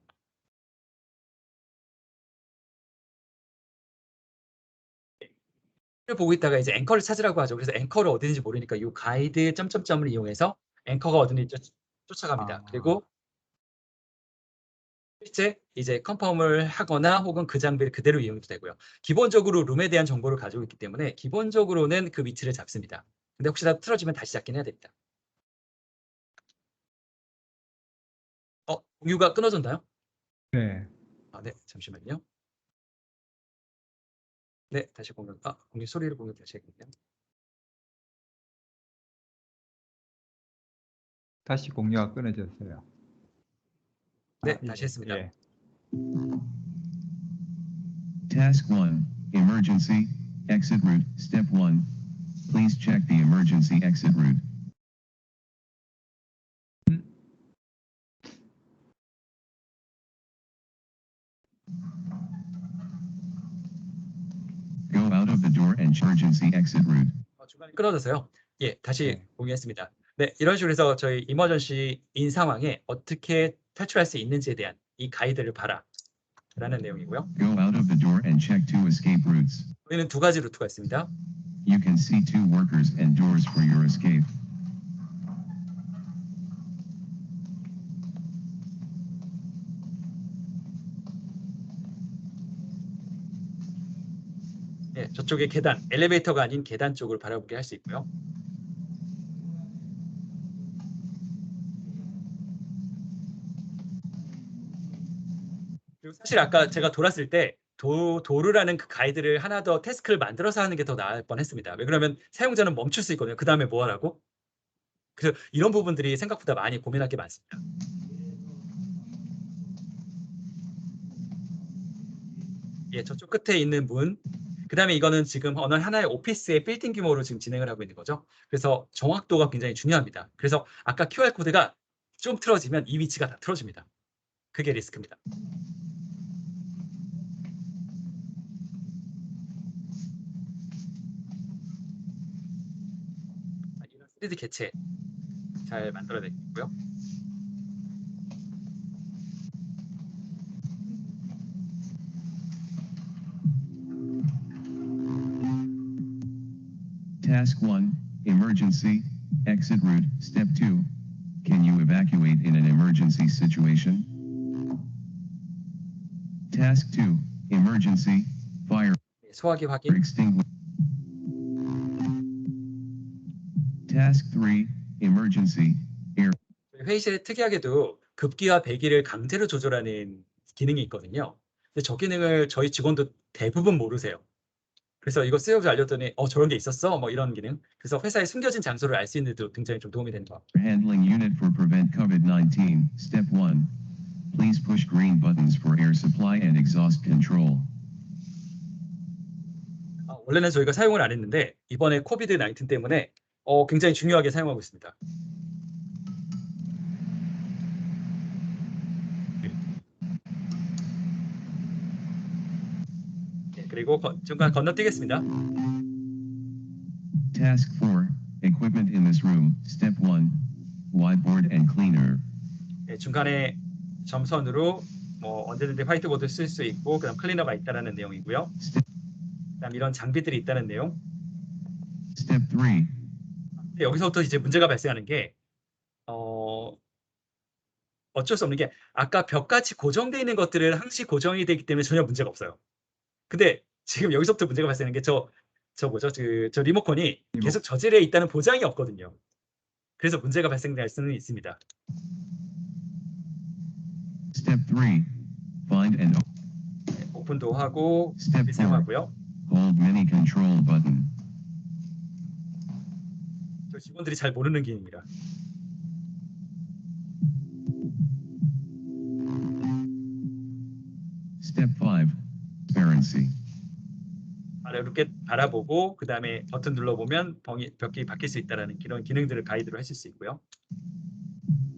보고 있다가 이제 앵커를 찾으라고 하죠. 그래서 앵커를 어디든지 모르니까 이 가이드 점점점을 이용해서 앵커가 어디든지 쫓아갑니다. 그리고 실제 이제 컨펌을 하거나 혹은 그 장비를 그대로 이용해도 되고요. 기본적으로 룸에 대한 정보를 가지고 있기 때문에 기본적으로는 그 위치를 잡습니다. 근데 혹시라도 틀어지면 다시 잡긴 해야 됩니다. 공유가 끊어졌나요? 네. 네, 잠시만요. 네, 다시 공유. 공유 소리를 공유 다시 해야겠네요. 다시 공유가 끊어졌어요. 네, 다시 했습니다. 예. Task 1, Emergency, Exit route, step 1. Please check the emergency exit route. Go out of the door and emergency exit route. 중간에 끊어져서요. 예, 다시 네. 공유했습니다. 네, 이런 식으로 해서 저희 이머전시인 상황에 어떻게 탈출할 수 있는지에 대한 이 가이드를 봐라 라는 내용이고요. Go out of the door and check 2 escape routes. 여기는 두 가지 루트가 있습니다. You can see 2 workers and doors for your escape. 예, 저쪽에 계단, 엘리베이터가 아닌 계단 쪽을 바라보게 할 수 있고요. 그리고 사실 아까 제가 돌았을 때 도르라는 그 가이드를 하나 더 태스크를 만들어서 하는 게 더 나을 뻔했습니다. 왜 그러면 사용자는 멈출 수 있거든요. 그 다음에 뭐 하라고? 그래서 이런 부분들이 생각보다 많이 고민할 게 많습니다. 예, 저쪽 끝에 있는 문. 그 다음에 이거는 지금 어느 하나의 오피스의 빌딩 규모로 지금 진행을 하고 있는 거죠. 그래서 정확도가 굉장히 중요합니다. 그래서 아까 QR코드가 좀 틀어지면 이 위치가 다 틀어집니다. 그게 리스크입니다. 이런 3D 개체 잘 만들어내고요. Task 1, emergency, exit route, step 2. Can you evacuate in an emergency situation? Task 2, emergency, fire 소화기 확인. extinguish. Task 3, emergency, air. 회의실에 특이하게도 급기와 배기를 강제로 조절하는 기능이 있거든요. 근데 저 기능을 저희 직원도 대부분 모르세요. 그래서 이거 쓰려고 알렸더니 저런 게 있었어? 뭐 이런 기능. 그래서 회사에 숨겨진 장소를 알 수 있는 데도 굉장히 좀 도움이 되는 것 같아요. Handling unit for prevent COVID-19, step 1. Please push green buttons for air supply and exhaust control. 원래는 저희가 사용을 안 했는데 이번에 코비드 19 때문에 굉장히 중요하게 사용하고 있습니다. 네, 그리고 중간 건너뛰겠습니다. Task 4, equipment in this room, step 1. Whiteboard and cleaner. 네, 중간에 점선으로 뭐 언제든지 화이트보드 쓸 수 있고 그다음 클리너가 있다라는 내용이고요. 그다음 이런 장비들이 있다는 내용. Step 3. 여기서부터 이제 문제가 발생하는 게 어쩔 수 없는 게 아까 벽같이 고정되어 있는 것들은 항시 고정이 되기 때문에 전혀 문제가 없어요. 근데 지금 여기서부터 문제가 발생하는 게 저 리모컨이 계속 저지대에 있다는 보장이 없거든요. 그래서 문제가 발생될 수는 있습니다. Step 3. Find and 오픈도 하고 Step 4. 사용하고요. Hold mini control button. 저 직원들이 잘 모르는 기능이라. Step 5. Transparency. 이렇게 바라보고 그 다음에 버튼 눌러보면 벽이 바뀔 수 있다는 이런 기능들을 가이드로 하실 수 있고요.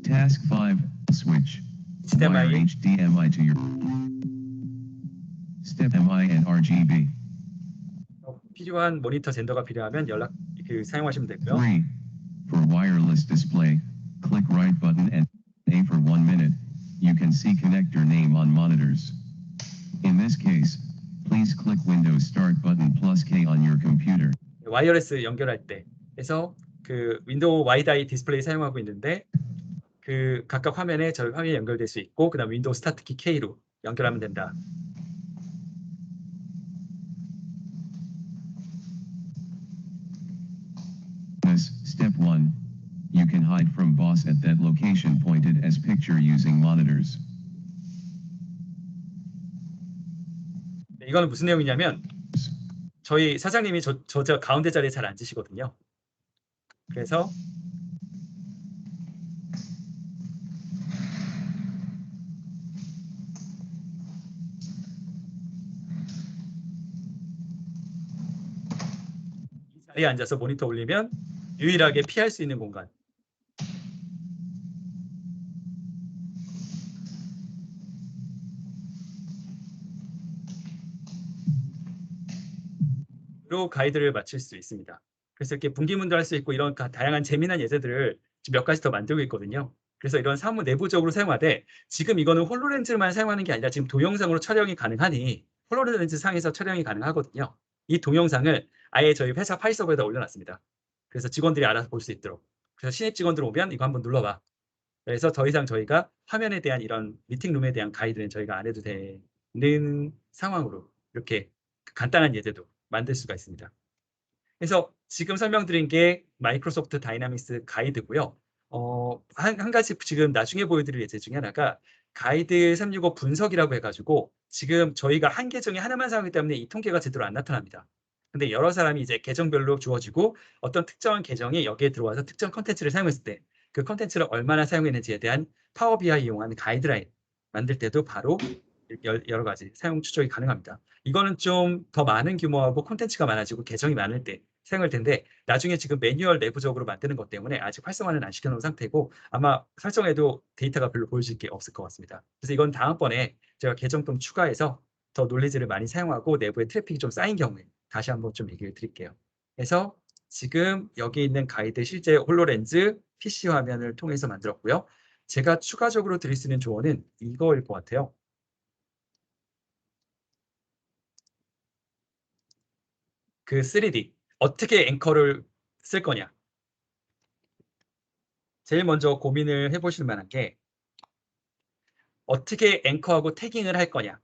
Task 5. Switch. HDMI. Wire HDMI to your Step MI and RGB. 필요한 모니터 젠더가 필요하면 사용하시면 되고요. 3. For wireless display, click right button and A for 1 minute. You can see connector name on monitors. In this case, please click Windows Start button plus K on your computer. 와이어레스 연결할 때 해서 그 윈도우 와이드아이 디스플레이 사용하고 있는데 그 각각 화면에 저희 화면이 연결될 수 있고 그다음 윈도우 스타트 키 K로 연결하면 된다. Step 1. You can hide from boss at that location pointed as picture using monitors. 이거는 무슨 내용이냐면 저희 사장님이 저 가운데 자리에 잘 앉으시거든요. 그래서 자리에 앉아서 모니터 올리면 유일하게 피할 수 있는 공간. 로 가이드를 마칠 수 있습니다. 그래서 이렇게 분기문도 할 수 있고 이런 다양한 재미난 예제들을 지금 몇 가지 더 만들고 있거든요. 그래서 이런 사무 내부적으로 사용하되 지금 이거는 홀로렌즈만 사용하는 게 아니라 지금 동영상으로 촬영이 가능하니 홀로렌즈 상에서 촬영이 가능하거든요. 이 동영상을 아예 저희 회사 파일 서버에다 올려놨습니다. 그래서 직원들이 알아서 볼 수 있도록. 그래서 신입 직원들 오면 이거 한번 눌러봐. 그래서 더 이상 저희가 화면에 대한 이런 미팅룸에 대한 가이드는 저희가 안 해도 되는 상황으로 이렇게 간단한 예제도 만들 수가 있습니다. 그래서 지금 설명드린 게 마이크로소프트 다이나믹스 가이드고요. 한 가지 지금 나중에 보여드릴 예제 중에 하나가 가이드 365 분석이라고 해가지고 지금 저희가 한 계정에 하나만 사용하기 때문에 이 통계가 제대로 안 나타납니다. 근데 여러 사람이 이제 계정별로 주어지고 어떤 특정한 계정이 여기에 들어와서 특정 컨텐츠를 사용했을 때 그 컨텐츠를 얼마나 사용했는지에 대한 파워 BI 이용한 가이드라인 만들 때도 바로 여러 가지 사용 추적이 가능합니다. 이거는 좀 더 많은 규모하고 콘텐츠가 많아지고 계정이 많을 때 사용할 텐데 나중에 지금 매뉴얼 내부적으로 만드는 것 때문에 아직 활성화는 안 시켜놓은 상태고 아마 설정해도 데이터가 별로 보여질 게 없을 것 같습니다. 그래서 이건 다음번에 제가 계정 좀 추가해서 더 논리지를 많이 사용하고 내부에 트래픽이 좀 쌓인 경우에 다시 한번 좀 얘기를 드릴게요. 그래서 지금 여기 있는 가이드 실제 홀로렌즈 PC 화면을 통해서 만들었고요. 제가 추가적으로 드릴 수 있는 조언은 이거일 것 같아요. 그 3D 어떻게 앵커를 쓸 거냐. 제일 먼저 고민을 해보실 만한 게 어떻게 앵커하고 태깅을 할 거냐.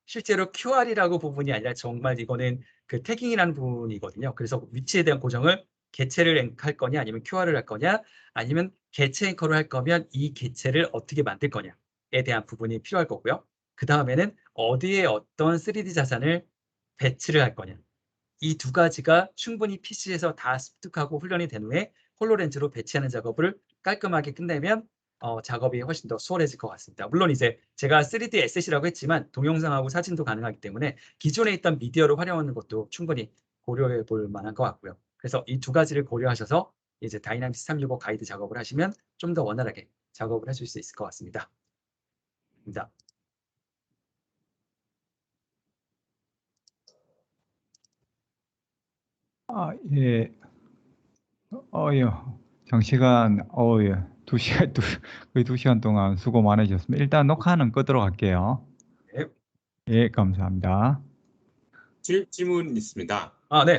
실제로 QR이라고 부분이 아니라 정말 이거는 그 태깅이라는 부분이거든요. 그래서 위치에 대한 고정을 개체를 할 거냐 아니면 QR을 할 거냐 아니면 개체 앵커를 할 거면 이 개체를 어떻게 만들 거냐에 대한 부분이 필요할 거고요. 그 다음에는 어디에 어떤 3D 자산을 배치를 할 거냐. 이 두 가지가 충분히 PC에서 다 습득하고 훈련이 된 후에 홀로렌즈로 배치하는 작업을 깔끔하게 끝내면 작업이 훨씬 더 수월해질 것 같습니다. 물론 이제 제가 3D 에셋이라고 했지만 동영상하고 사진도 가능하기 때문에 기존에 있던 미디어로 활용하는 것도 충분히 고려해 볼 만한 것 같고요. 그래서 이 두 가지를 고려하셔서 이제 다이나믹스 365 가이드 작업을 하시면 좀 더 원활하게 작업을 하실 수 있을 것 같습니다. 입니다. 예. 예. 장시간, 예. 2시간, 거의 2시간 동안 수고 많으셨습니다. 일단 녹화는 끄도록 할게요. 네. 예, 감사합니다. 질문 있습니다. 네.